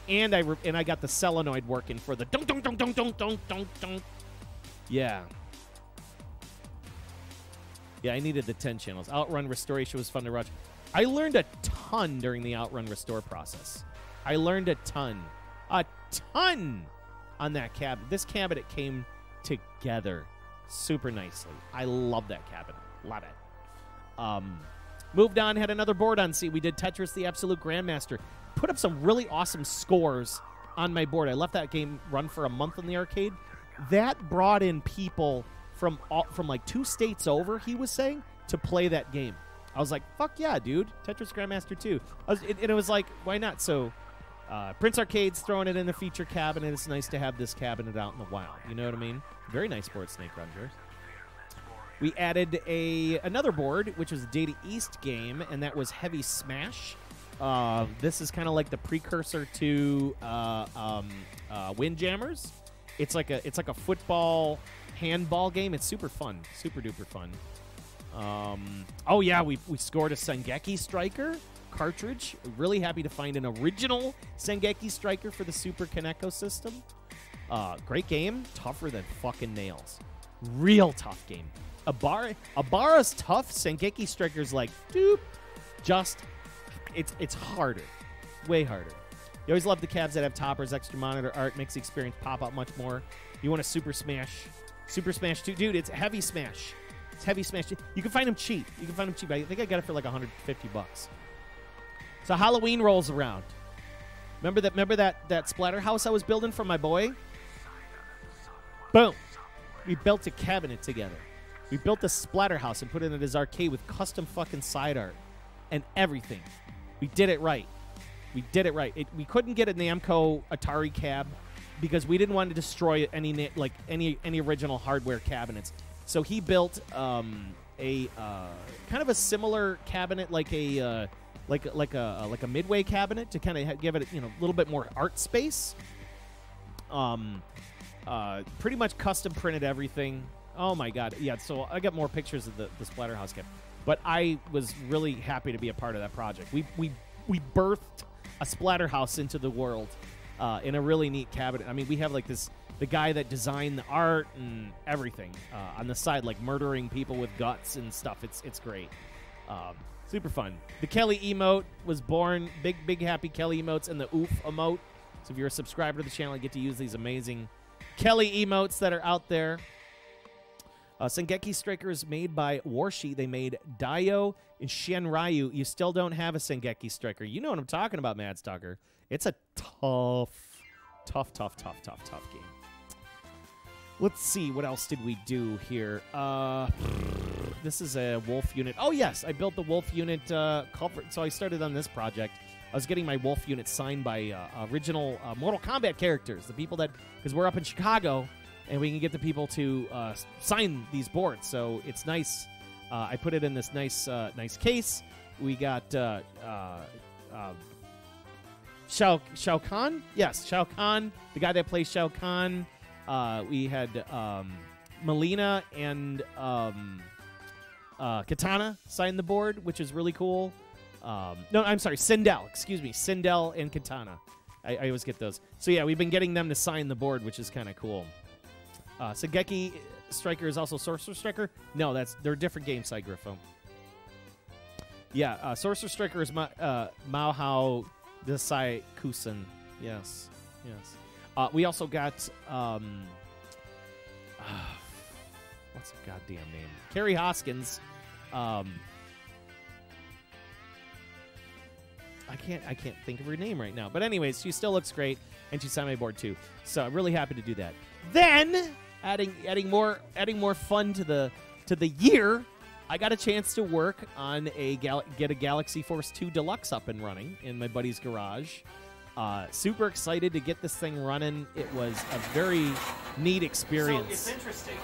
And I got the solenoid working for the dunk dunk dunk dunk dunk dunk dunk dunk. Yeah. Yeah, I needed the 10 channels. Outrun restoration was fun to watch. I learned a ton during the outrun restore process. I learned a ton on that cabinet. This cabinet came together super nicely. I love that cabinet. Love it. Moved on, had another board on. See, we did Tetris the Absolute Grandmaster. Put up some really awesome scores on my board. I left that game run for a month in the arcade. That brought in people from like 2 states over, he was saying, to play that game. I was like, fuck yeah, dude. Tetris Grandmaster 2. And it was like, why not? So Prince Arcade's throwing it in the feature cabinet. It's nice to have this cabinet out in the wild. You know what I mean? Very nice board, Snake Ranger. We added another board, which was a Data East game, and that was Heavy Smash. This is kind of like the precursor to Windjammers. It's like a football handball game. It's super fun, super duper fun. Oh yeah, we scored a Sengeki Striker cartridge. Really happy to find an original Sengeki Striker for the Super Kaneko system. Great game, tougher than fucking nails. Real tough game. Abara's tough. Sengeki Striker's like, doop. Just, it's harder, way harder. You always love the cabs that have toppers, extra monitor art, makes the experience pop out much more. You want a Super Smash 2, dude? It's Heavy Smash. It's Heavy Smash. You can find them cheap. I think I got it for like $150. So Halloween rolls around. Remember that Splatterhouse I was building for my boy? Boom. We built a cabinet together. We built the Splatterhouse and put it in his arcade with custom fucking side art and everything. We did it right. We couldn't get a Namco Atari cab because we didn't want to destroy any original hardware cabinets. So he built a kind of a similar cabinet, like a midway cabinet to kind of give it a little bit more art space. Pretty much custom printed everything. Oh my god, yeah. So I got more pictures of the Splatterhouse cab, but I was really happy to be a part of that project. We birthed a Splatterhouse into the world in a really neat cabinet. I mean, we have like the guy that designed the art and everything on the side, like murdering people with guts and stuff. It's great. Super fun. The Kelly emote was born. Big happy Kelly emotes and the oof emote. So if you're a subscriber to the channel, you get to use these amazing Kelly emotes that are out there. Sengeki Striker is made by Warshi. They made Daio and Shenryu. You still don't have a Sengeki Striker. You know what I'm talking about, Mad Stalker. It's a tough game. Let's see. What else did we do here? This is a Wolf unit. Oh, yes. I built the Wolf unit culprit. So I started on this project. I was getting my Wolf unit signed by original Mortal Kombat characters. The people that... Because we're up in Chicago... And we can get the people to sign these boards, so it's nice. I put it in this nice case. We got Shao Kahn. Yes, Shao Kahn, the guy that plays Shao Kahn. We had Melina and Katana sign the board, which is really cool. No, I'm sorry, Sindel. Excuse me, Sindel and Katana. I always get those. So yeah, we've been getting them to sign the board, which is kind of cool. Sengeki Striker is also Sorcerer Striker. No, they're different games, Side Griffo. Yeah, Sorcerer Striker is Maohao Desai Kusen. Yes. We also got what's the goddamn name? Carrie Hoskins. I can't think of her name right now. But anyways, she still looks great, and she signed my board too. So I'm really happy to do that. Then adding more fun to the year, I got a chance to work on get a Galaxy Force 2 Deluxe up and running in my buddy's garage. Super excited to get this thing running. It was a very neat experience. So it's interesting.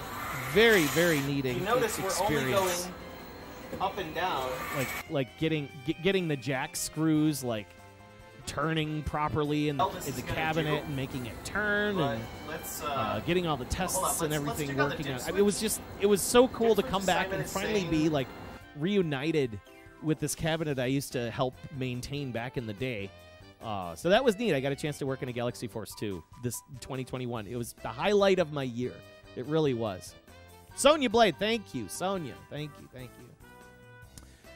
Very, very neat You notice experience. we're only going up and down. Like getting the jack screws like turning properly in the cabinet and making it turn and let's getting all the tests and everything let's working out. switch. I mean, it was so cool to Switch come to back Simon and is finally saying- be like reunited with this cabinet I used to help maintain back in the day. So that was neat. I got a chance to work in a Galaxy Force 2 this 2021. It was the highlight of my year. It really was. Sonia Blade, thank you. Sonia, thank you.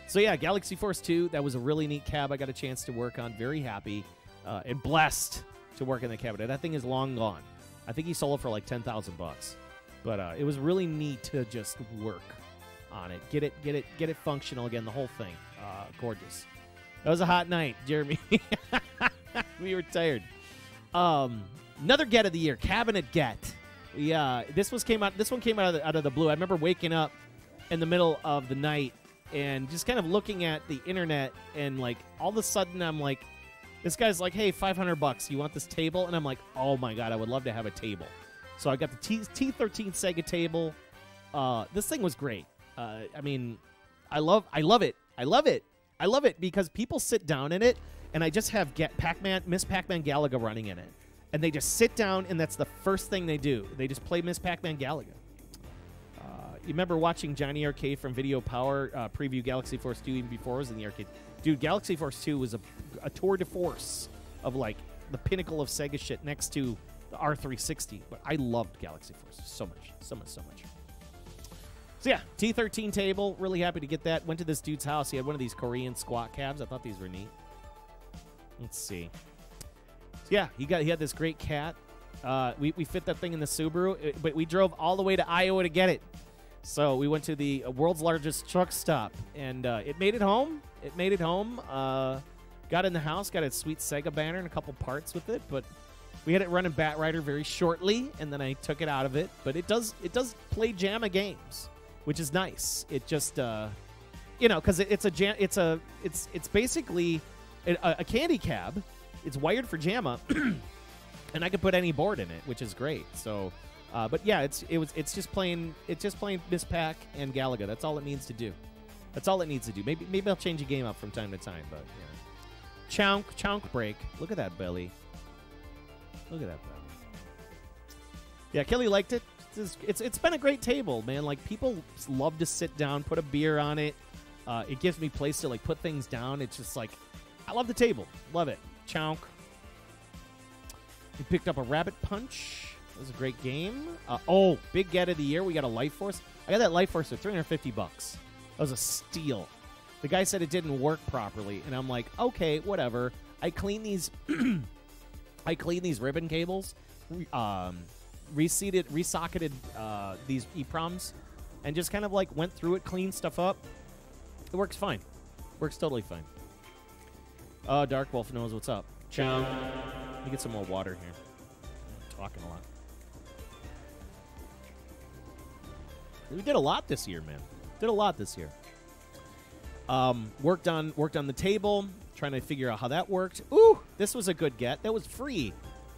So yeah, Galaxy Force 2, that was a really neat cab I got a chance to work on. Very happy and blessed to work in the cabinet. That thing is long gone. I think he sold it for like $10,000. But it was really neat to just work on it. Get it functional again, the whole thing. Gorgeous. That was a hot night, Jeremy. We were tired. Another get of the year, cabinet get. This one came out out of the blue. I remember waking up in the middle of the night and just kind of looking at the internet, and like all of a sudden I'm like, this guy's like, hey, $500, you want this table? And I'm like, oh my god, I would love to have a table. So I got the T13 Sega table. This thing was great. I mean, I love it because people sit down in it, and I just have Miss Pac-Man Galaga running in it. And they just sit down, and that's the first thing they do. They just play Miss Pac-Man Galaga. You remember watching Johnny Arcade from Video Power preview Galaxy Force 2 even before it was in the arcade? Dude, Galaxy Force 2 was a tour de force of, like, the pinnacle of Sega shit next to the R360. But I loved Galaxy Force so much. So much. So, yeah, T13 table. Really happy to get that. Went to this dude's house. He had one of these Korean squat cabs. I thought these were neat. Let's see. So, yeah, he had this great cat. We fit that thing in the Subaru, but we drove all the way to Iowa to get it. So we went to the world's largest truck stop, and it made it home. Got in the house, got a sweet Sega banner and a couple parts with it, but we had it running Bat Rider very shortly, and then I took it out of it. But it does play JAMA games, which is nice. It just because it's basically a candy cab. It's wired for JAMA, and I could put any board in it, which is great. So. But yeah, it's just playing Miss Pac and Galaga. That's all it needs to do. Maybe I'll change a game up from time to time. But yeah, chonk break. Look at that belly. Yeah, Kelly liked it. It's been a great table, man. Like, people love to sit down, put a beer on it. It gives me place to like put things down. It's just like, I love the table. Love it. Chonk. We picked up a Rabbit Punch. It was a great game. Big get of the year. We got a Life Force. I got that Life Force for $350. That was a steal. The guy said it didn't work properly, and I'm like, okay, whatever. I clean these. I clean these ribbon cables, resocketed these EPROMs, and just kind of like went through it, cleaned stuff up. It works fine. Works totally fine. Dark Wolf knows what's up. Chow. Let me get some more water here. I'm talking a lot. We did a lot this year, man. Worked on the table, trying to figure out how that worked. Ooh, this was a good get. That was free.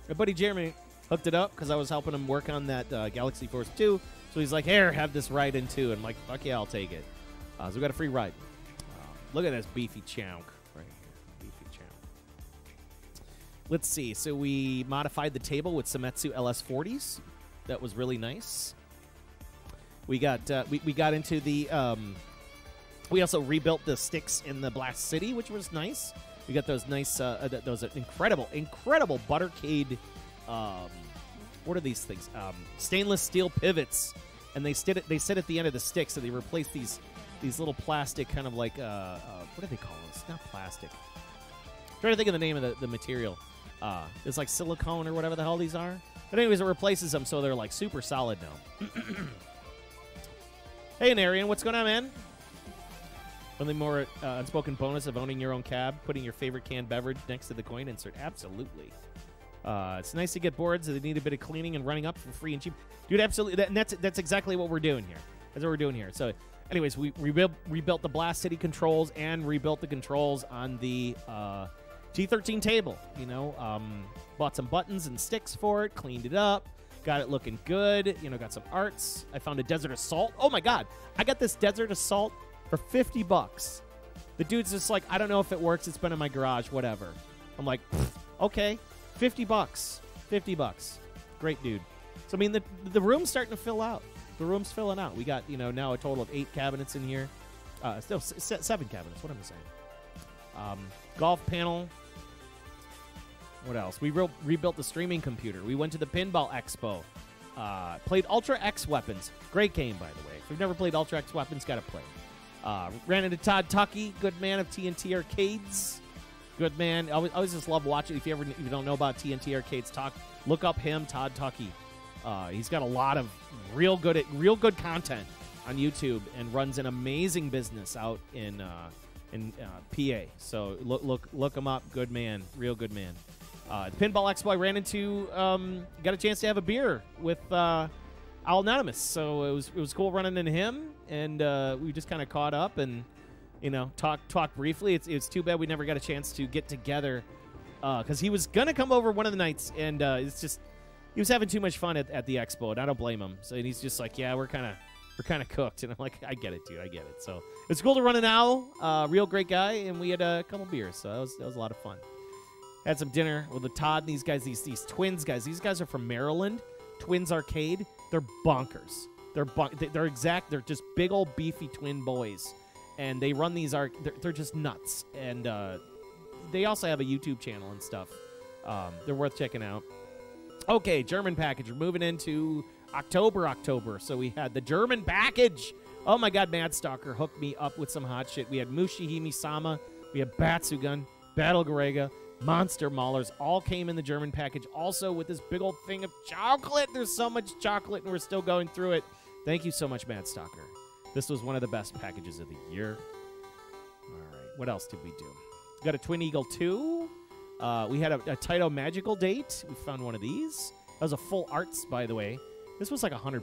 My buddy Jeremy hooked it up because I was helping him work on that Galaxy Force 2. So he's like, here, have this ride in too. And I'm like, fuck yeah, I'll take it. So we got a free ride. Look at this beefy chonk right here. Beefy chonk. Let's see. So we modified the table with Semetsu LS40s. That was really nice. We got into the we also rebuilt the sticks in the Blast City, which was nice. We got those nice those incredible Buttercade what are these things? Stainless steel pivots, and they sit at the end of the stick, so they replaced these little plastic kind of like what do they call this? Not plastic. I'm trying to think of the name of the material. It's like silicone or whatever the hell these are. But anyways, it replaces them, so they're like super solid now. Hey, Anarian, what's going on, man? Only more unspoken bonus of owning your own cab, putting your favorite canned beverage next to the coin insert. Absolutely. It's nice to get boards that need a bit of cleaning and running up for free and cheap. Dude, absolutely. That's exactly what we're doing here. That's what we're doing here. So Anyways, we rebuilt the Blast City controls and rebuilt the controls on the G13 table. You know, bought some buttons and sticks for it, cleaned it up, got it looking good. You know, got some arts. I found a Desert Assault. Oh my God, I got this Desert Assault for $50. The dude's just like, I don't know if it works. It's been in my garage, whatever. I'm like, okay, $50. $50. Great dude. So, I mean, the room's starting to fill out. The room's filling out. We got, you know, now a total of 8 cabinets in here. Still 7 cabinets. What am I saying? Golf panel. What else? We rebuilt the streaming computer. We went to the Pinball Expo. Played Ultra X Weapons. Great game, by the way. If you've never played Ultra X Weapons, got to play. Ran into Todd Tuckey, good man of TNT Arcades. Good man. I always just love watching. If you don't know about TNT Arcades talk, look up him, Todd Tuckey. He's got a lot of real good content on YouTube and runs an amazing business out in PA. So look him up. Good man, real good man. The Pinball Expo I ran into, got a chance to have a beer with Al Anonymous. So it was cool running into him, and we just kind of caught up and talked briefly. It's too bad we never got a chance to get together because he was gonna come over one of the nights, and it's just. He was having too much fun at the expo, and I don't blame him. So and he's just like, yeah, we're kind of cooked, and I'm like, I get it, dude, I get it. So it's cool to run an owl, real great guy, and we had a couple beers, so that was a lot of fun. Had some dinner with the Todd and these guys, these twins guys. These guys are from Maryland, Twins Arcade. They're bonkers. They're just big old beefy twin boys, and they run these they're just nuts, and they also have a YouTube channel and stuff. They're worth checking out. Okay, German package. We're moving into October. So we had the German package. Oh my God, Mad Stalker hooked me up with some hot shit. We had Mushihime-sama. We had Batsugun, Battle Garega, Monster Maulers. All came in the German package. Also with this big old thing of chocolate. There's so much chocolate, and we're still going through it. Thank you so much, Mad Stalker. This was one of the best packages of the year. All right, what else did we do? We got a Twin Eagle 2. We had a Taito Magical Date. We found one of these. That was a full arts, by the way. This was like $100. And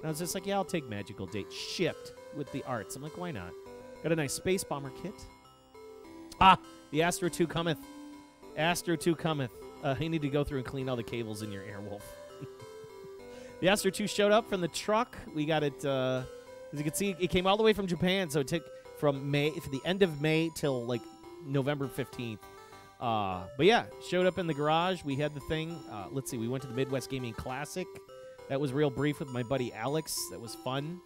I was just like, yeah, I'll take Magical Date. Shipped with the arts. I'm like, why not? Got a nice Space Bomber kit. The Astro 2 cometh. Astro 2 cometh. You need to go through and clean all the cables in your Airwolf. The Astro 2 showed up from the truck. We got it, as you can see, it came all the way from Japan. So it took from the end of May till like November 15th. But yeah, showed up in the garage. We had the thing. Let's see. We went to the Midwest Gaming Classic. That was real brief with my buddy Alex. That was fun.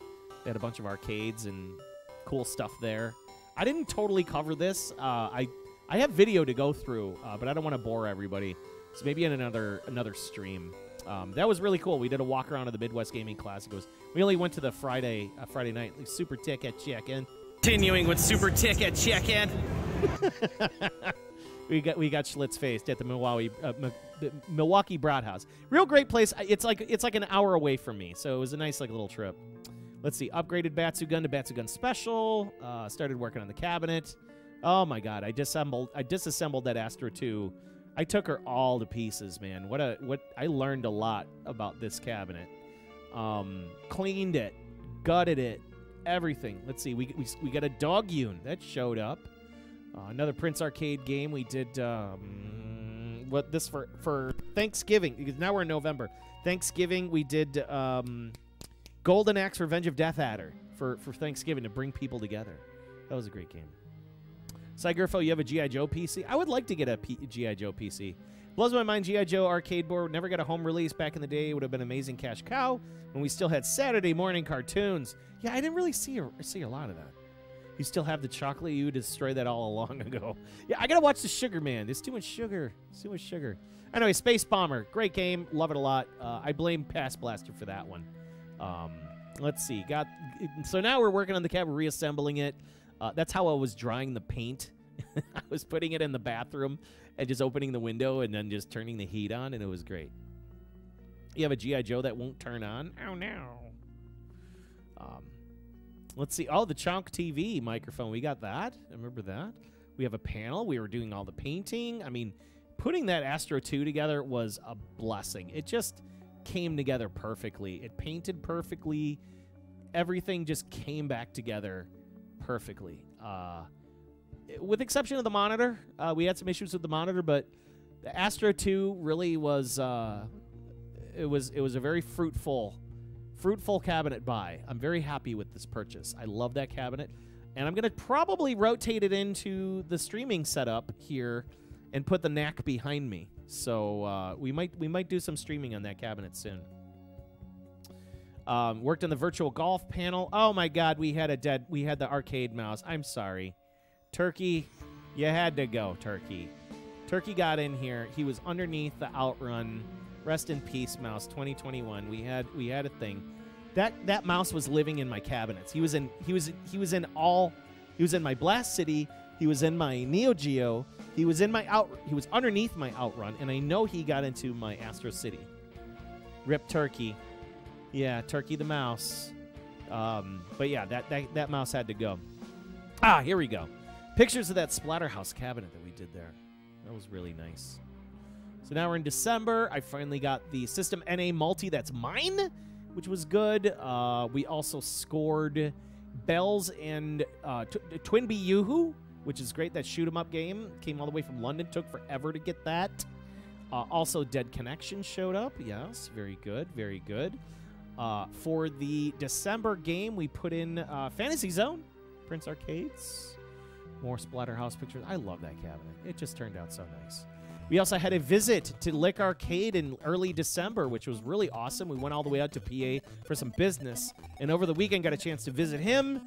They had a bunch of arcades and cool stuff there. I didn't totally cover this. I have video to go through, but I don't want to bore everybody. So maybe in another stream. That was really cool. We did a walk around of the Midwest Gaming Classic. We only went to the Friday night Super Ticket check-in. Continuing with Super Ticket check-in. We got Schlitz faced at the Milwaukee Broadhouse. Real great place. It's like an hour away from me, so it was a nice little trip. Let's see. Upgraded Batsugun to Batsugun Special. Started working on the cabinet. Oh my God! I disassembled that Astro 2. I took her all to pieces, man. I learned a lot about this cabinet. Cleaned it, gutted it, everything. Let's see. We got a Dog Yun that showed up. Another Prince Arcade game. We did for Thanksgiving, because now we're in November. Thanksgiving, we did Golden Axe Revenge of Death Adder for Thanksgiving to bring people together. That was a great game. Cygrifo, you have a G.I. Joe PC? I would like to get a G.I. Joe PC. Blows my mind, G.I. Joe arcade board never got a home release back in the day. It would have been amazing cash cow when we still had Saturday morning cartoons. Yeah, I didn't really see a lot of that. You still have the chocolate? You destroyed that all long ago. Yeah, I gotta watch the Sugar Man. There's too much sugar. There's too much sugar. Anyway, Space Bomber. Great game. Love it a lot. I blame Past Blaster for that one. Let's see. So now we're working on the cab, reassembling it. That's how I was drying the paint. I was putting it in the bathroom and just opening the window and then just turning the heat on, and it was great. You have a G.I. Joe that won't turn on? Oh, no. Let's see. Oh, the Chonk TV microphone. We got that. I remember that. We have a panel. We were doing all the painting. I mean, putting that Astro 2 together was a blessing. It just came together perfectly. It painted perfectly. everything just came back together perfectly. With exception of the monitor, we had some issues with the monitor, but the Astro 2 really was it was a very fruitful cabinet buy. I'm very happy with this purchase. I love that cabinet, and I'm gonna probably rotate it into the streaming setup here and put the NAC behind me. So we might do some streaming on that cabinet soon. Worked on the virtual golf panel. Oh my God, we had the arcade mouse. I'm sorry, Turkey, you had to go, Turkey. Turkey got in here. He was underneath the Outrun. Rest in peace, mouse. 2021. We had a thing. That mouse was living in my cabinets. He was in my Blast City. He was in my Neo Geo. He was underneath my Outrun, and I know he got into my Astro City. Rip Turkey. Yeah, Turkey the mouse. But yeah, that mouse had to go. Ah, here we go. Pictures of that Splatterhouse cabinet that we did there. That was really nice. So now we're in December. I finally got the System NA Multi that's mine, which was good. We also scored Bells and Twin Bee Yoo-Hoo, which is great. That shoot-'em-up game came all the way from London. Took forever to get that. Also, Dead Connection showed up. Yes, very good, very good. For the December game, we put in Fantasy Zone, Prince Arcades. More Splatterhouse pictures. I love that cabinet. It just turned out so nice. We also had a visit to Lick Arcade in early December, which was really awesome. We went all the way out to PA for some business, and over the weekend got a chance to visit him,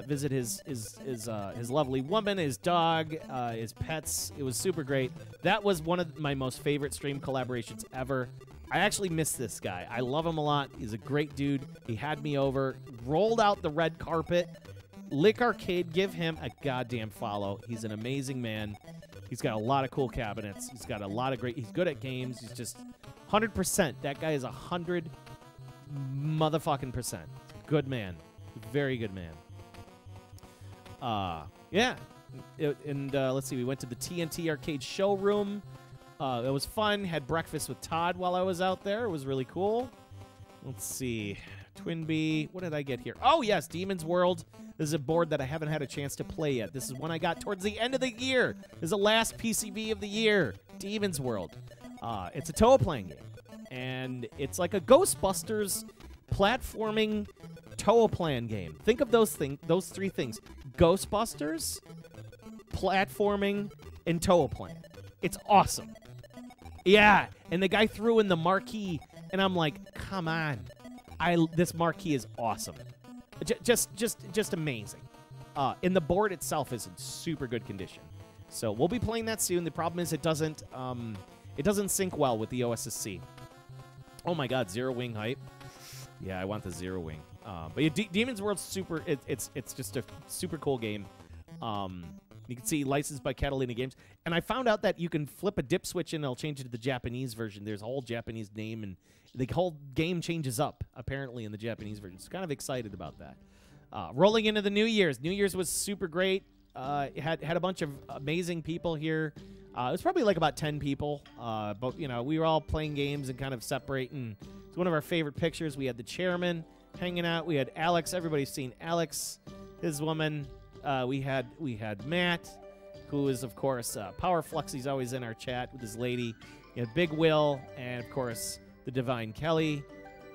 visit his lovely woman, his dog, his pets. It was super great. That was one of my most favorite stream collaborations ever. I actually miss this guy. I love him a lot. He's a great dude. He had me over, rolled out the red carpet. Lick Arcade, give him a goddamn follow. He's an amazing man. He's got a lot of cool cabinets. He's got a lot of great... He's good at games. He's just 100%. That guy is 100 motherfucking percent. Good man. Very good man. Yeah. Let's see. We went to the TNT Arcade showroom. It was fun. Had breakfast with Todd while I was out there. It was really cool. Let's see. Twin Bee. What did I get here? Oh, yes. Demon's World. This is a board that I haven't had a chance to play yet. This is one I got towards the end of the year. This is the last PCB of the year. Demon's World. It's a Toaplan game. And it's like a Ghostbusters platforming Toaplan game. Think of those three things. Ghostbusters, platforming, and Toaplan. It's awesome. Yeah, and the guy threw in the marquee, and I'm like, come on. This marquee is awesome. Just amazing. And the board itself is in super good condition. So we'll be playing that soon. The problem is it doesn't sync well with the OSSC. Oh my God, Zero Wing hype. Yeah, I want the Zero Wing. But yeah, Demon's World's super. It's just a super cool game. You can see licensed by Catalina Games, and I found out that you can flip a dip switch and it'll change it to the Japanese version. There's a whole Japanese name, and the whole game changes up apparently in the Japanese version. So kind of excited about that. Rolling into the New Year's. New Year's was super great. Had a bunch of amazing people here. It was probably like about 10 people, but you know, we were all playing games and kind of separating. It's one of our favorite pictures. We had the chairman hanging out. We had Alex. Everybody's seen Alex, his woman. We had Matt, who is of course Power Flux. He's always in our chat with his lady. You had Big Will, and of course the Divine Kelly.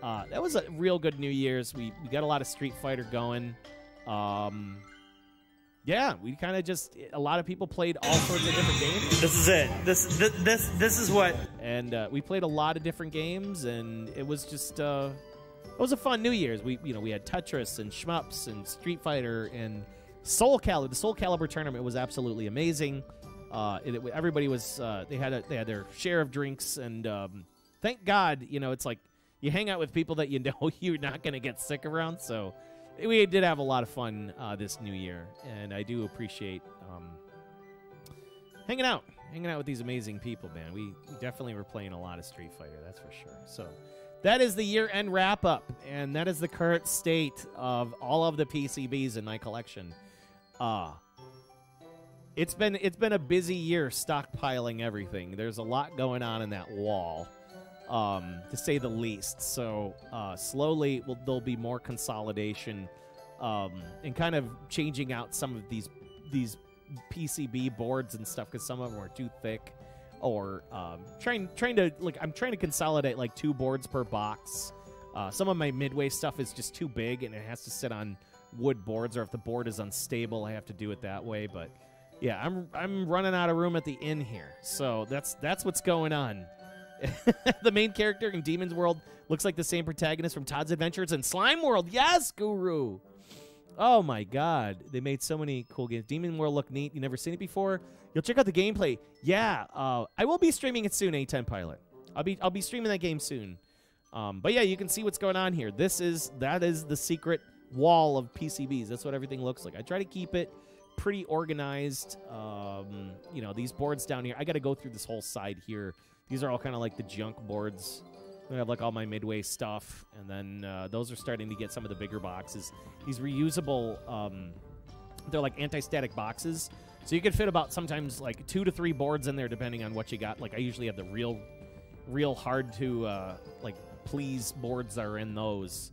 That was a real good New Year's. We got a lot of Street Fighter going. Yeah, we kind of just, a lot of people played all sorts of different games. This is it. This is what. And we played a lot of different games, and it was just it was a fun New Year's. We had Tetris and Shmups and Street Fighter and Soul Calibur. The Soul Calibur tournament was absolutely amazing. Everybody was they had their share of drinks, and thank God, it's like you hang out with people that you know you're not going to get sick around. So we did have a lot of fun this New Year, and I do appreciate hanging out with these amazing people, man. We definitely were playing a lot of Street Fighter, that's for sure. So that is the year-end wrap-up, and that is the current state of all of the PCBs in my collection. It's been a busy year stockpiling everything. There's a lot going on in that wall. to say the least. So slowly there'll be more consolidation and kind of changing out some of these PCB boards and stuff because some of them are too thick. Or trying to I'm trying to consolidate like 2 boards per box. Some of my midway stuff is just too big and it has to sit on wood boards, or if the board is unstable, I have to do it that way. But yeah, I'm running out of room at the inn here, so that's what's going on. The main character in Demon's World looks like the same protagonist from Todd's Adventures and Slime World. Yes, Guru. Oh my God, they made so many cool games. Demon World looked neat. You never seen it before? You'll check out the gameplay. Yeah, I will be streaming it soon. A10 Pilot. I'll be streaming that game soon. But yeah, you can see what's going on here. That is the secret wall of PCBs. That's what everything looks like. I try to keep it pretty organized. You know, these boards down here, I got to go through this whole side here. These are all kind of like the junk boards. I have like all my midway stuff, and then those are starting to get some of the bigger boxes. These reusable, they're like anti-static boxes, so you can fit about sometimes like 2 to 3 boards in there depending on what you got. Like I usually have the real hard to like please boards that are in those.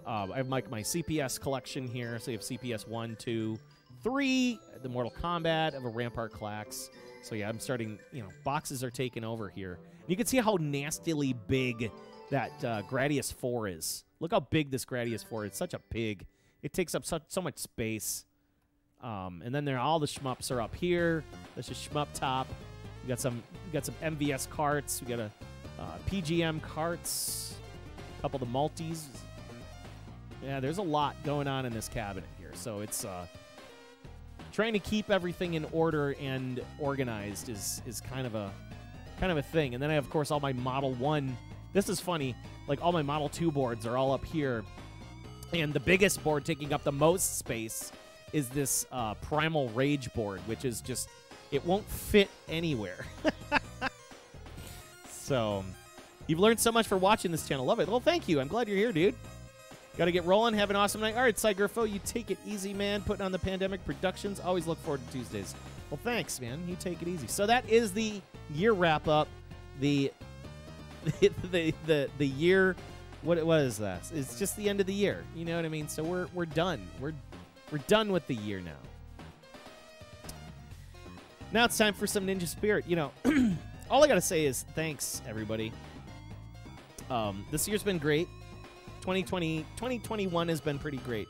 I have like my CPS collection here, so you have CPS 1, 2, 3, the Mortal Kombat, I have a Rampart Clax. So yeah, I'm starting, you know, boxes are taking over here. And you can see how nastily big that Gradius 4 is. Look how big this Gradius 4 is. It's such a pig. It takes up so much space. And then all the shmups are up here. There's a shmup top. We got some MVS carts. We got a PGM carts. A couple of the multis. Yeah, there's a lot going on in this cabinet here. So it's trying to keep everything in order and organized is kind of a thing. And then I have, of course, all my Model 1. This is funny. Like all my Model 2 boards are all up here. And the biggest board taking up the most space is this Primal Rage board, which is just, it won't fit anywhere. So, you've learned so much for watching this channel. Love it. Well, thank you. I'm glad you're here, dude. Got to get rolling. Have an awesome night. All right, Cygrifo, you take it easy, man. Putting on the Pandemic Productions. Always look forward to Tuesdays. Well, thanks, man. You take it easy. So that is the year wrap-up. The year, what is that? It's just the end of the year. You know what I mean? So we're done. We're done with the year now. Now it's time for some Ninja Spirit. You know, all I got to say is thanks, everybody. This year's been great. 2021 has been pretty great.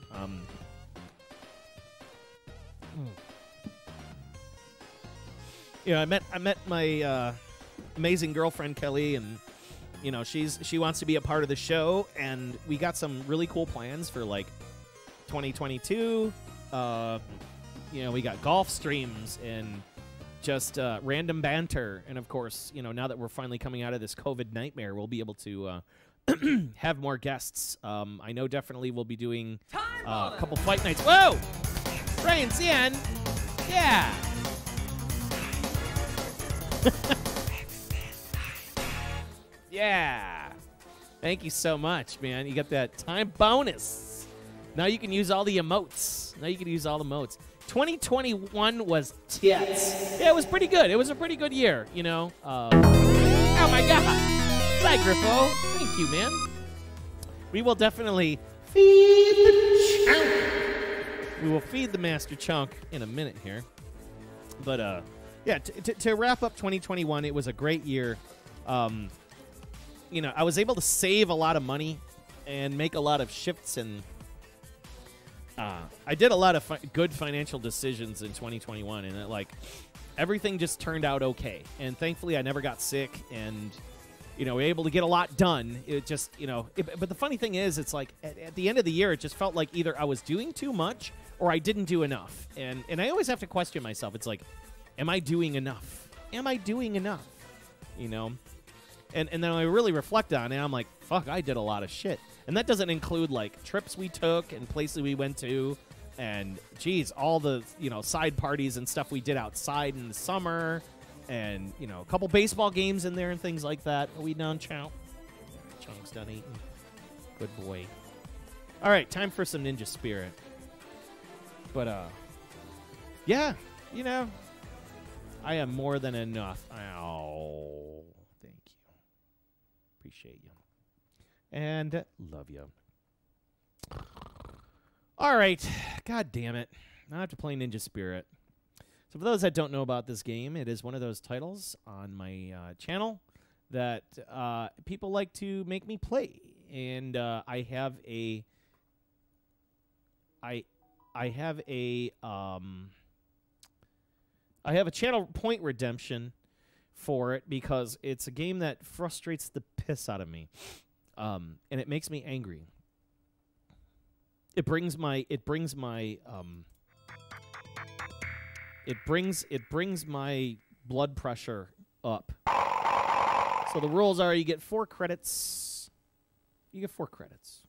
You know, I met my amazing girlfriend Kelly, and you know she wants to be a part of the show, and we got some really cool plans for like 2022. You know, we got golf streams and just random banter, and of course, you know, now that we're finally coming out of this COVID nightmare, we'll be able to have more guests. I know definitely we'll be doing a couple fight nights. Whoa! Ryan's in. Yeah. Yeah. Thank you so much, man. You got that time bonus. Now you can use all the emotes. 2021 was tits. Yeah, it was pretty good. It was a pretty good year, you know. Oh, my God. Cygrifo, thank you, man. We will definitely feed the chunk. We will feed the Master Chunk in a minute here. But, yeah, to wrap up 2021, it was a great year. You know, I was able to save a lot of money and make a lot of shifts, and I did a lot of good financial decisions in 2021, and like everything just turned out okay. And thankfully, I never got sick, and you know, we were able to get a lot done. It just, you know, but the funny thing is, it's like at the end of the year, it just felt like either I was doing too much or I didn't do enough. And I always have to question myself. It's like, am I doing enough? Am I doing enough? You know? And then I really reflect on it, and I'm like, fuck, I did a lot of shit. And that doesn't include, like, trips we took and places we went to. And, geez, all the, you know, side parties and stuff we did outside in the summer. And, you know, a couple baseball games in there and things like that. Are we done, Chow? Chunk's done eating. Good boy. All right, time for some Ninja Spirit. But, yeah, you know, I am more than enough. Ow. Thank you. And love you. All right. God damn it. Now I have to play Ninja Spirit. So for those that don't know about this game, it is one of those titles on my channel that people like to make me play. And I have a channel point redemption for it because it's a game that frustrates the piss out of me, and it makes me angry. It brings my blood pressure up. So the rules are: you get 4 credits. You get 4 credits.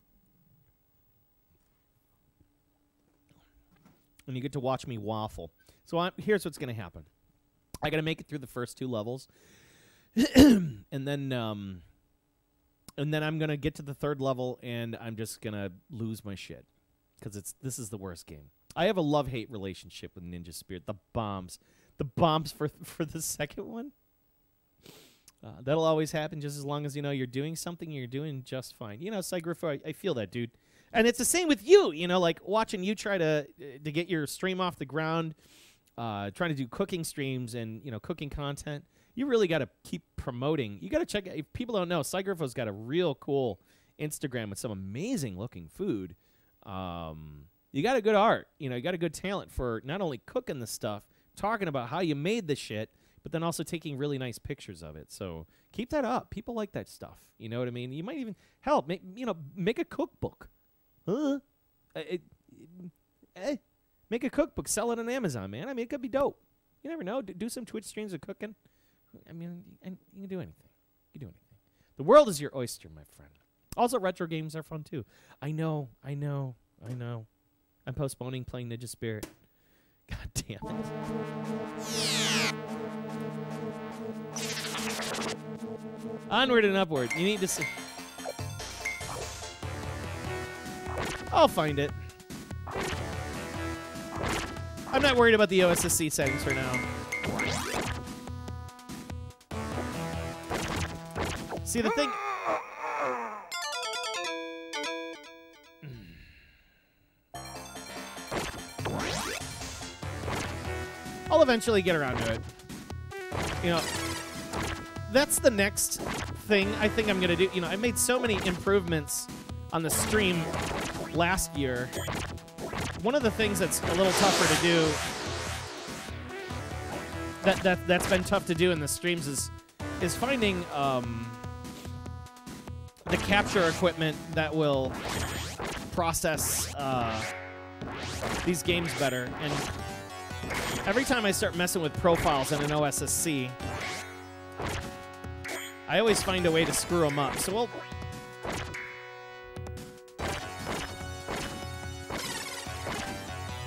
And you get to watch me waffle. So here's what's going to happen. I got to make it through the first 2 levels. and then I'm going to get to the 3rd level, and I'm just going to lose my shit. Because this is the worst game. I have a love-hate relationship with Ninja Spirit. The bombs for the second one. That'll always happen just as long as, you're doing something, you're doing just fine. Cygrifo, I feel that, dude. And it's the same with you, like watching you try to get your stream off the ground, trying to do cooking streams and, cooking content. You really got to keep promoting. You got to check out, if people don't know, Cygriffo's got a real cool Instagram with some amazing-looking food. You got a good art. You got a good talent for not only cooking the stuff, talking about how you made the shit, but then also taking really nice pictures of it. So keep that up. People like that stuff. You know what I mean? You might even help. Make a cookbook. Make a cookbook. Sell it on Amazon, man. I mean, it could be dope. You never know. Do some Twitch streams of cooking. I mean, and you can do anything. You can do anything. The world is your oyster, my friend. Also, retro games are fun, too. I know. I'm postponing playing Ninja Spirit. God damn it. Onward and upward. You need to see. I'll find it. I'm not worried about the OSSC settings for now. See, the thing... I'll eventually get around to it. That's the next thing I think I'm going to do. I made so many improvements on the stream last year. One of the things that's a little tougher to do, that's been tough to do in the streams is finding the capture equipment that will process these games better. And every time I start messing with profiles in an OSSC, I always find a way to screw them up. So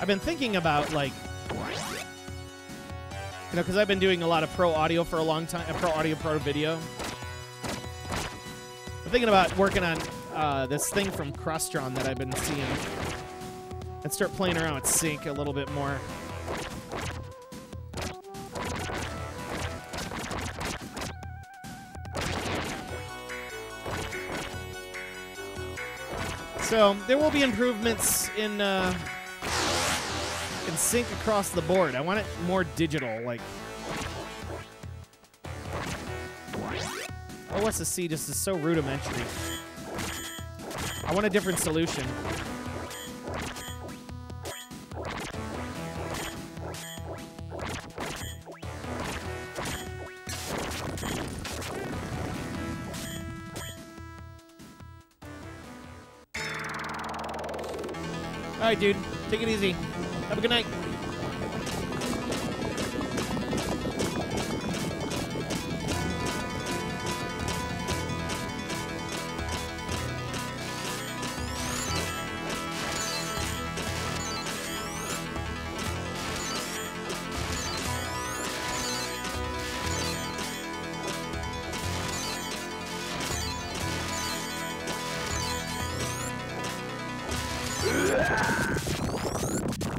I've been thinking about, because I've been doing a lot of pro audio for a long time, pro audio, pro video. I'm thinking about working on this thing from Crustron that I've been seeing and start playing around with sync a little bit more. So there will be improvements in sync across the board. I want it more digital, OSSC just is so rudimentary. I want a different solution. All right, dude. Take it easy. Have a good night.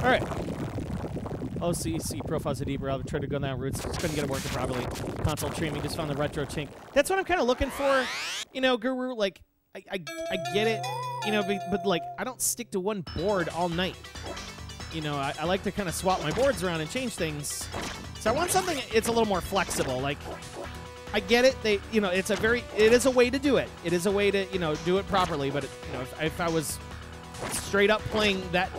All right. OCC profiles are deeper. I'll try to go down routes. Just couldn't get it working properly. Console streaming. Just found the retro chink. That's what I'm kind of looking for. Guru, I get it, you know, but like I don't stick to one board all night. You know, I like to kind of swap my boards around and change things. So I want something it's a little more flexible. Like I get it, it is a way to do it. It is a way to, you know, do it properly. But you know, if I was straight up playing that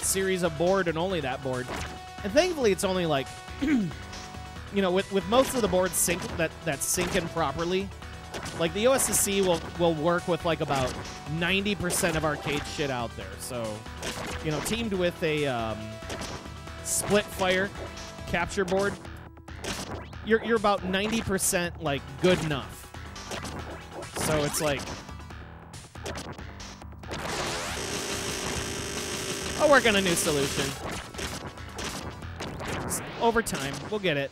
series of board and only that board, and thankfully it's only like, you know, with most of the boards that's syncing properly. Like the OSSC will work with like about 90% of arcade shit out there. So, you know, teamed with a split fire capture board, you're about 90% like good enough. So it's like, I'll work on a new solution. Over time, we'll get it.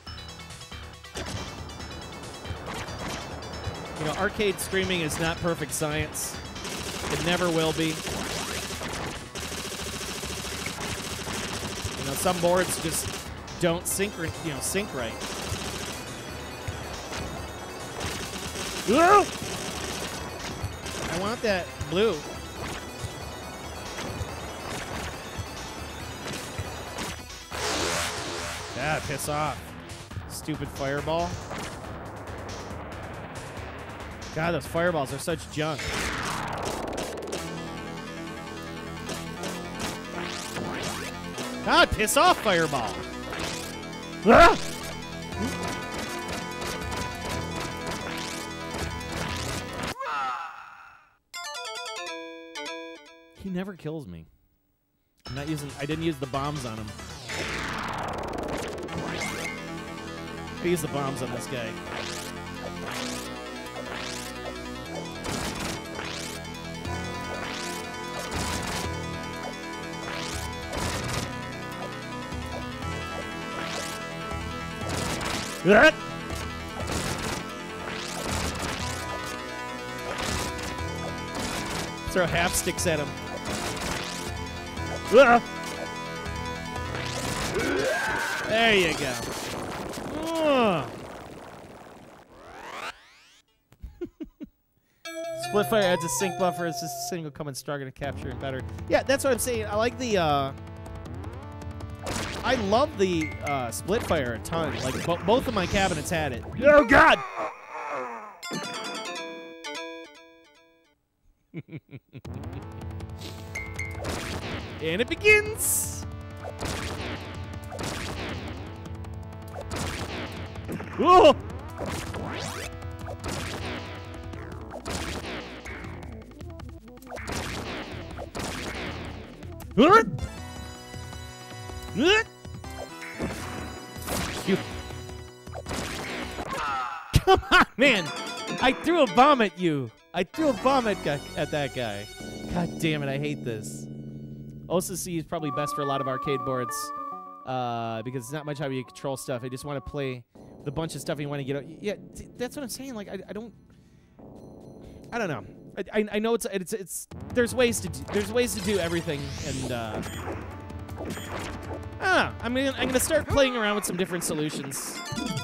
You know, arcade streaming is not perfect science. It never will be. You know, some boards just don't sync right. I want that blue. Yeah, piss off. Stupid fireball. God, those fireballs are such junk. God, piss off, fireball. Ah! He never kills me. I didn't use the bombs on him. I used the bombs on this guy. Throw half sticks at him. There you go. Split fire adds a sync buffer. It's just a single coming stronger to capture and better. Yeah, that's what I'm saying. I like the I love the split fire a ton. Like both of my cabinets had it. Oh God! And it begins. Oh! Come on, man! I threw a bomb at you. I threw a bomb at that guy. God damn it, I hate this. OSSC is probably best for a lot of arcade boards because it's not much how you control stuff. I just want to play with a bunch of stuff you want to get out. Yeah, that's what I'm saying. Like, I don't know. I know it's there's ways to do everything, and I don't know. I'm gonna start playing around with some different solutions.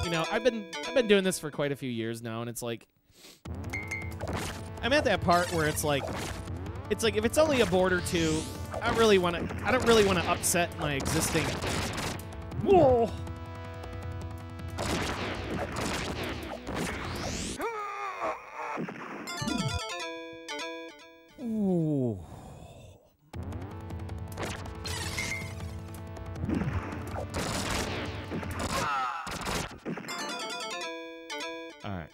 You know, I've been doing this for quite a few years now, and it's like I'm at that part where it's like if it's only a board or two, I don't really want to upset my existing. Whoa. Ooh. All right.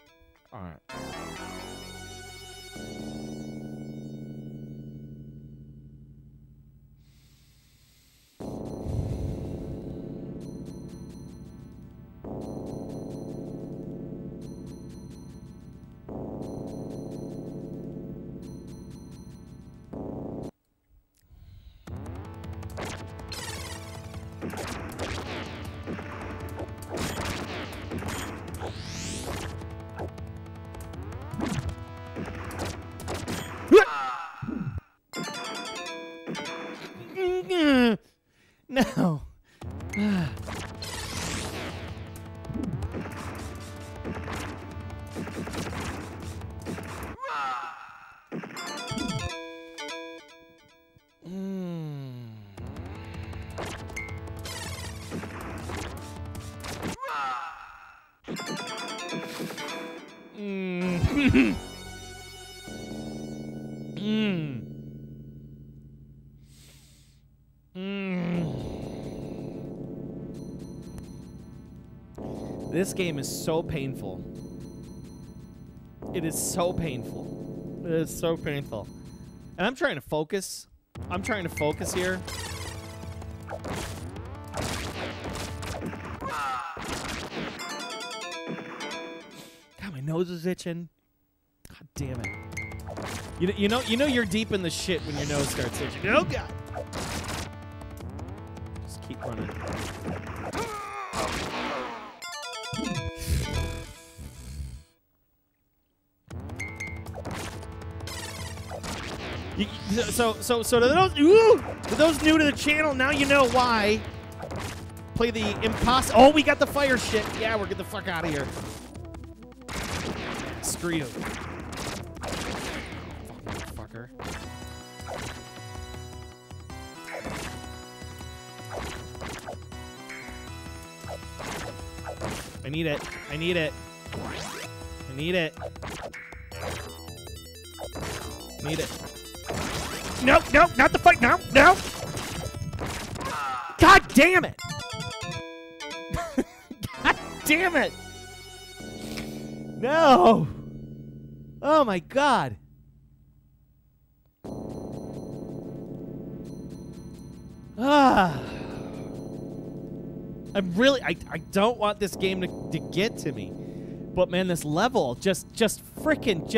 No. This game is so painful. It is so painful. It is so painful. And I'm trying to focus. I'm trying to focus here. God, my nose is itching. God damn it. You know you're deep in the shit when your nose starts itching. Oh God. Just keep running. So to those new to the channel, now you know why. Play the impossible. Oh, we got the fire shit. Yeah, we're getting the fuck out of here. Screw you. Fucker. I need it. I need it. I need it. I need it. No, no, not the fight. No, no. God damn it. God damn it. No. Oh, my God. Ah. I don't want this game to get to me. But, man, this level just frickin'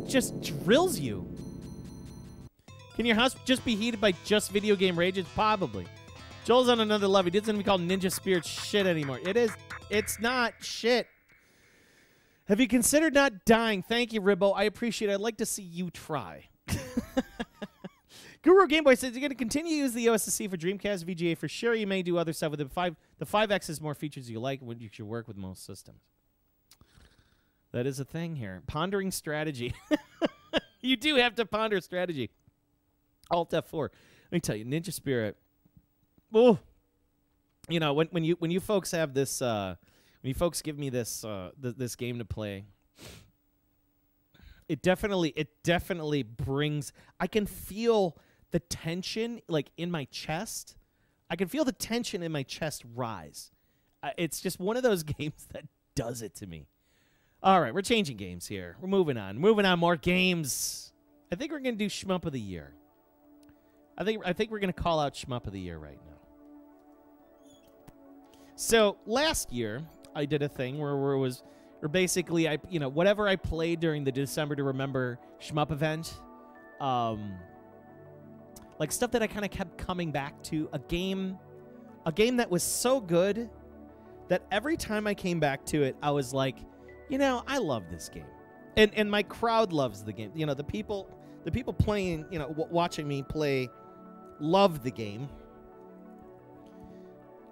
just drills you. Can your house just be heated by just video game rages? Probably. Joel's on another level. He doesn't even call Ninja Spirit shit anymore. It is. It's not shit. Have you considered not dying? Thank you, Ribbo. I appreciate it. I'd like to see you try. Guru Gameboy says you're going to continue to use the OSSC for Dreamcast, VGA for sure. You may do other stuff with it. The 5X has more features you like when you should work with most systems. That is a thing here. Pondering strategy. You do have to ponder strategy. Alt F4. Let me tell you, Ninja Spirit. Oh, you know when you folks have this, when you folks give me this this game to play, it definitely brings. I can feel the tension like in my chest. I can feel the tension in my chest rise. It's just one of those games that does it to me. All right, we're changing games here. We're moving on. Moving on. More games. I think we're gonna do Shmup of the Year. I think we're gonna call out Shmup of the Year right now. So last year I did a thing where basically whatever I played during the December to Remember Shmup event, like stuff that I kind of kept coming back to, a game that was so good that every time I came back to it, I was like, I love this game, and my crowd loves the game. The people playing, watching me play, love the game.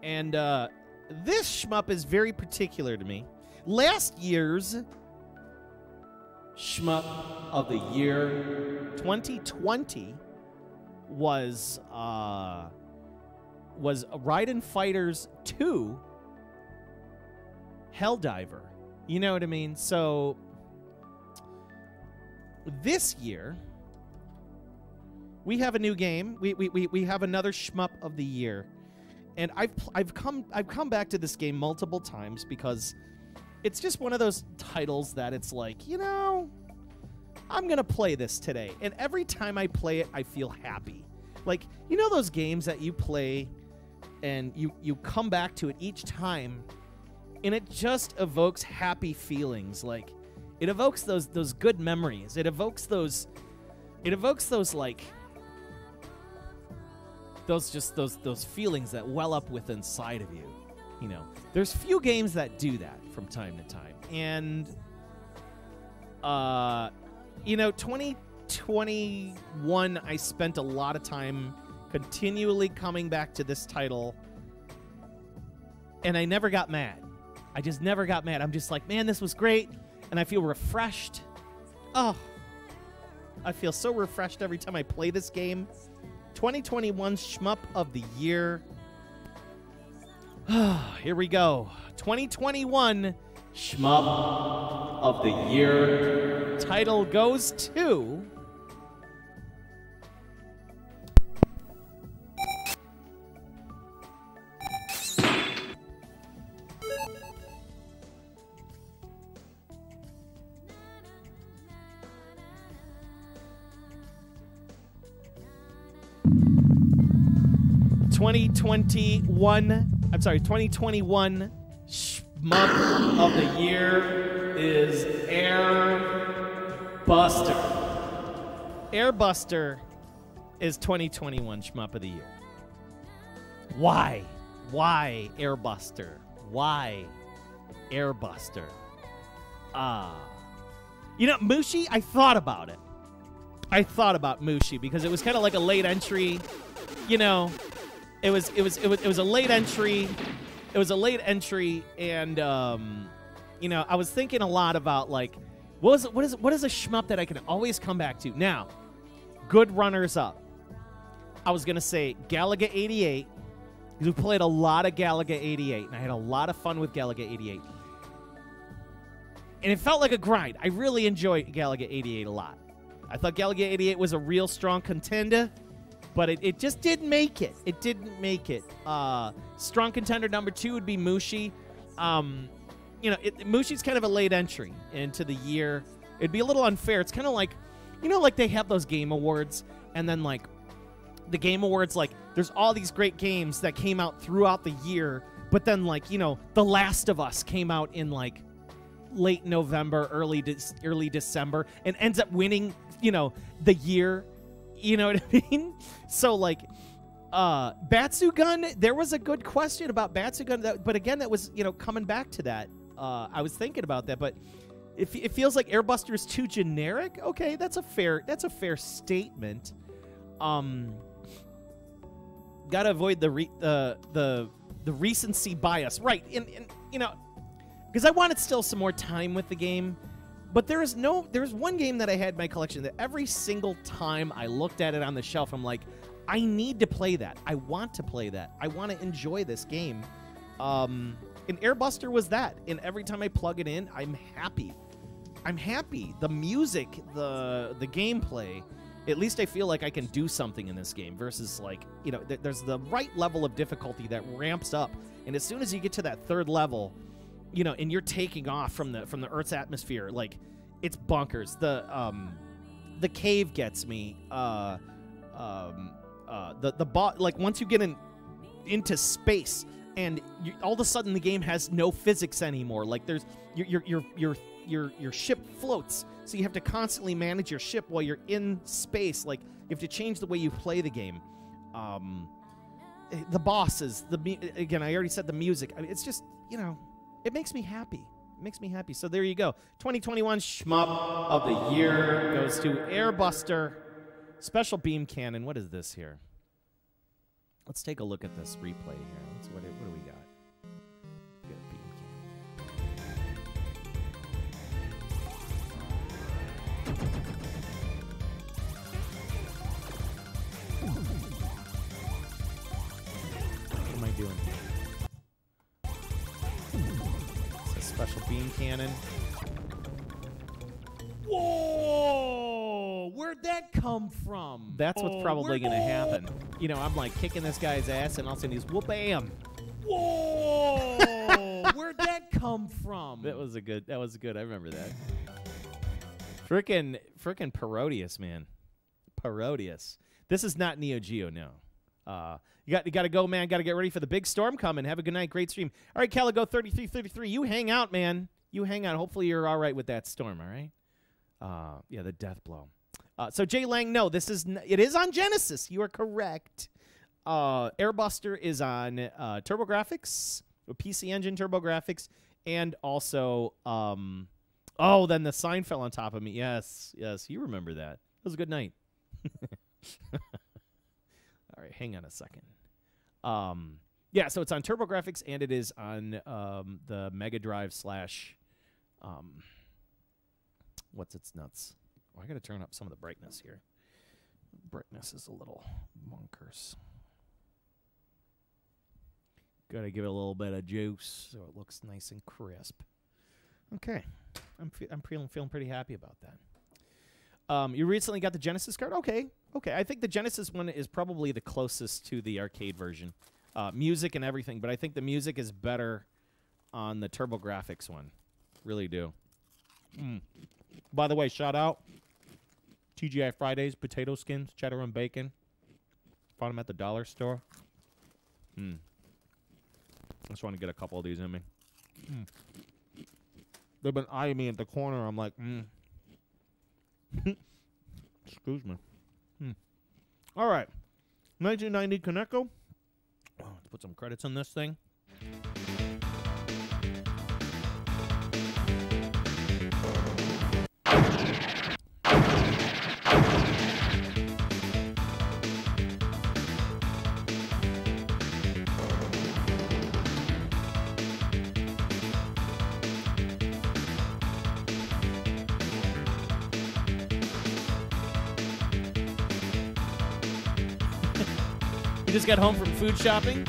And this shmup is very particular to me. Last year's Shmup of the Year 2020 was Raiden Fighters 2 Helldiver. You know what I mean? So this year we have a new game. We have another Shmup of the Year. And I've come back to this game multiple times because it's just one of those titles that it's like, I'm going to play this today. And every time I play it, I feel happy. Like, those games that you play and you come back to it each time and it just evokes happy feelings. Like, it evokes those good memories. It evokes those like those feelings that well up within inside of you. There's few games that do that from time to time. And 2021 I spent a lot of time continually coming back to this title, and I never got mad. I just never got mad. I'm just like, man, this was great, and I feel refreshed. Oh, I feel so refreshed every time I play this game. 2021 Shmup of the Year. Here we go. 2021 Shmup of the Year. Title goes to 2021 Shmup of the Year is Airbuster. Airbuster is 2021 Shmup of the Year. Why? Why Airbuster? Why Airbuster? You know, Mushi, I thought about it. I thought about Mushi because it was kind of like a late entry, you know. It was a late entry. It was a late entry, and you know, I was thinking a lot about like, what is a shmup that I can always come back to? Now, good runners up. I was gonna say Galaga 88 because we played a lot of Galaga 88, and I had a lot of fun with Galaga 88, and it felt like a grind. I really enjoyed Galaga 88 a lot. I thought Galaga 88 was a real strong contender. But it just didn't make it. It didn't make it. Strong contender number 2 would be Mushi. You know, Mushi's kind of a late entry into the year. It'd be a little unfair. It's kind of like, you know, like they have those game awards, and then like the game awards, like there's all these great games that came out throughout the year, but then like, you know, The Last of Us came out in like late November, early December, and ends up winning, you know, the year. You know what I mean? So, like, Batsugun, there was a good question about Batsugun, but again, that was, you know, coming back to that. I was thinking about that, but it feels like Airbuster is too generic. Okay, that's a fair statement. Gotta avoid the recency bias, right? And you know, because I wanted still some more time with the game. But there's one game that I had in my collection that every single time I looked at it on the shelf, I'm like, I need to play that. I want to play that. I want to enjoy this game. And Airbuster was that. And every time I plug it in, I'm happy. I'm happy. The music, the gameplay, at least I feel like I can do something in this game versus like, you know, there's the right level of difficulty that ramps up. And as soon as you get to that third level, you know, and you're taking off from the Earth's atmosphere, like it's bonkers. The cave gets me. The like once you get into space, and all of a sudden the game has no physics anymore. Like there's your ship floats, so you have to constantly manage your ship while you're in space. Like you have to change the way you play the game. The bosses, again, I already said the music. I mean, it's just, you know. It makes me happy. It makes me happy. So there you go. 2021 Shmup of the Year goes to Airbuster. Special beam cannon. What is this here? Let's take a look at this replay here. What do we got? We got a beam cannon. What am I doing here? Special beam cannon. Whoa! Where'd that come from? That's what's probably going to happen. You know, I'm like kicking this guy's ass, and all of a sudden he's whoop-bam. Whoa! Where'd that come from? That was good. I remember that. Frickin' Parodius, man. Parodius. This is not Neo Geo, no. You got to go, man. Got to get ready for the big storm coming. Have a good night. Great stream. All right, Caligo 3333. You hang out, man. You hang out. Hopefully you're all right with that storm, all right? Yeah, the death blow. So Jay Lang, no, it is on Genesis. You are correct. Airbuster is on TurboGrafx, or PC Engine TurboGrafx, and also then the sign fell on top of me. Yes, you remember that. It was a good night. All right, hang on a second. Yeah, so it's on TurboGrafx, and it is on the Mega Drive / what's its nuts? Oh, I got to turn up some of the brightness here. Brightness is a little bonkers. Got to give it a little bit of juice so it looks nice and crisp. Okay, I'm feeling pretty happy about that. You recently got the Genesis card? Okay. I think the Genesis one is probably the closest to the arcade version. Music and everything, but I think the music is better on the TurboGrafx one. Really do. By the way, shout out TGI Fridays, potato skins, cheddar and bacon. Found them at the dollar store. I just want to get a couple of these in me. They've been eyeing me at the corner. I'm like, Excuse me. All right. 1990 Kaneko. Oh, let's put some credits on this thing. Just got home from food shopping.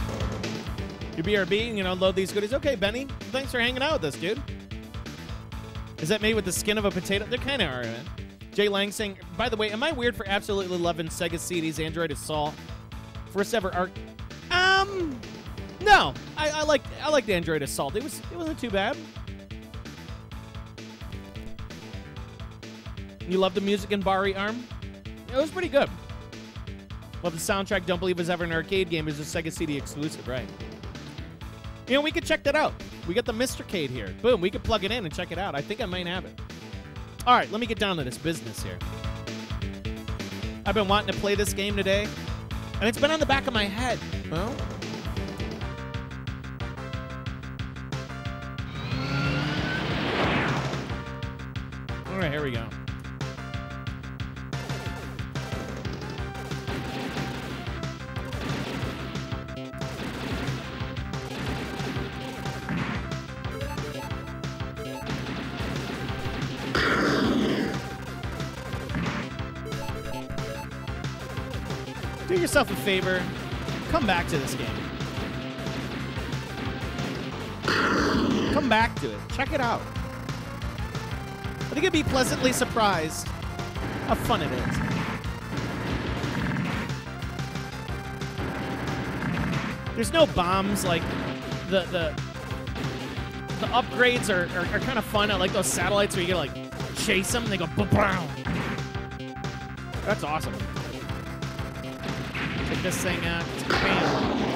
Your BRB, and unload these goodies. Okay, Benny, thanks for hanging out with us, dude. Is that made with the skin of a potato? They kind of are, man. Jay Lang saying, by the way, am I weird for absolutely loving Sega CD's Android Assault? First ever arc. No, I liked Android Assault. It wasn't too bad. You love the music in Bari Arm? It was pretty good. Well, the soundtrack, don't believe was ever an arcade game. It was a Sega CD exclusive, right? We could check that out. We got the Mr. here. Boom, we could plug it in and check it out. I think I might have it. All right, let me get down to this business here. I've been wanting to play this game today, and it's been on the back of my head. Well, all right, here we go. Do yourself a favor. Come back to this game. Come back to it. Check it out. I think you'd be pleasantly surprised how fun it is. There's no bombs. Like the upgrades are kind of fun. I like those satellites where you get like chase them and they go ba-bow. That's awesome. Take this thing out. Bam.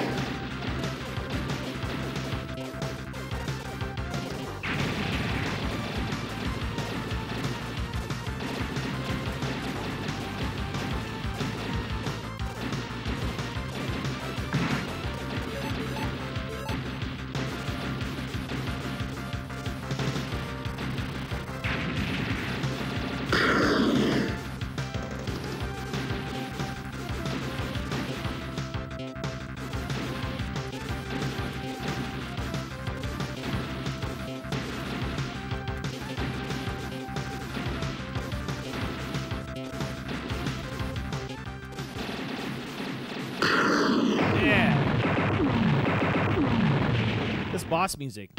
Boss music.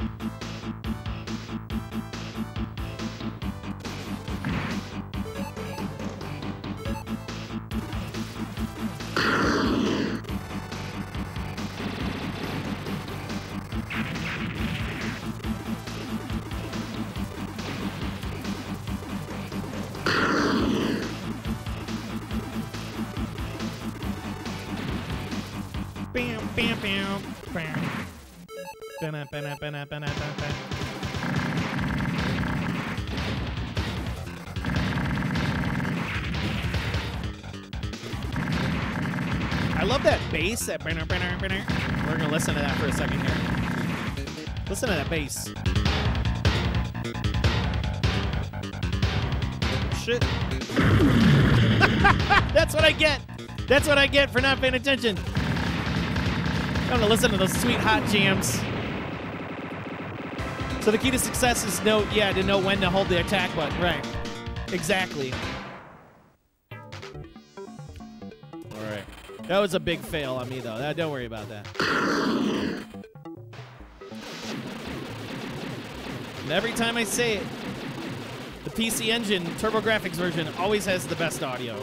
Bam, bam, bam, bam. I love that bass. That we're gonna listen to that for a second here. Listen to that bass. Shit. That's what I get. That's what I get for not paying attention. I'm gonna listen to those sweet hot jams. So the key to success is to know when to hold the attack button. Right. Exactly. All right. That was a big fail on me, though. Don't worry about that. And every time I say it, the PC Engine TurboGrafx version always has the best audio.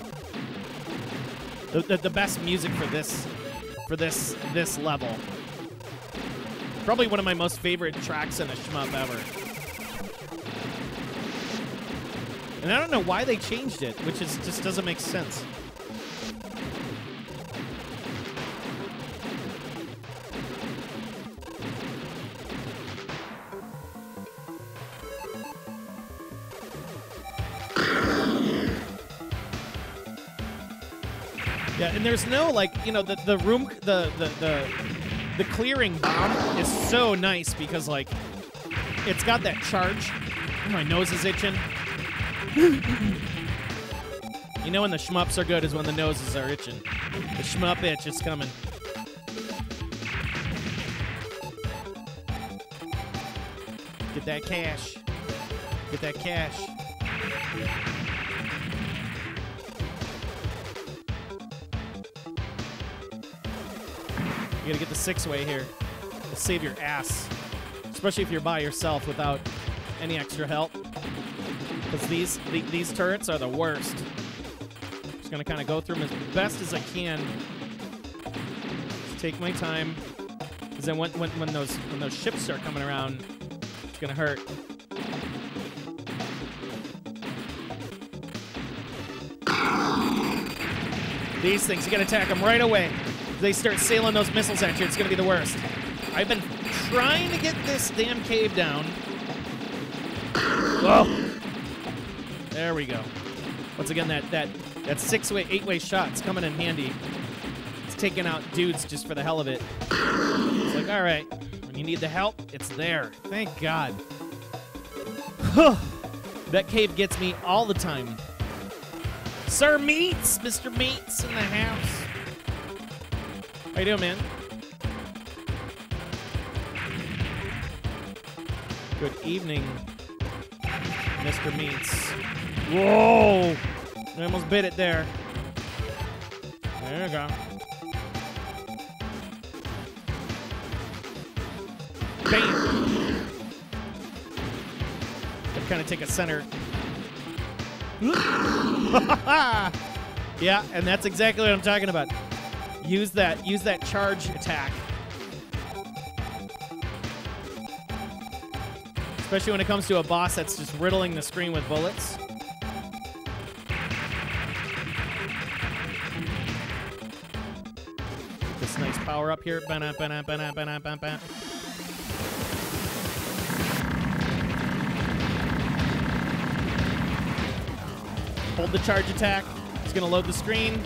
The best music for this level. Probably one of my most favorite tracks in a shmup ever. And I don't know why they changed it, which just doesn't make sense. Yeah, and there's no like, you know, the room, the clearing bomb is so nice because like it's got that charge. My nose is itching. You know when the shmups are good is when the noses are itching. The shmup itch is coming. Get that cash. Get that cash. You gotta get the 6-way here. It'll save your ass. Especially if you're by yourself without any extra help. Because these turrets are the worst. Just gonna kind of go through them as best as I can. Just take my time. Because then when those ships start coming around, it's gonna hurt. These things, you gotta attack them right away. They start sailing those missiles at you, it's gonna be the worst. I've been trying to get this damn cave down. Whoa! There we go. Once again, that 6-way, 8-way shot's coming in handy. It's taking out dudes just for the hell of it. It's like, all right, when you need the help, it's there. Thank God. That cave gets me all the time. Sir Meats, Mr. Meats in the house. How you doing, man? Good evening, Mr. Meats. Whoa! I almost bit it there. There you go. Bam! Gotta kind of take a center. Yeah, and that's exactly what I'm talking about. Use that charge attack. Especially when it comes to a boss that's just riddling the screen with bullets. This nice power up here. Ba-na, ba-na, ba-na, ba-na, ba-na. Hold the charge attack. It's gonna load the screen.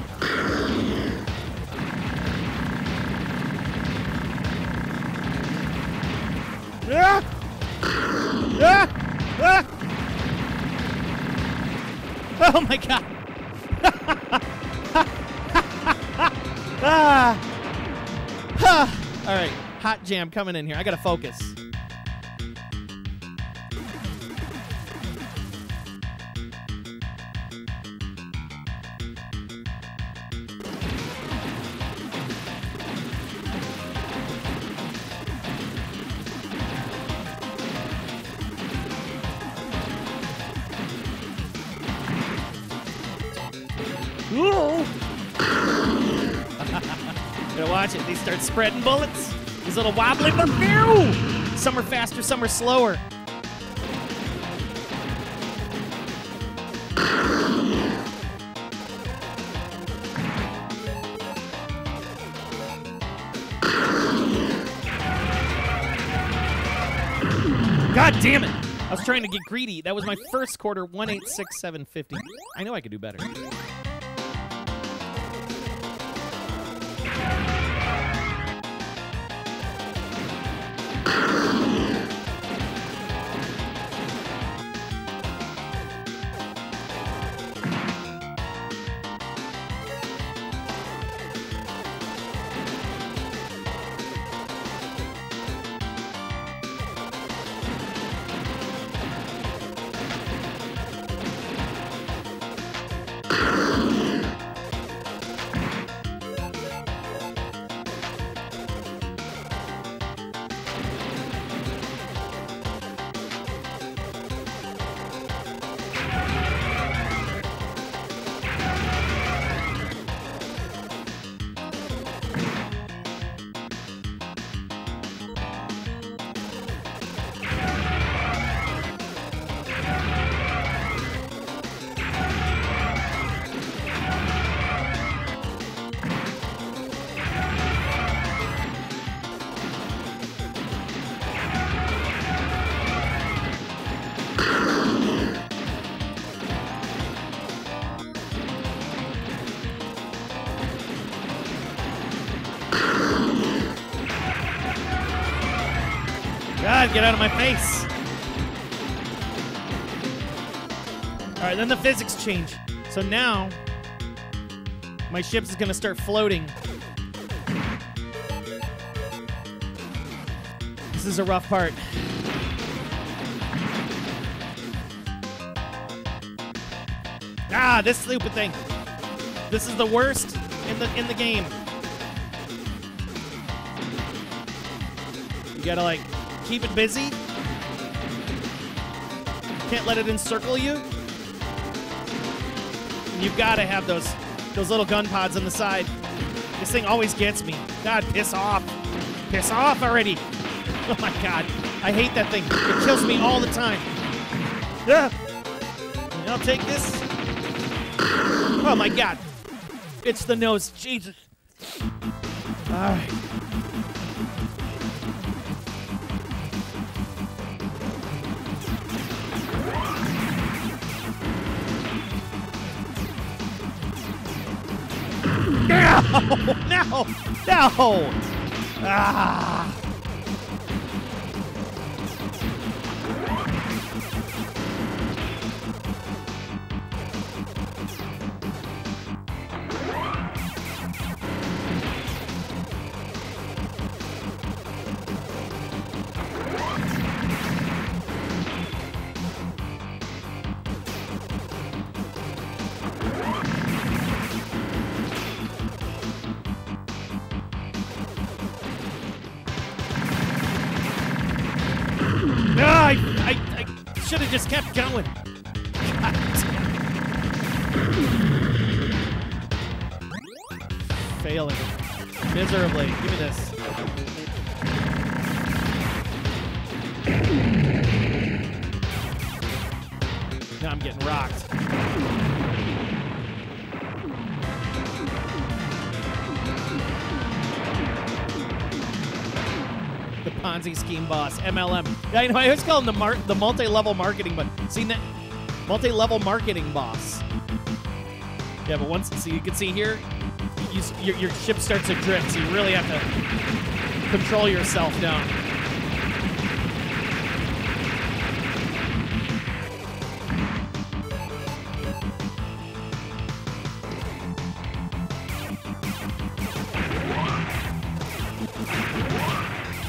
Ah! Ah! Ah! Oh my God! Ah! Ah! All right, hot jam coming in here. I gotta focus. Gotta watch it. They start spreading bullets. These little wobbly, but no! Some are faster, some are slower. God damn it! I was trying to get greedy. That was my first quarter, 186,750. I know I could do better. God, get out of my face. All right, then the physics change. So now, my ship is going to start floating. This is a rough part. Ah, this stupid thing. This is the worst in the game. You gotta, like, keep it busy. Can't let it encircle you. And you've gotta have those little gun pods on the side. This thing always gets me. God, piss off. Piss off already. Oh my God. I hate that thing. It kills me all the time. Yeah. I'll take this. Oh my God. It's the nose. Jesus. All right. No! No! Ah! I should have just kept going. God. Failing miserably. Give me this. Now I'm getting rocked. The Ponzi scheme boss, MLM. I know. I always call him the multi-level marketing, but see that multi-level marketing boss. Yeah, but once so you can see here, your ship starts to drift, so you really have to control yourself down.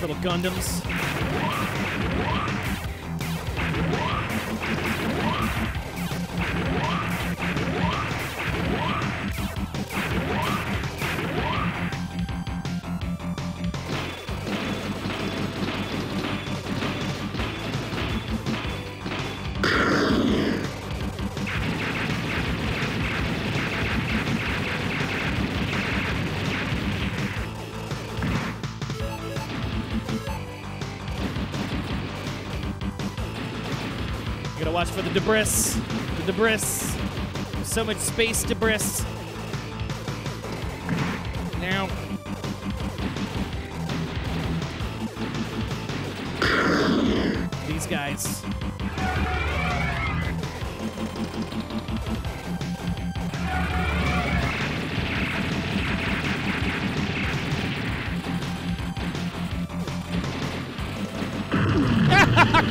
Little Gundams. Gotta watch for the debris. The debris. There's so much space debris. Now. These guys.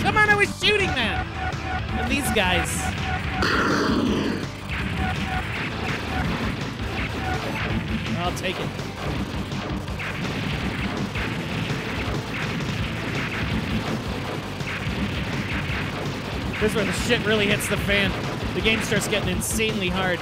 Come on, I was shooting that! And these guys. I'll take it. This is where the shit really hits the fan. The game starts getting insanely hard.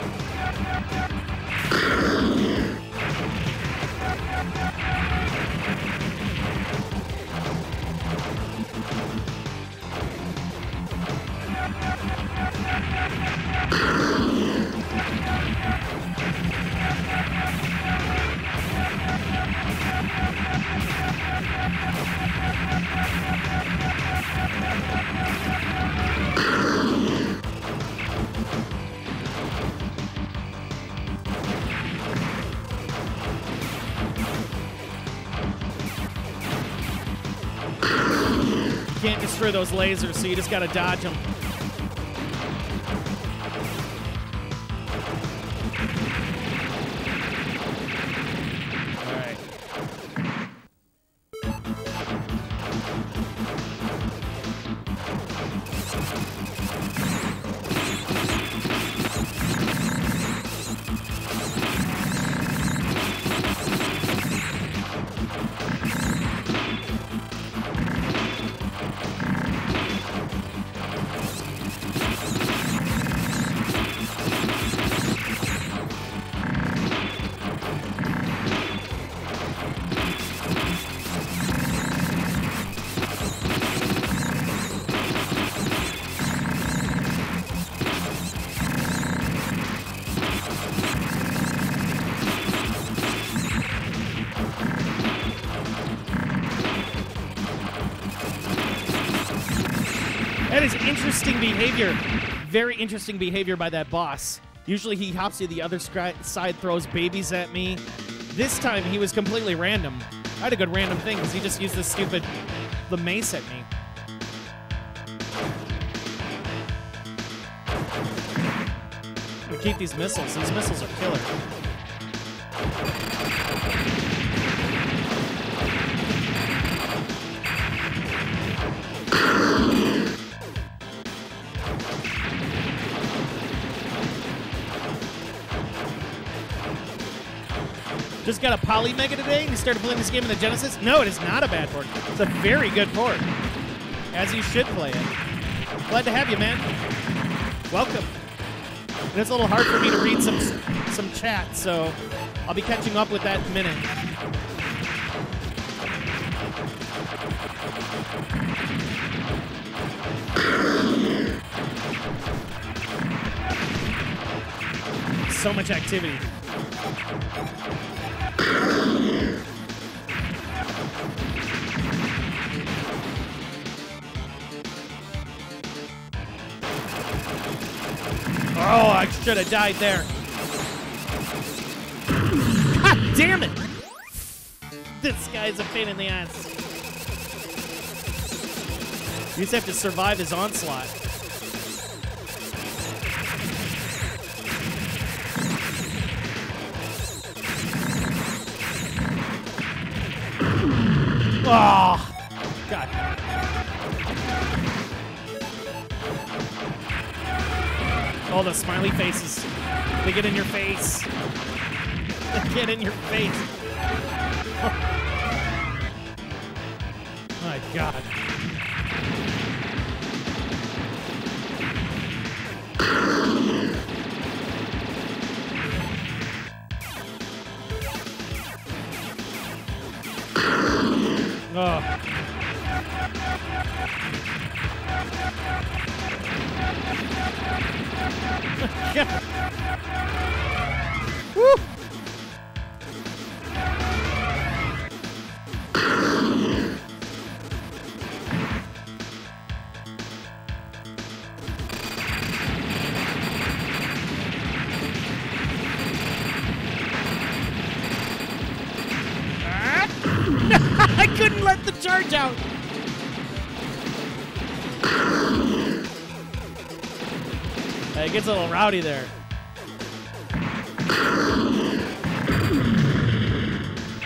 Can't destroy those lasers, so you just gotta dodge them. All right. That is interesting behavior. Very interesting behavior by that boss. Usually he hops to the other side, throws babies at me. This time he was completely random. I had a good random thing because he just used the mace at me. We keep these missiles. These missiles are killer. Just got a Poly Mega today and you started playing this game in the Genesis? No, it is not a bad port. It's a very good port. As you should play it. Glad to have you, man. Welcome. And it's a little hard for me to read some chat, so I'll be catching up with that in a minute. So much activity. Oh, I should have died there. God damn it! This guy's a pain in the ass. You just have to survive his onslaught. Oh, God. All the smiley faces. They get in your face. They get in your face. Oh. My God. Oh. God. Woo. I couldn't let the charge out. It gets a little rowdy there.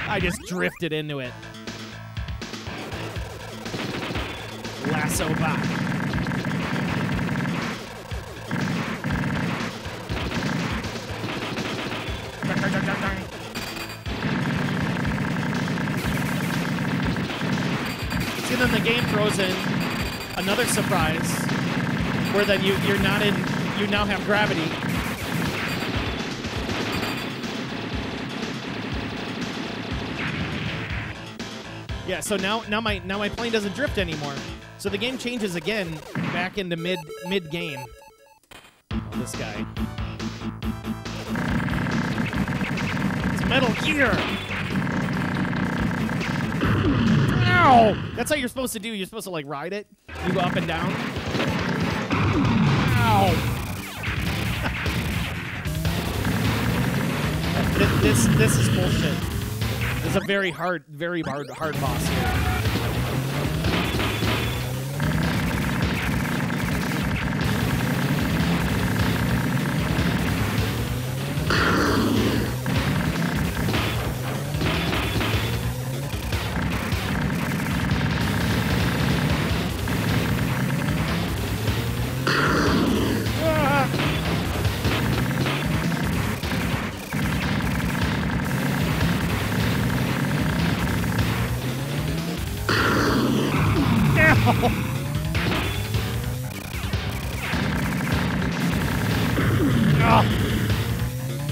I just drifted into it. Lasso back. See, then the game throws in another surprise where then you're not in. You now have gravity. Yeah, so now my plane doesn't drift anymore. So the game changes again back into mid game. This guy. It's Metal Gear. Ow! That's how you're supposed to do. You're supposed to like ride it. You go up and down. Ow! This is bullshit. This is a very hard boss here.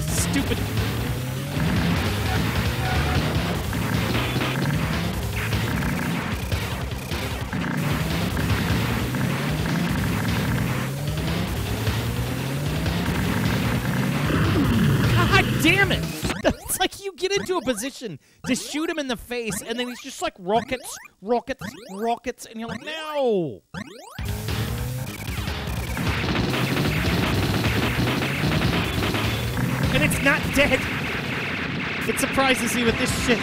Stupid. God damn it! It's like you get into a position to shoot him in the face, and then he's just like rockets, and you're like, no! And it's not dead. It surprises you with this shit.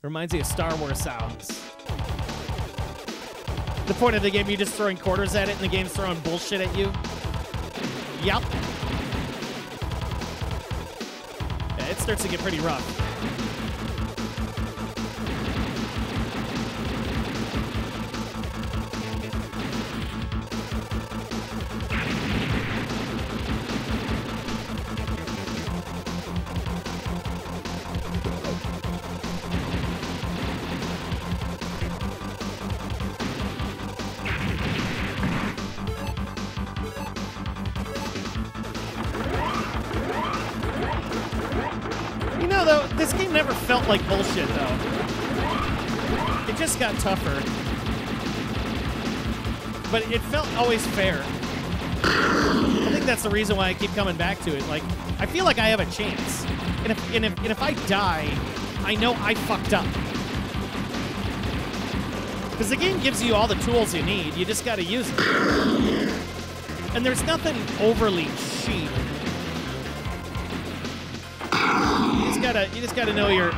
Reminds me of Star Wars sounds. The point of the game, you're just throwing quarters at it, and the game's throwing bullshit at you. Yep. Yeah, it starts to get pretty rough. This game never felt like bullshit, though. It just got tougher. But it felt always fair. I think that's the reason why I keep coming back to it. Like, I feel like I have a chance. And if I die, I know I fucked up. Because the game gives you all the tools you need. You just gotta use them. And there's nothing overly cheap. You just gotta know your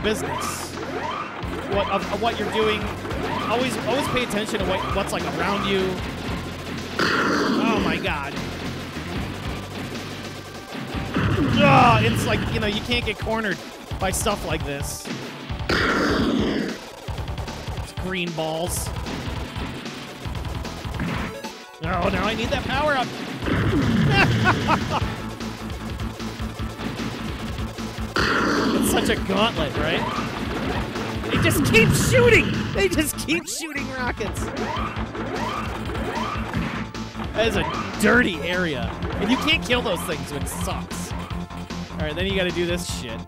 business. What you're doing. Always pay attention to what's like around you. Oh my god. Oh, it's like, you can't get cornered by stuff like this. It's green balls. Oh, now I need that power up. It's such a gauntlet, right? They just keep shooting! They just keep shooting rockets. That is a dirty area. And you can't kill those things, which sucks. Alright, then you gotta do this shit.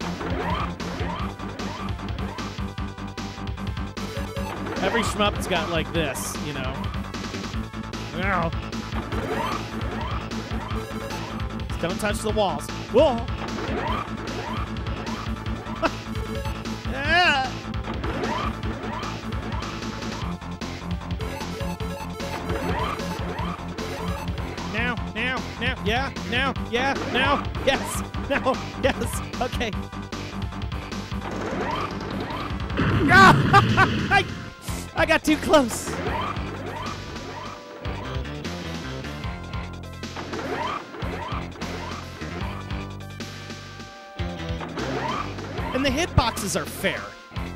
Every shmup's got like this, Ow. Just don't touch the walls. Whoa! Ah. Now, yeah, now, yes, no, yes, okay. I got too close. And the hitboxes are fair.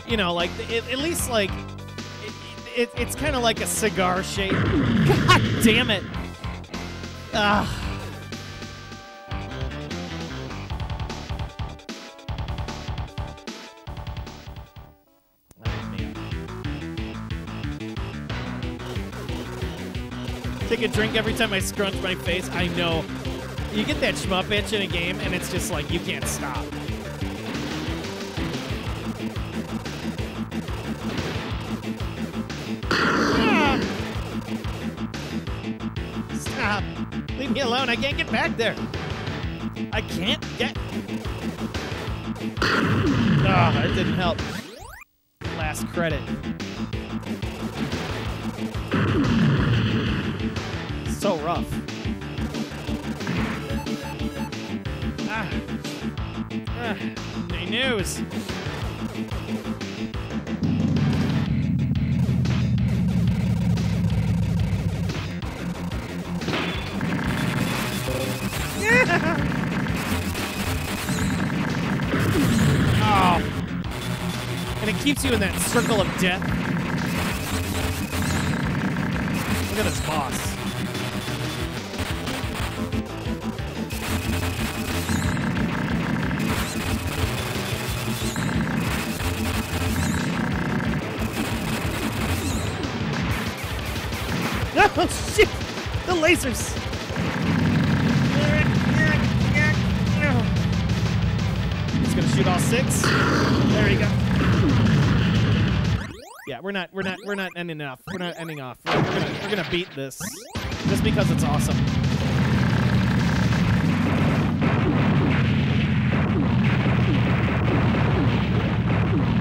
Like, at least, like, it's kind of like a cigar shape. God damn it. Ah. Oh, man. Take a drink every time I scrunch my face. I know. You get that shmup itch in a game, and it's just like, you can't stop. Stop. Leave me alone. I can't get back there. I can't get... Oh, that didn't help. Last credit. So rough. My nose. Oh. And it keeps you in that circle of death. Look at this boss. Oh, shit! The lasers! He's gonna shoot all 6. There you go. Yeah, we're not ending off. We're not ending off. We're gonna beat this just because it's awesome.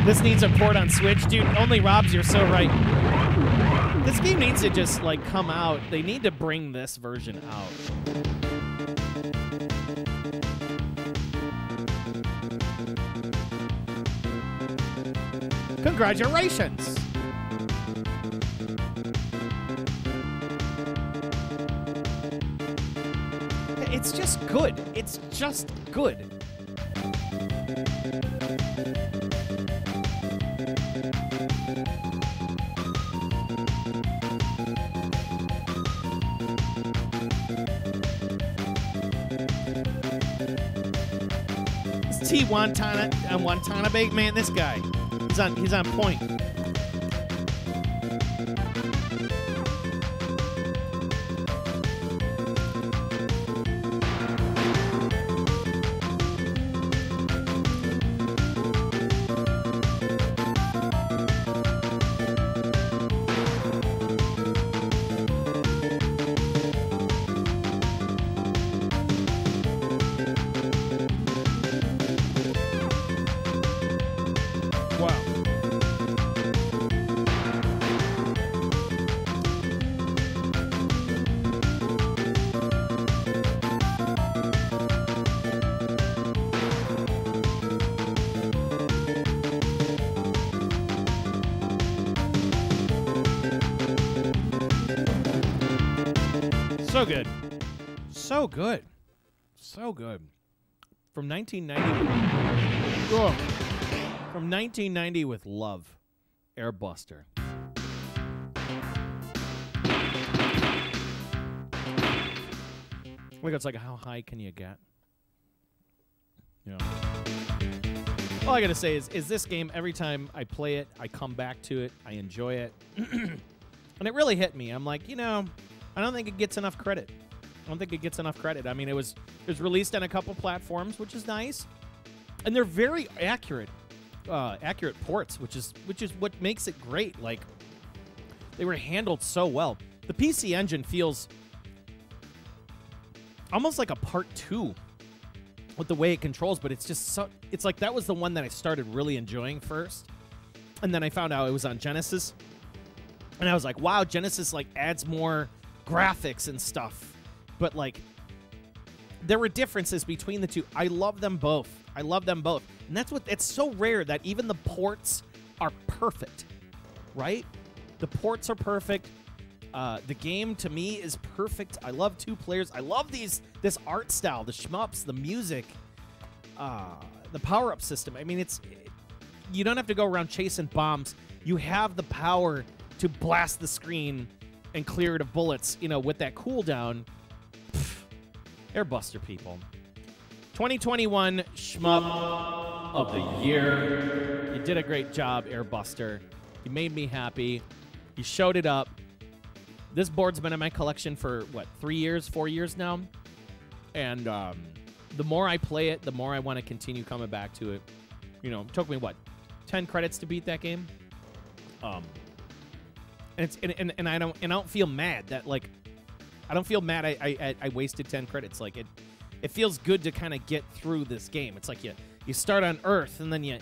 This needs a port on Switch, dude. Only Robs, you're so right. This game needs to just, like, come out. They need to bring this version out. Congratulations! It's just good. It's just good. This T Watanabe, man, this guy. He's on point. So good. So good. So good. From 1990. Ugh. From 1990 with love. Airbuster. Like it's like how high can you get? Yeah. All I gotta say is this game, every time I play it, I come back to it, I enjoy it. And it really hit me. I'm like, you know, I don't think it gets enough credit. I don't think it gets enough credit. I mean, it was released on a couple platforms, which is nice, and they're very accurate ports, which is what makes it great. Like, they were handled so well. The PC Engine feels almost like a part 2 with the way it controls, but it's just so, it's like that was the one that I started really enjoying first, and then I found out it was on Genesis, and I was like, wow, Genesis like adds more graphics and stuff, but like there were differences between the two. I love them both. I love them both, and that's what, it's so rare that even the ports are perfect, right? The ports are perfect. The game to me is perfect. I love 2 players. I love this art style, the shmups, the music, the power-up system. I mean, you don't have to go around chasing bombs. You have the power to blast the screen and clear it of bullets, you know, with that cooldown. Airbuster, people. 2021 Shmup of the Year. You did a great job, Airbuster. You made me happy. You showed it up. This board's been in my collection for, what, 3 years, 4 years now? And the more I play it, the more I want to continue coming back to it. You know, it took me, what, 10 credits to beat that game? And I don't feel mad that, like, I don't feel mad I wasted 10 credits. Like, it feels good to kind of get through this game. It's like you start on Earth, and then you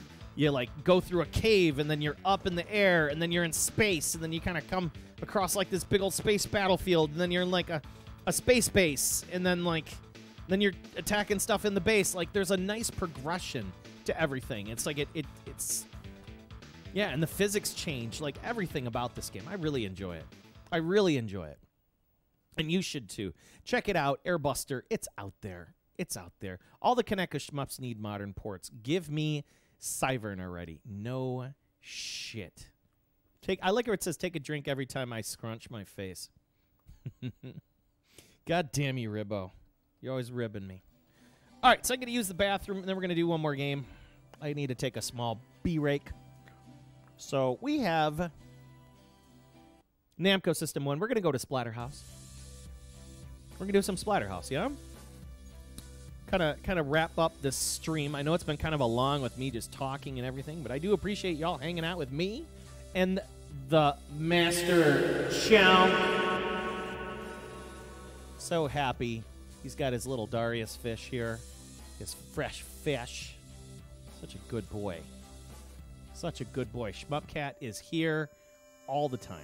like go through a cave, and then you're up in the air, and then you're in space, and then you kind of come across like this big old space battlefield, and then you're in like a space base, and then you're attacking stuff in the base. Like, there's a nice progression to everything. It's like it's yeah, and the physics change, like everything about this game. I really enjoy it. I really enjoy it. And you should too. Check it out, Airbuster. It's out there. It's out there. All the Kaneko shmups need modern ports. Give me Cyvern already. No shit. I like where it says take a drink every time I scrunch my face. God damn you, Ribbo. You're always ribbing me. All right, so I'm going to use the bathroom, and then we're going to do one more game. I need to take a small B-rake. So we have Namco System 1. We're going to go to Splatterhouse. We're going to do some Splatterhouse, yeah? Kind of wrap up this stream. I know it's been kind of a long with me just talking and everything, but I do appreciate y'all hanging out with me and the Master Chow. So happy. He's got his little Darius fish here. His fresh fish. Such a good boy. Such a good boy. Shmupcat is here all the time.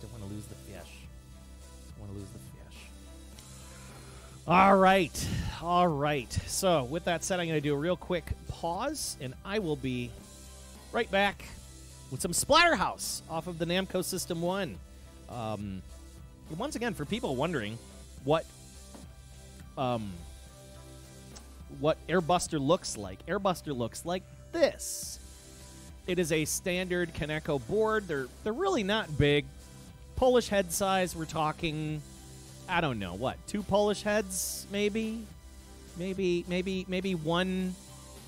Don't want to lose the fish. Don't want to lose the fish. All right. All right. So, with that said, I'm going to do a real quick pause, and I will be right back with some Splatterhouse off of the Namco System 1. Once again, for people wondering what Airbuster looks like this. It is a standard Kaneko board. They're really not big. Polish head size, we're talking, I don't know, what, 2 Polish heads, maybe? Maybe 1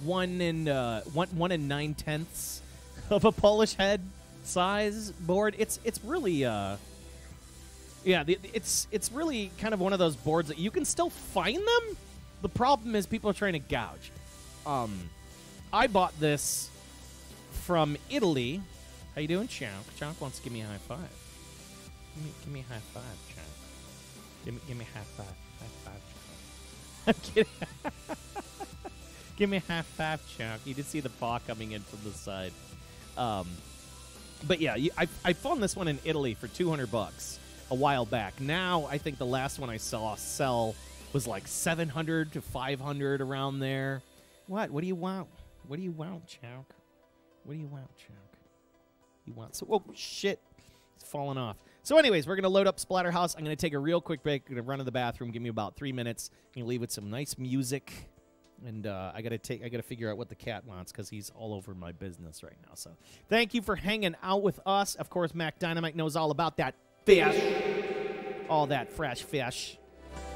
and 9/10 of a Polish head size board. It's really yeah, it's really kind of one of those boards that you can still find them. The problem is people are trying to gouge. I bought this from Italy. How you doing, Chonk? Chonk wants to give me a high five. Give me a high five, Chonk. Give me a high five. High five, Chonk. I'm kidding. Give me a high five, Chonk. You did see the paw coming in from the side. But yeah, I found this one in Italy for $200 a while back. Now I think the last one I saw sell was like $700 to $500 around there. What? What do you want? What do you want, Chonk? What do you want, Chonk? You want so? Oh shit! It's falling off. So, anyways, we're gonna load up Splatterhouse. I'm gonna take a real quick break. I'm gonna run to the bathroom. Give me about 3 minutes. I'm gonna leave with some nice music, and I gotta figure out what the cat wants because he's all over my business right now. So, thank you for hanging out with us. Of course, Mac Dynamite knows all about that fish, all that fresh fish.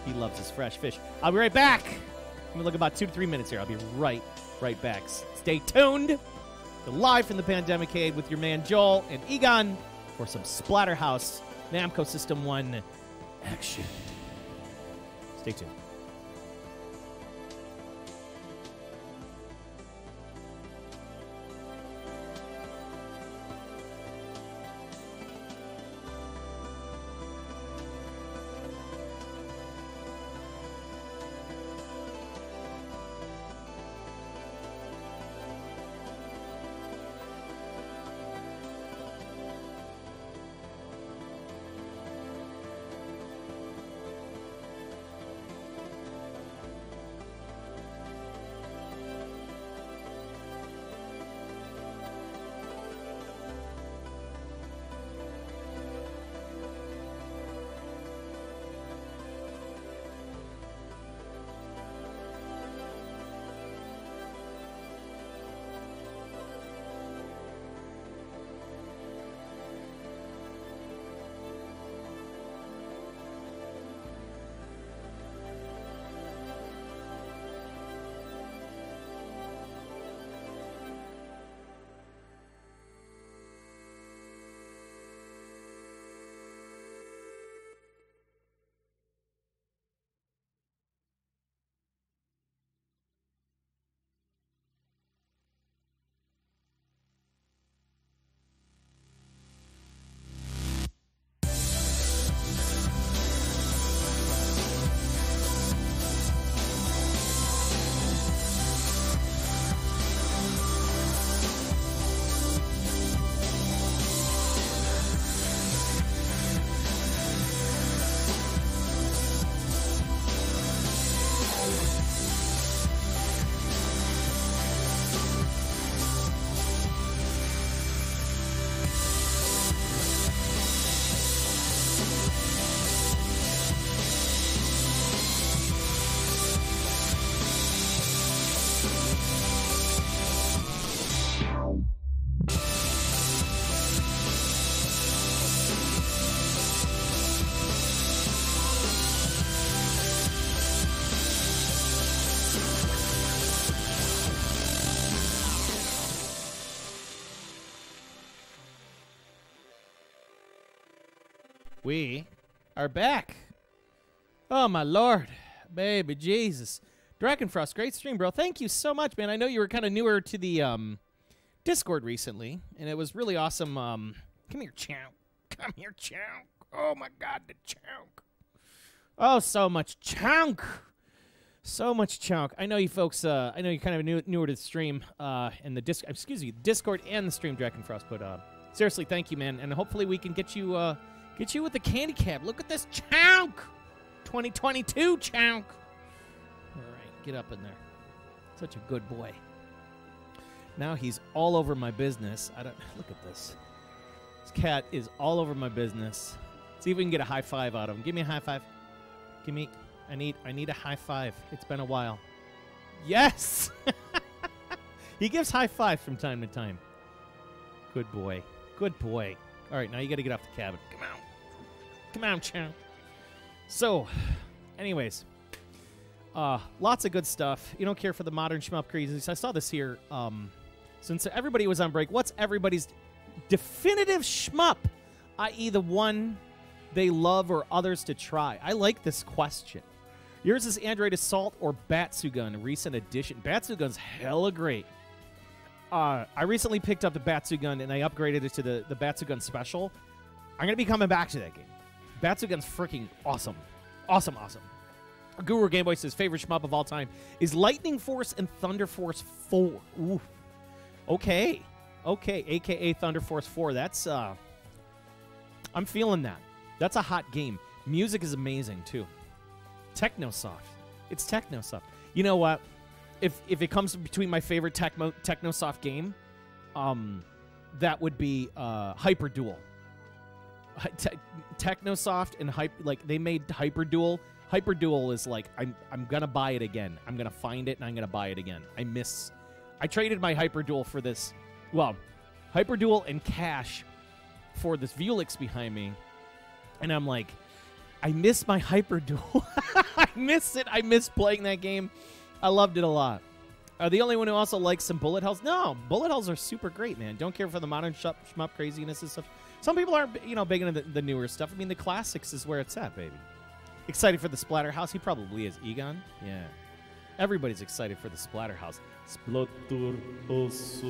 He loves his fresh fish. I'll be right back. I'm gonna look about 2 to 3 minutes here. I'll be right back. Stay tuned. We're live from the Pandemicade with your man Joel and Egon for some Splatterhouse Namco System 1 action. Stay tuned. We are back. Oh, my Lord. Baby Jesus. Dragonfrost, great stream, bro. Thank you so much, man. I know you were kind of newer to the Discord recently, and it was really awesome. Come here, Chonk. Come here, Chonk. Oh, my God, the Chonk. Oh, so much Chonk. So much Chonk. I know you folks, I know you're kind of newer to the stream and the Discord and the stream, Dragonfrost, but seriously, thank you, man. And hopefully we can get you Get you with the candy cab. Look at this chunk. 2022 chunk. All right, get up in there. Such a good boy. Now he's all over my business. Look at this. This cat is all over my business. See if we can get a high five out of him. Give me a high five. I need a high five. It's been a while. Yes! He gives high fives from time to time. Good boy. Good boy. All right, now you got to get off the cabin. Come on. Come on, champ. So, anyways, lots of good stuff. You don't care for the modern shmup crazies. I saw this here. Since everybody was on break, what's everybody's definitive shmup, i.e. the one they love or others to try? I like this question. Yours is Android Assault or Batsugun, recent edition. Batsugun's hella great. I recently picked up the Batsugun and I upgraded it to the Batsugun Special. I'm going to be coming back to that game. Batsugun's freaking awesome. Awesome, awesome. Guru Game Boy says favorite shmup of all time is Lightning Force and Thunder Force 4. Ooh. Okay. Okay, a.k.a. Thunder Force 4. That's, I'm feeling that. That's a hot game. Music is amazing, too. Technosoft. It's Technosoft. You know what? If it comes between my favorite Technosoft game, that would be Hyper Duel. Technosoft and they made Hyper Duel. Hyper Duel is like I'm gonna buy it again. I'm gonna find it and I'm gonna buy it again. I traded my Hyper Duel for this. Well, Hyper Duel and cash for this Vuelix behind me, and I'm like, I miss my Hyper Duel. I miss it. I miss playing that game. I loved it a lot. The only one who also likes some bullet hells? No, bullet hells are super great, man. Don't care for the modern shmup craziness and stuff. Some people aren't, big into the newer stuff. I mean, the classics is where it's at, baby. Excited for the Splatterhouse? He probably is. Egon? Yeah. Everybody's excited for the Splatterhouse. Splatterhouse.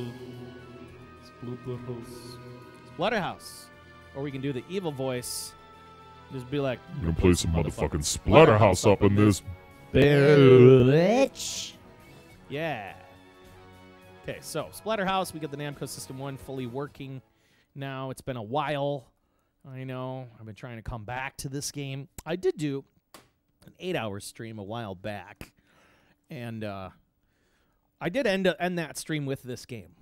Splatterhouse. Or we can do the evil voice. Just be like, you're gonna play some motherfucking Splatterhouse up in this bitch. Yeah. Okay, so Splatterhouse, we got the Namco System 1 fully working now. It's been a while. I know. I've been trying to come back to this game. I did do an 8-hour stream a while back, and I did end that stream with this game.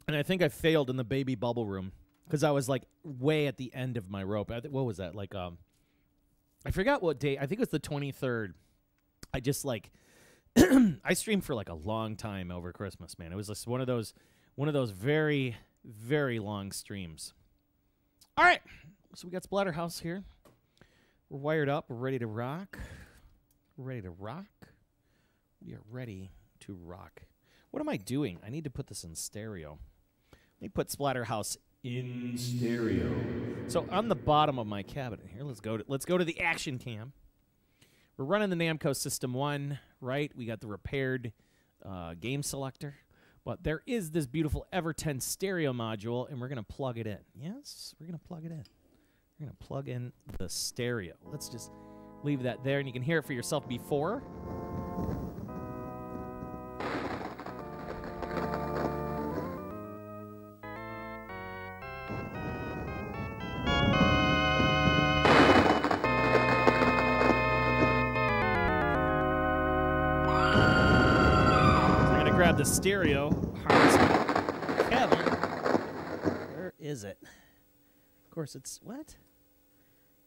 And I think I failed in the baby bubble room because I was like way at the end of my rope. What was that? Like, I forgot what day. I think it was the 23rd. I just like I streamed for like a long time over Christmas, man. It was just one of those very, very long streams. All right, so we got Splatterhouse here. We're wired up. We're ready to rock. We're ready to rock. We are ready to rock. What am I doing? I need to put this in stereo. Let me put Splatterhouse in stereo. So on the bottom of my cabinet here, let's go to the action cam. We're running the Namco System 1, right? We got the repaired game selector. But there is this beautiful Ever10 stereo module, and we're going to plug it in. Yes, we're going to plug it in. We're going to plug in the stereo. Let's just leave that there, and you can hear it for yourself before. Grab the stereo harness. Kevin, where is it? Of course, it's what?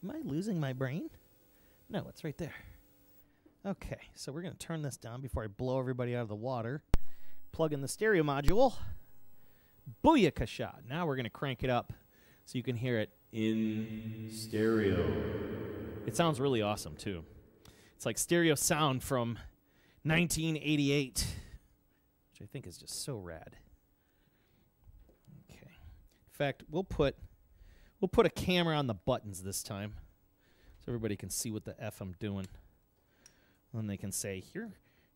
Am I losing my brain? No, it's right there. Okay, so we're going to turn this down before I blow everybody out of the water. Plug in the stereo module. Booyakasha. Now we're going to crank it up so you can hear it in stereo. It sounds really awesome, too. It's like stereo sound from 1988. I think is just so rad. Okay. In fact, we'll put a camera on the buttons this time, so everybody can see what the F I'm doing. And they can say, you're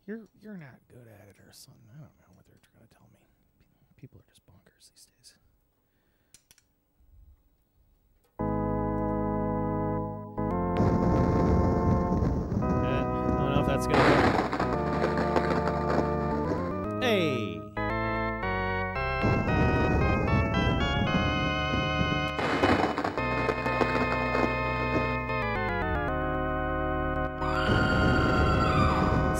not good at it or something. I don't know what they're trying to tell me. People are just bonkers these days. I don't know if that's gonna work. Hey!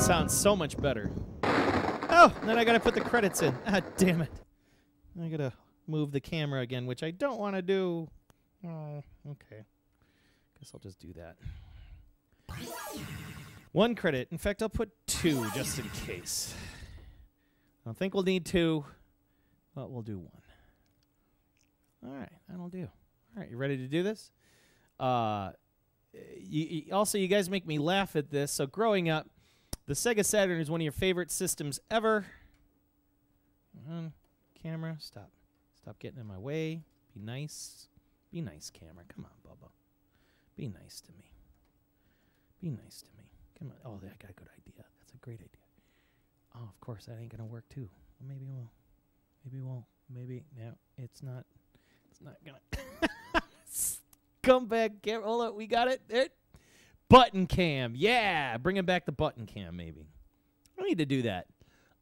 Sounds so much better. Oh, then I gotta put the credits in. Ah, damn it. I gotta move the camera again, which I don't want to do. Oh, okay. Guess I'll just do that. 1 credit. In fact, I'll put 2 just in case. I don't think we'll need 2, but we'll do 1. All right, that'll do. All right, you ready to do this? Also, you guys make me laugh at this. So growing up, the Sega Saturn is one of your favorite systems ever. Camera, stop. Stop getting in my way. Be nice. Be nice, camera. Come on, Bubba. Be nice to me. Be nice to me. Come on. Oh, I got a good idea. That's a great idea. Oh, of course, that ain't going to work, too. Well, maybe it will. Maybe it won't. Maybe. No, it's not. It's not going to. Come back. Hold on. We got it. There. Button cam. Yeah. Bringing back the button cam, maybe. I need to do that.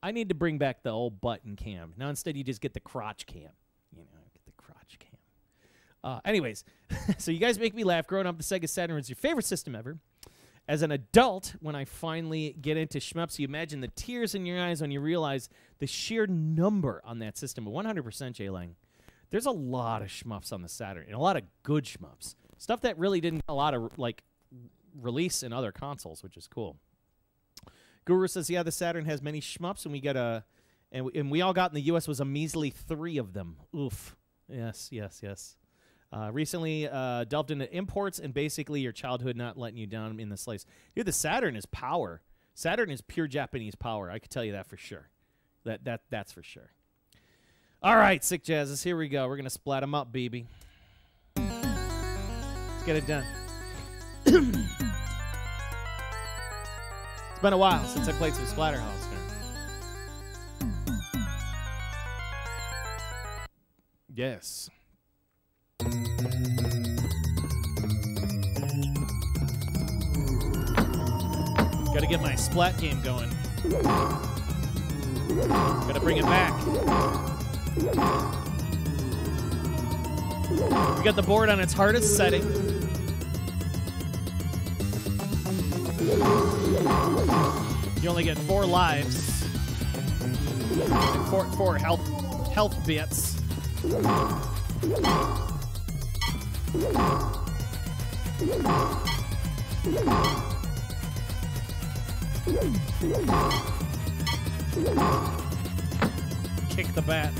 I need to bring back the old button cam. Now, instead, you just get the crotch cam. You know, get the crotch cam. Anyways, so you guys make me laugh. Growing up, the Sega Saturn is your favorite system ever. As an adult, when I finally get into shmups, you imagine the tears in your eyes when you realize the sheer number on that system. 100% J-Lang. There's a lot of shmups on the Saturn, and a lot of good shmups. Stuff that really didn't a lot of, like, release in other consoles, which is cool. Guru says, yeah, the Saturn has many shmups, and we got and we all got in the U.S. was a measly 3 of them. Oof. Yes, yes, yes. Recently delved into imports, and basically your childhood not letting you down in the slice. Dude, the Saturn is power. Saturn is pure Japanese power. I could tell you that for sure. That's for sure. All right, Sick Jazzes, here we go. We're going to splat them up, baby. Let's get it done. It's been a while since I played some Splatterhouse. Yes. Gotta get my Splat game going. Gotta bring it back. We got the board on its hardest setting. You only get 4 lives. Four health bits. Kick the bat.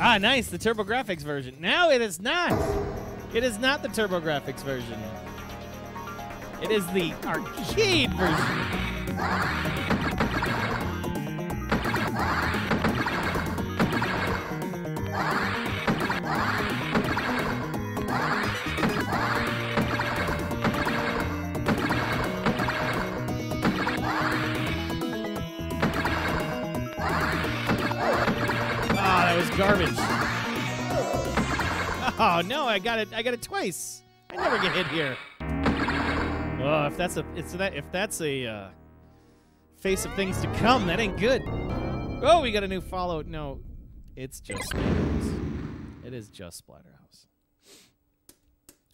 Ah, nice, the TurboGrafx version. No, it is not. It is not the TurboGrafx version. It is the arcade version. Garbage. Oh no, I got it twice. I never get hit here. Oh, if that's a face of things to come, that ain't good. Oh, we got a new Fallout. No, it's just Splatterhouse. It is just Splatterhouse.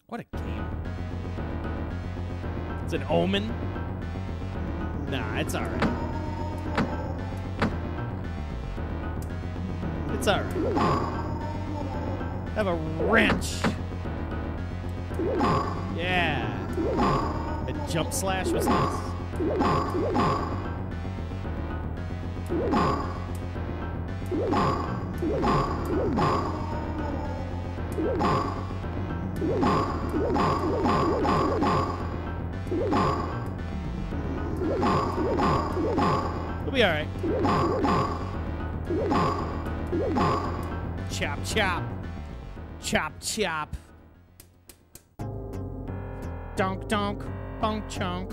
What a game. It's an Omen. Nah, it's alright. It's alright. Have a wrench. Yeah. A jump slash was nice. We'll be alright. Chop, chop. Chop, chop. Donk, donk. Bonk, chonk.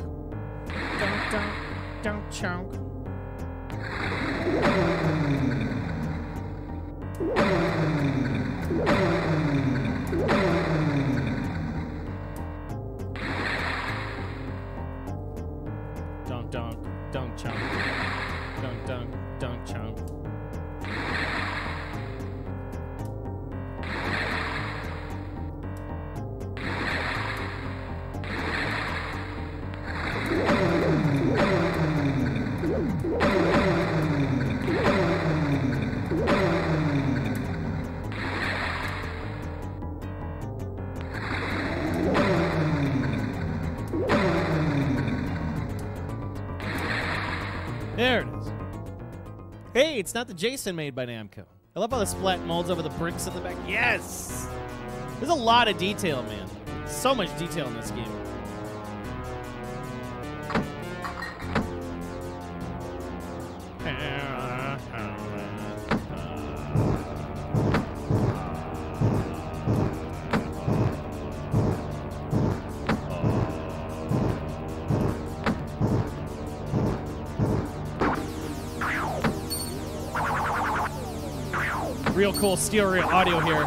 Donk, donk. Donk, chonk. There it is. Hey, it's not the Jason made by Namco. I love how the splat molds over the bricks in the back. Yes! There's a lot of detail, man. So much detail in this game. Real cool stereo audio here.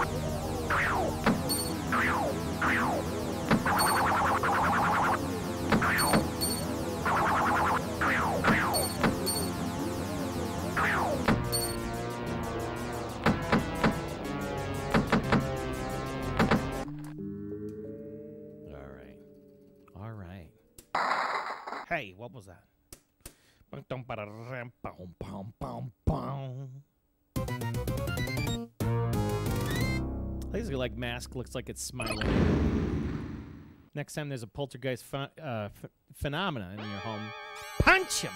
All right. Hey, what was that? These are like mask looks like it's smiling. Next time there's a poltergeist phenomena in your home, punch him.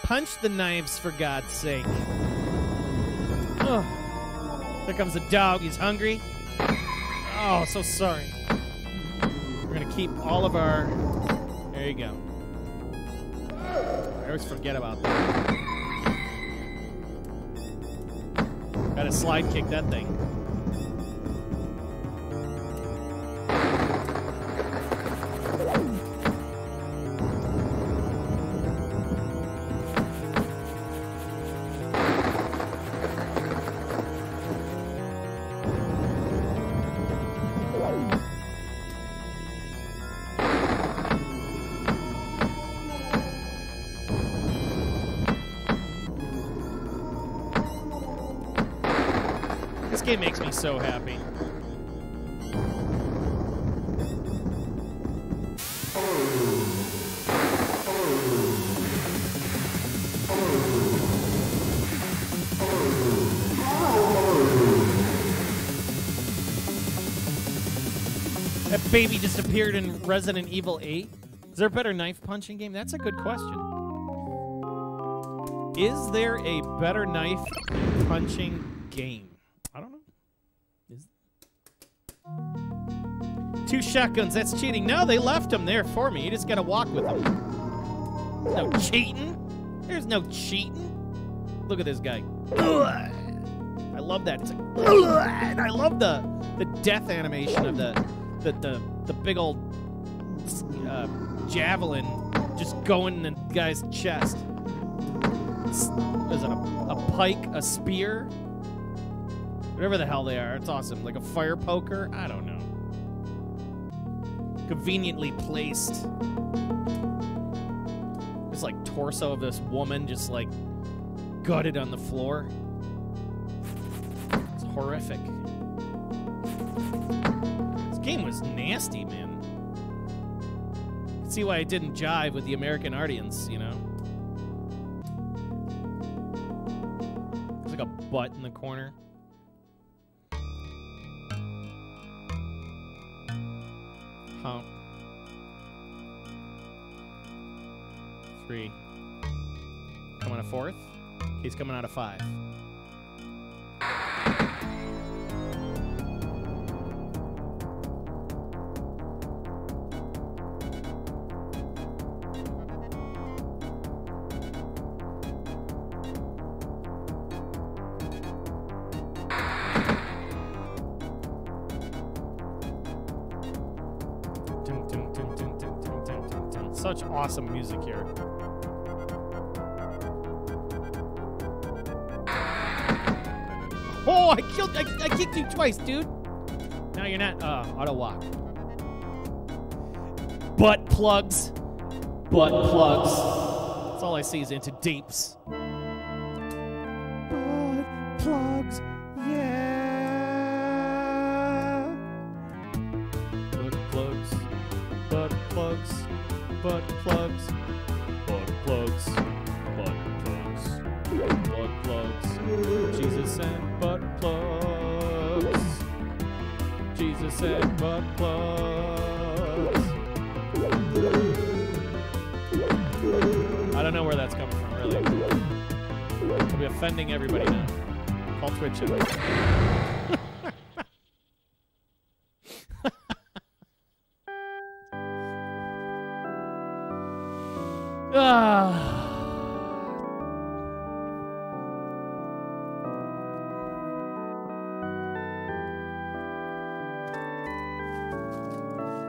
Punch the knives for God's sake. Ugh. There comes the dog. He's hungry. Oh, so sorry. We're gonna keep all of our. There you go. I always forget about that. Gotta slide kick that thing. This game makes me so happy. That baby just appeared in Resident Evil 8. Is there a better knife punching game? That's a good question. Is there a better knife punching game? I don't know. Is 2 shotguns, that's cheating. No, they left them there for me. You just gotta walk with them. No cheating. There's no cheating. Look at this guy. I love that. It's like, and I love the death animation of the big old javelin just going in the guy's chest. Is it a pike, a spear? Whatever the hell they are, it's awesome. Like a fire poker? I don't know. Conveniently placed. This like torso of this woman just like gutted on the floor. It's horrific. This game was nasty, man. You can see why it didn't jive with the American audience, you know? There's like a butt in the corner. Hump. 3. Coming a 4th. He's coming out of 5. Such awesome music here. Oh, I kicked you twice, dude. No, you're not. Auto walk. Butt plugs. Butt plugs. That's all I see is into deeps. Butt plugs. Yeah. Butt plugs. Butt plugs. Butt plugs. Butt plugs. Butt plugs. Butt plugs. Jesus and butt plugs. Jesus and butt plugs. I don't don't know where that's coming from, really. I'll be offending everybody now. Call Twitch it.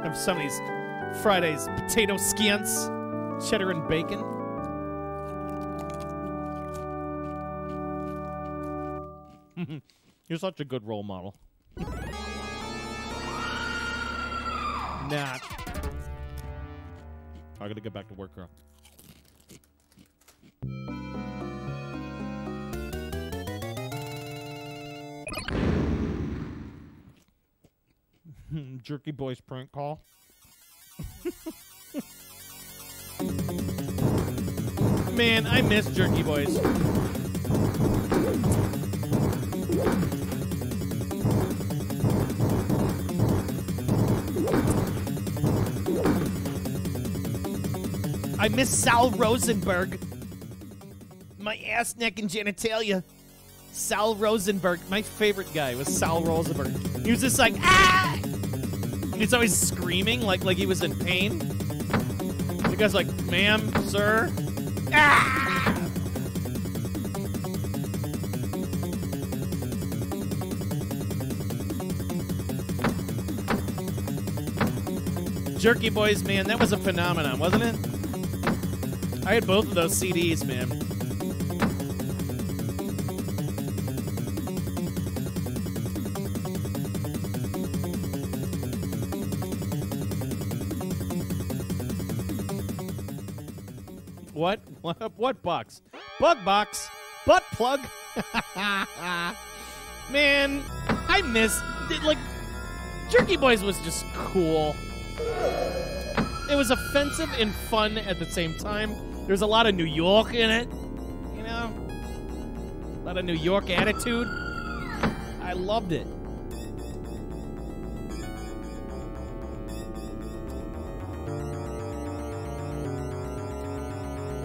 Have some of these Friday's potato skins, cheddar and bacon. You're such a good role model. Nah. I gotta get back to work, girl. Jerky Boy's prank call. Man, I miss Jerky Boys. I miss Sal Rosenberg. My ass, neck, and genitalia. Sal Rosenberg. My favorite guy was Sal Rosenberg. He was just like, ah! And he's always screaming like he was in pain. The guy's like, ma'am, sir. Ah! Jerky Boys, man, that was a phenomenon, wasn't it? I had both of those CDs, man. What? What box? Bug box? Butt plug? Man, I miss... Like, Jerky Boys was just cool. It was offensive and fun at the same time. There's a lot of New York in it, you know? A lot of New York attitude. I loved it.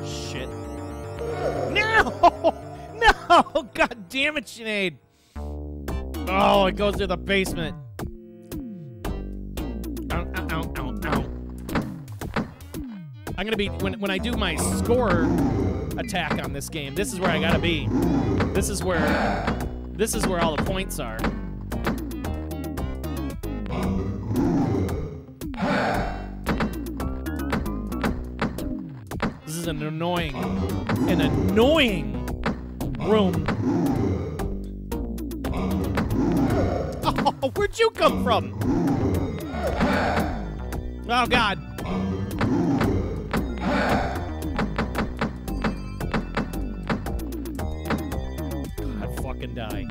Shit. No! No! God damn it, Sinead. Oh, it goes to the basement. Ow, ow, ow, ow, ow. I'm gonna be when I do my score attack on this game. This is where I gotta be. This is where all the points are. This is an annoying room. Oh, where'd you come from? Oh God. God, fucking die.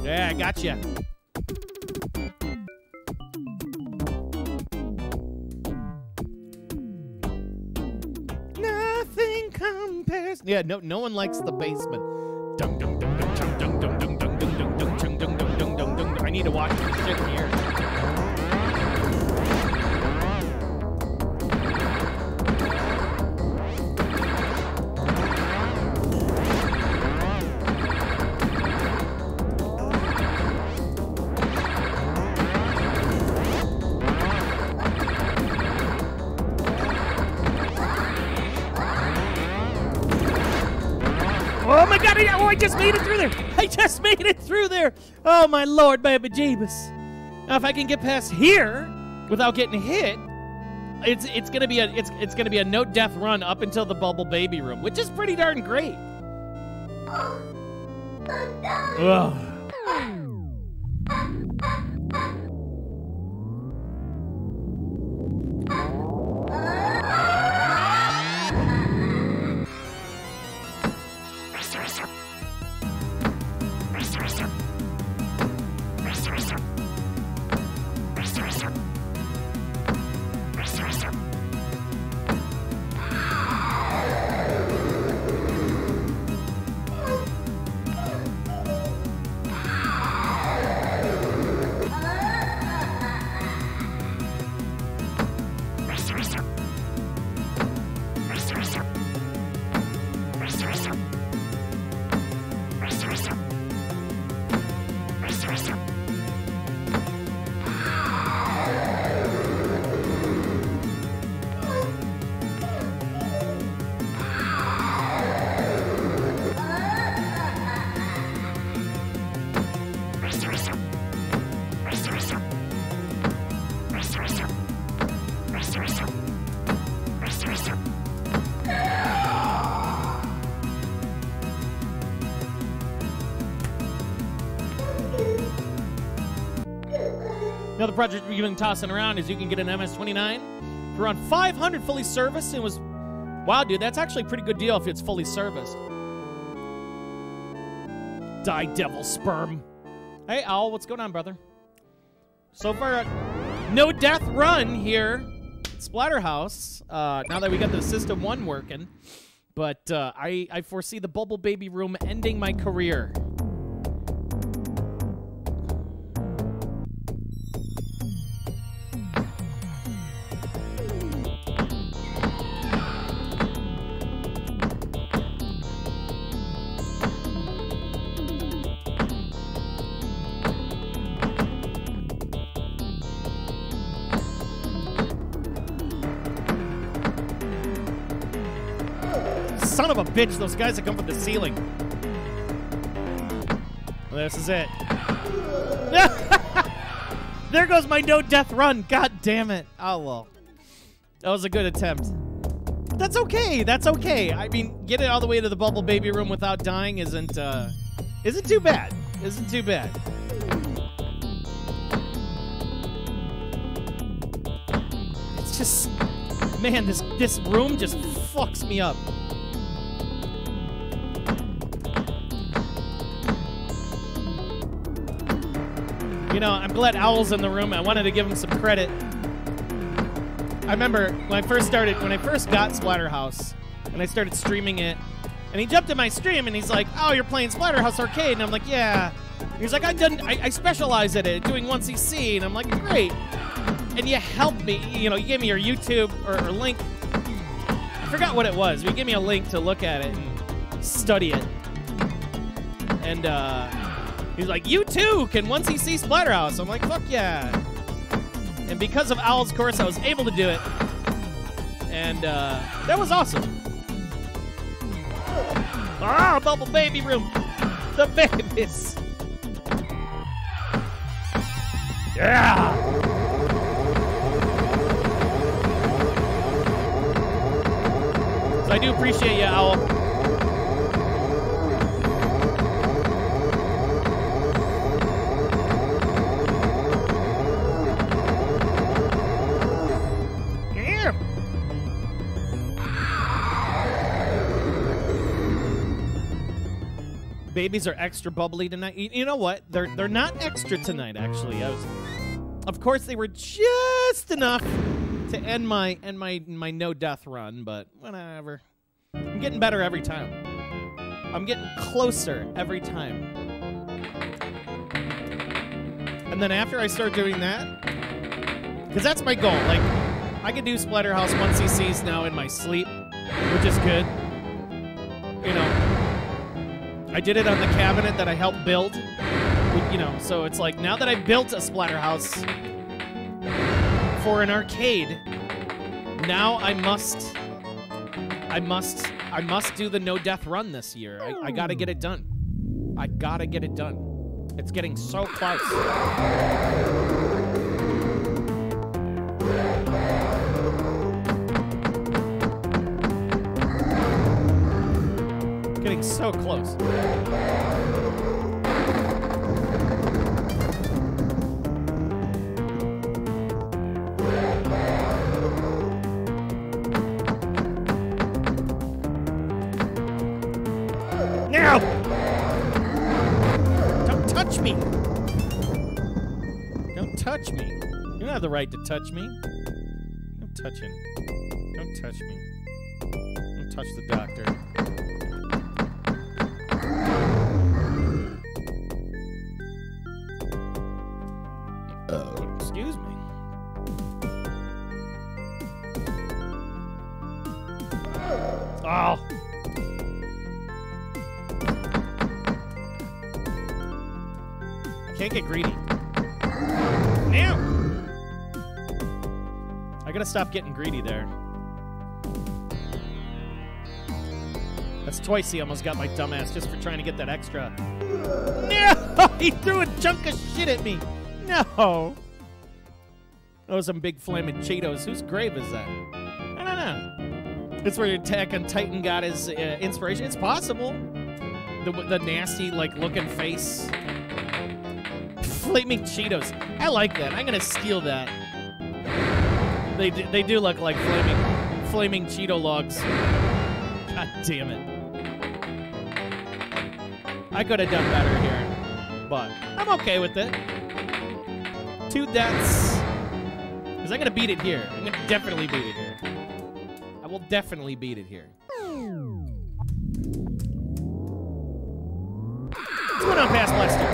Yeah, I got you. Nothing compares. Yeah, no one likes the basement. Dung dung dung dung dung dung dung dung dung dung dung dung dung dung dung dung. I need to watch this shit here. Oh my God! Oh, I just made it through there. I just made it through there. Oh my Lord, baby Jeebus. Now, if I can get past here without getting hit, it's gonna be a no death run up until the Bubble Baby room, which is pretty darn great. Ugh. Another project we've been tossing around is you can get an MS-29 for around 500 fully serviced. It was, wow, dude, that's actually a pretty good deal if it's fully serviced. Die, devil sperm. Hey, Owl, what's going on, brother? So far, no death run here at Splatterhouse. Now that we got the System 1 working. But I foresee the Bubble Baby Room ending my career. Son of a bitch, those guys that come from the ceiling. Well, this is it. There goes my no death run. God damn it. Oh, well. That was a good attempt. That's okay. That's okay. I mean, getting all the way to the Bubble Baby Room without dying isn't too bad. Isn't too bad. It's just, man, this room just fucks me up. You know, I'm glad Owl's in the room. I wanted to give him some credit. I remember when I first got Splatterhouse, and I started streaming it, and he jumped in my stream, and he's like, "Oh, you're playing Splatterhouse Arcade," and I'm like, "Yeah." And he's like, I specialize at it, doing 1cc," and I'm like, "Great." And you helped me. You know, you gave me your YouTube or link. I forgot what it was. You gave me a link to look at it and study it, and he's like, "You too can 1cc Splatterhouse." I'm like, "Fuck yeah." And because of Owl's course, I was able to do it. And that was awesome. Ah, Bubble Baby Room. The babies. Yeah. So I do appreciate you, Owl. Babies are extra bubbly tonight. You know what? They're not extra tonight. Actually, of course, they were just enough to end my no death run. But whatever. I'm getting better every time. I'm getting closer every time. And then after I start doing that, because that's my goal. Like, I can do Splatterhouse 1cc's now in my sleep, which is good. You know. I did it on the cabinet that I helped build, you know, so it's like, now that I've built a Splatterhouse for an arcade, now I must do the no death run this year. I gotta get it done. I gotta get it done. It's getting so close. Getting so close. Now! Don't touch me! Don't touch me. You don't have the right to touch me. Don't touch him. Don't touch me. Don't touch the doctor. Excuse me. Oh. I can't get greedy. Now. I gotta stop getting greedy there. That's twice he almost got my dumbass just for trying to get that extra. No! He threw a chunk of shit at me. No. Oh, some big flaming Cheetos. Whose grave is that? I don't know. It's where Attack on Titan got his inspiration. It's possible. The nasty, like, looking face. Flaming Cheetos. I like that. I'm gonna steal that. They do look like flaming Cheeto logs. God damn it. I could have done better here, but I'm okay with it. 2 deaths. Because I'm going to beat it here. I'm going to definitely beat it here. I will definitely beat it here. What's going on, Past Blaster?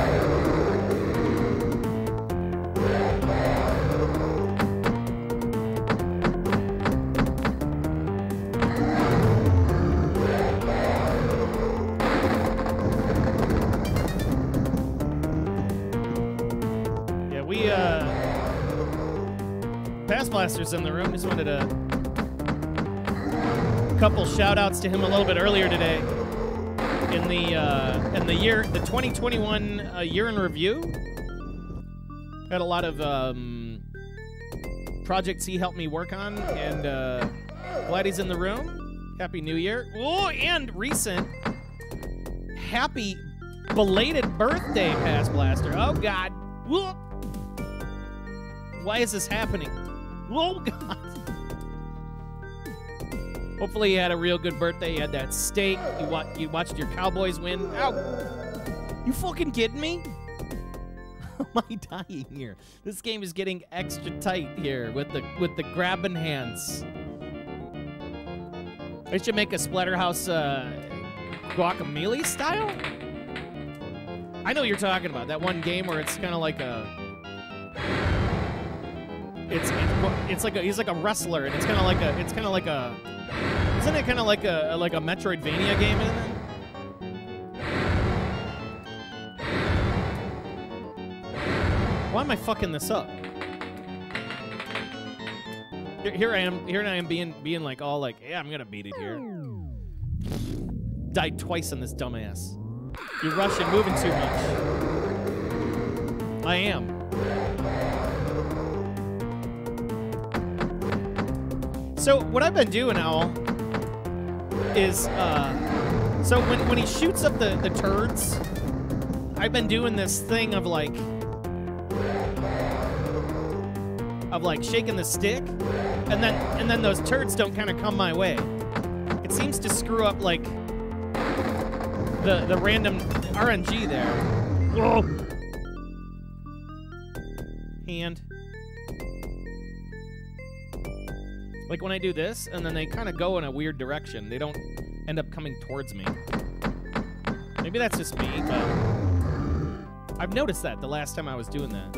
Past Blaster's in the room. Just wanted a couple shout-outs to him a little bit earlier today. In the 2021 year in review. Had a lot of projects he helped me work on, and glad he's in the room. Happy New Year. Oh, and recent happy belated birthday, Past Blaster. Oh, God. Whoa. Why is this happening? Oh, God. Hopefully you had a real good birthday. You had that steak. You watched your Cowboys win. Ow. You fucking kidding me? Am I dying here? This game is getting extra tight here with the grabbing hands. I should make a Splatterhouse guacamole style? I know what you're talking about. That one game where it's kind of like a... It's like he's like a wrestler, and it's kind of like a isn't it kind of like a Metroidvania game, isn't it? Why am I fucking this up? Here I am being like all like, yeah, I'm gonna beat it here. Died twice on this dumbass. You're rushing, moving too much. I am. So what I've been doing, Owl, is so when he shoots up the turds, I've been doing this thing of like shaking the stick, and then those turds don't kind of come my way. It seems to screw up like the random RNG there. Whoa. Hand. Like when I do this, and then they kind of go in a weird direction. They don't end up coming towards me. Maybe that's just me, but I've noticed that the last time I was doing that.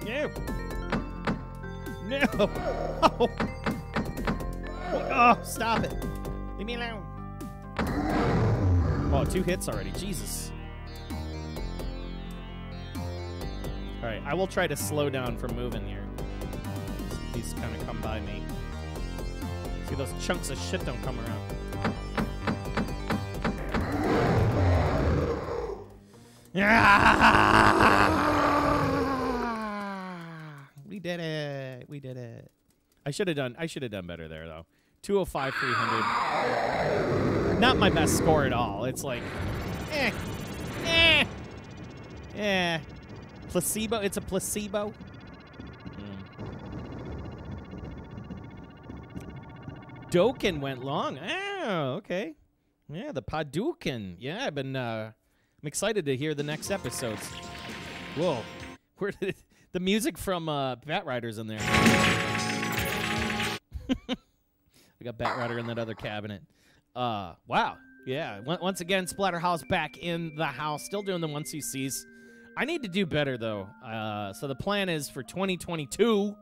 No. No. Oh. Oh, stop it. Leave me alone. Oh, 2 hits already. Jesus. All right, I will try to slow down from moving here. These kind of come by me. See, those chunks of shit don't come around. We did it. We did it. I should have done better there though. 205 300. Not my best score at all. It's like placebo. It's a placebo. Doken went long. Oh, okay. Yeah, the Paduken. Yeah, I'm excited to hear the next episodes. Whoa. Where did the music from Bat Rider's in there? I got Bat Rider in that other cabinet. Wow. Yeah. Once again, Splatterhouse back in the house. Still doing the 1cc's. I need to do better, though. So the plan is for 2022,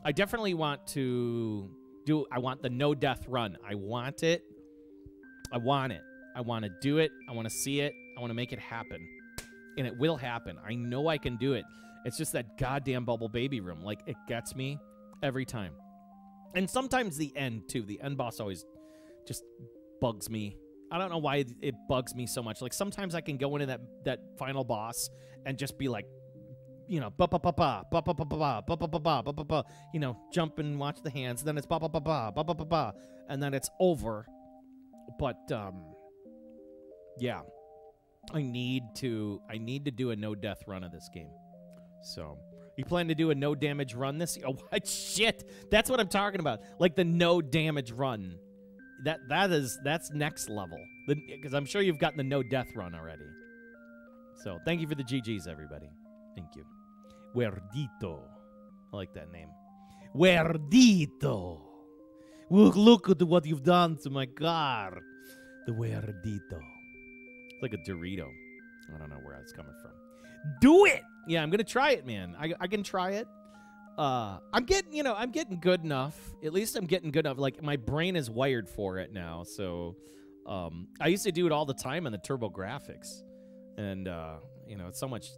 I definitely want to do... I want the no-death run. I want it. I want it. I want to do it. I want to see it. I want to make it happen. And it will happen. I know I can do it. It's just that goddamn Bubble Baby room. Like, it gets me every time. And sometimes the end, too. The end boss always just bugs me. I don't know why it bugs me so much. Like, sometimes I can go into that final boss and just be, like, you know, ba ba ba ba ba ba ba ba ba ba ba ba ba ba ba, you know, jump and watch the hands. Then it's ba ba ba ba ba ba ba ba, and then it's over. But yeah, I need to do a no death run of this game. So you plan to do a no damage run this? Oh, what shit! That's what I'm talking about. Like the no damage run. That's next level. Because I'm sure you've gotten the no death run already. So thank you for the GGs, everybody. Thank you. Werdito. I like that name. Werdito. Look at what you've done to my car. The Werdito. It's like a Dorito. I don't know where that's coming from. Do it! Yeah, I'm going to try it, man. I can try it. I'm getting good enough. At least I'm getting good enough. Like, my brain is wired for it now. So, I used to do it all the time on the TurboGrafx. And, it's so much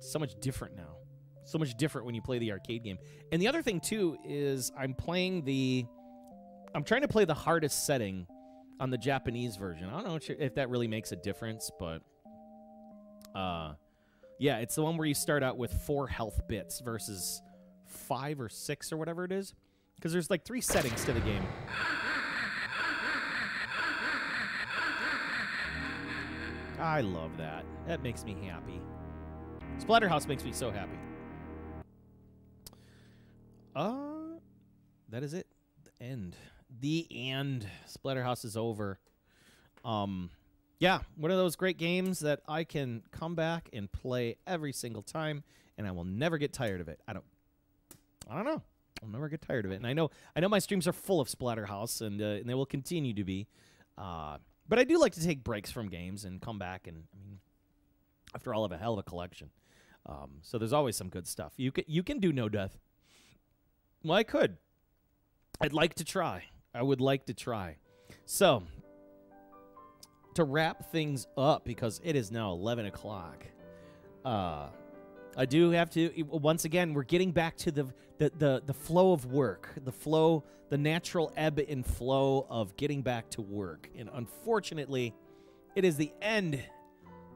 different now. So much different when you play the arcade game. And the other thing, too, is I'm trying to play the hardest setting on the Japanese version. I don't know if that really makes a difference, but, yeah, it's the one where you start out with 4 health bits versus 5 or 6 or whatever it is. Because there's like 3 settings to the game. I love that. That makes me happy. Splatterhouse makes me so happy. That is it. The end. The end. Splatterhouse is over. Yeah, one of those great games that I can come back and play every single time, and I will never get tired of it. I don't know. I'll never get tired of it. And I know my streams are full of Splatterhouse, and they will continue to be. But I do like to take breaks from games and come back, and I mean, after all, I have a hell of a collection. So there's always some good stuff. You can do no death. Well, I could. I'd like to try. I would like to try. So, to wrap things up, because it is now 11 o'clock, I do have to, once again, we're getting back to the flow of work, the natural ebb and flow of getting back to work. And unfortunately, it is the end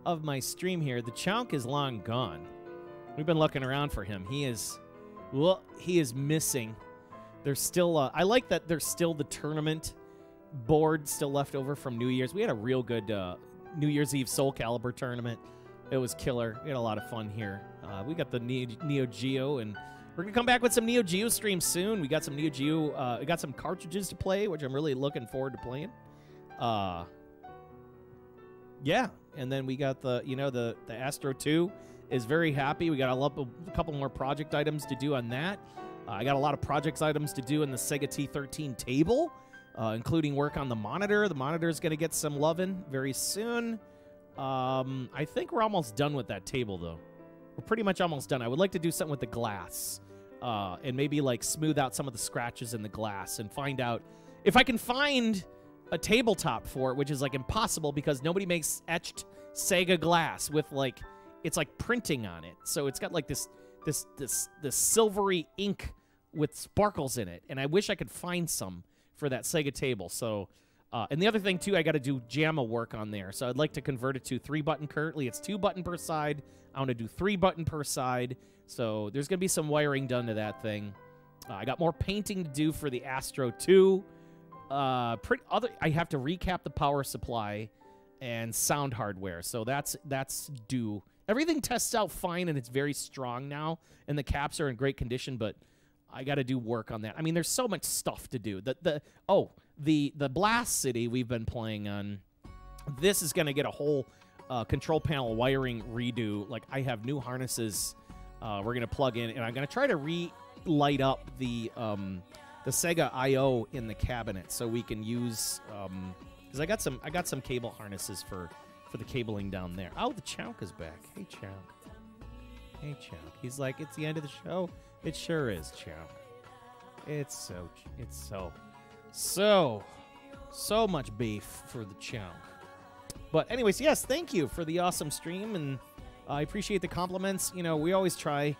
of my stream here. The Chunk is long gone. We've been looking around for him. He is missing. There's still, I like that there's still the tournament board still left over from New Year's. We had a real good New Year's Eve Soul Calibur tournament. It was killer. We had a lot of fun here. We got the Neo Geo, and we're going to come back with some Neo Geo streams soon. We got some Neo Geo, we got some cartridges to play, which I'm really looking forward to playing. Yeah, and then we got the Astro 2 is very happy. We got a couple more project items to do on that. I got a lot of project items to do in the Sega T13 table, including work on the monitor. The monitor is going to get some loving very soon. I think we're almost done with that table, though. We're pretty much almost done. I would like to do something with the glass, and maybe like smooth out some of the scratches in the glass and find out if I can find a tabletop for it, which is like impossible because nobody makes etched Sega glass with like, it's like printing on it. So it's got like this silvery ink with sparkles in it, and I wish I could find some for that Sega table. So, and the other thing too, I got to do JAMA work on there. So I'd like to convert it to 3-button. Currently, it's 2-button per side. I want to do 3-button per side. So there's gonna be some wiring done to that thing. I got more painting to do for the Astro 2. I have to recap the power supply and sound hardware. So that's due. Everything tests out fine, and it's very strong now, and the caps are in great condition, but I got to do work on that. I mean, there's so much stuff to do. The Blast City we've been playing on, this is going to get a whole control panel wiring redo. Like, I have new harnesses we're going to plug in, and I'm going to try to relight up the Sega I/O in the cabinet so we can use, because I got some cable harnesses for the cabling down there. Oh, the Chunk is back. Hey, Chunk. Hey, Chunk. He's like, it's the end of the show. It sure is, Chunk. It's so much beef for the Chunk. But anyways, yes, thank you for the awesome stream, and I appreciate the compliments. You know, I always try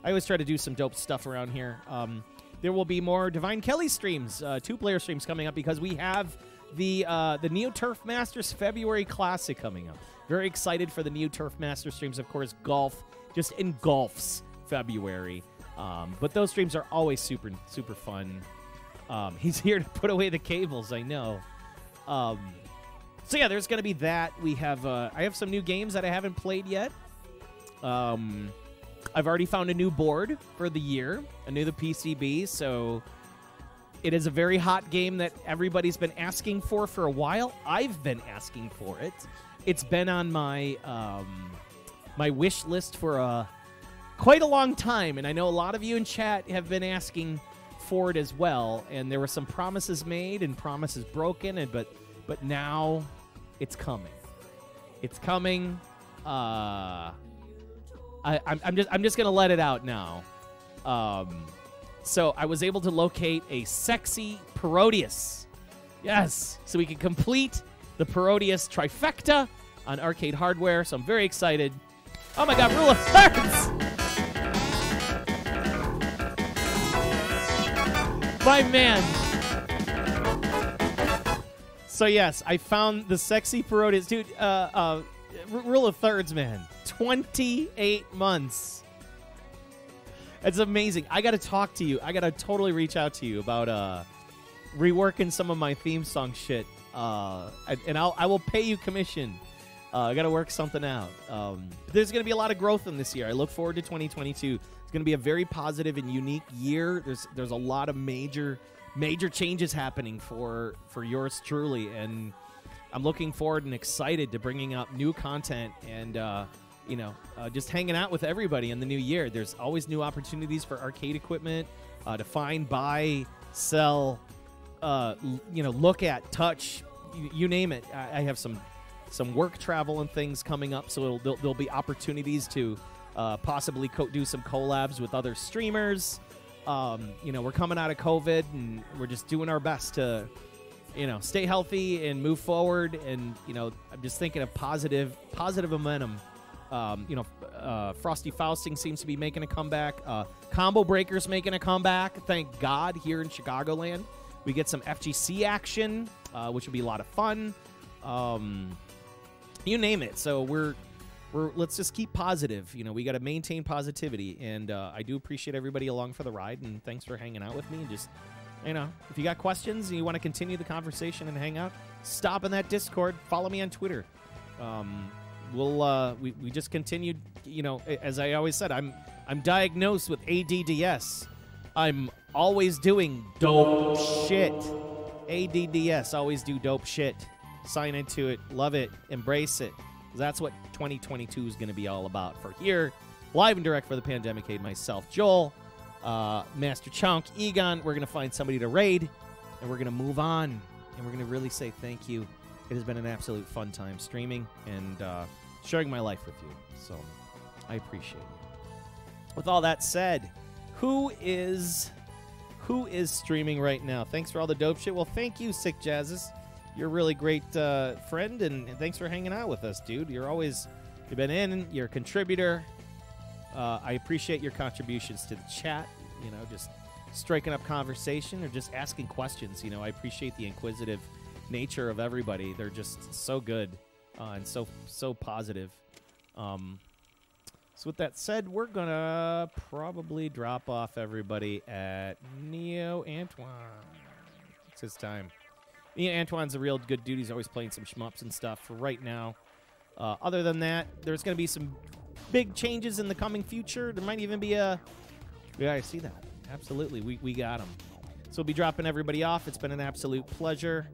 to do some dope stuff around here. There will be more Divine Kelly streams, 2-player streams coming up, because we have the Neo Turf Masters February Classic coming up. Very excited for the Neo Turf Masters streams. Of course, golf just engulfs February. But those streams are always super, super fun. He's here to put away the cables, I know. So yeah, there's going to be that. We have I have some new games that I haven't played yet. I've already found a new board for the year, the PCB, so it is a very hot game that everybody's been asking for a while. I've been asking for it. It's been on my my wish list for quite a long time, and I know a lot of you in chat have been asking for it as well, and there were some promises made and promises broken, and but now it's coming. It's coming. I'm just gonna let it out now. So I was able to locate a sexy Parodius. Yes, so we can complete the Parodius trifecta on arcade hardware. So I'm very excited. Oh my God, Rule of Thirds! My man. So yes, I found the sexy Parodius. Dude, Rule of Thirds, man. 28 months. It's amazing. I got to talk to you. I got to totally reach out to you about reworking some of my theme song shit. And I will pay you commission. I got to work something out. There's going to be a lot of growth in this year. I look forward to 2022. It's going to be a very positive and unique year. There's a lot of major changes happening for yours truly, and I'm looking forward and excited to bringing up new content and just hanging out with everybody in the new year. There's always new opportunities for arcade equipment to find, buy, sell, look at, touch, you name it. I have some work travel and things coming up, so there'll be opportunities to possibly do some collabs with other streamers. We're coming out of COVID, and we're just doing our best to stay healthy and move forward. And I'm just thinking of positive momentum. Frosty Fausting seems to be making a comeback. Combo Breaker's making a comeback. Thank God, here in Chicagoland. We get some FGC action, which will be a lot of fun. You name it. So let's just keep positive. We got to maintain positivity, and I do appreciate everybody along for the ride, and thanks for hanging out with me. Just, if you got questions and you want to continue the conversation and hang out, stop in that Discord. Follow me on Twitter. We just continued. As I always said, I'm diagnosed with ADDS. I'm always doing dope shit. ADDS, always do dope shit. Sign into it, love it, embrace it. That's what 2022 is going to be all about. For here, live and direct for the Pandemicade, myself, Joel, Master Chunk, Egon. We're going to find somebody to raid, and we're going to move on, and we're going to really say thank you. It has been an absolute fun time streaming and sharing my life with you. So I appreciate you. With all that said, who is streaming right now? Thanks for all the dope shit. Well, thank you, Sick Jazzes. You're a really great friend, and thanks for hanging out with us, dude. You've been in, you're a contributor. I appreciate your contributions to the chat, just striking up conversation or just asking questions. I appreciate the inquisitive nature of everybody. They're just so good and so positive. So with that said, we're going to probably drop off everybody at Neo Antoine. It's his time. Antoine's a real good dude. He's always playing some shmups and stuff for right now. Other than that, there's going to be some big changes in the coming future. There might even be a... Yeah, I see that. Absolutely. We got him. So we'll be dropping everybody off. It's been an absolute pleasure.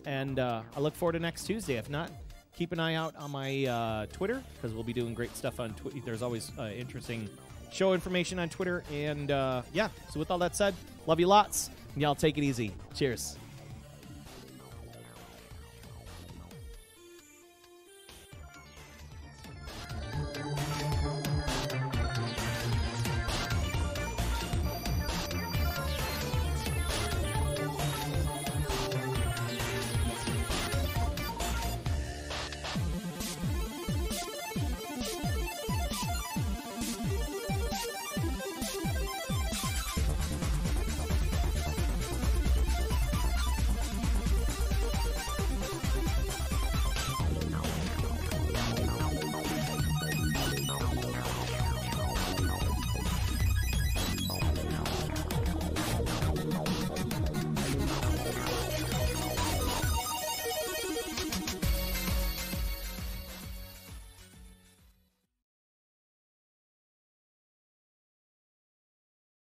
And I look forward to next Tuesday. If not, keep an eye out on my Twitter, because we'll be doing great stuff on Twitter. There's always interesting show information on Twitter. And, so with all that said, love you lots. And y'all take it easy. Cheers.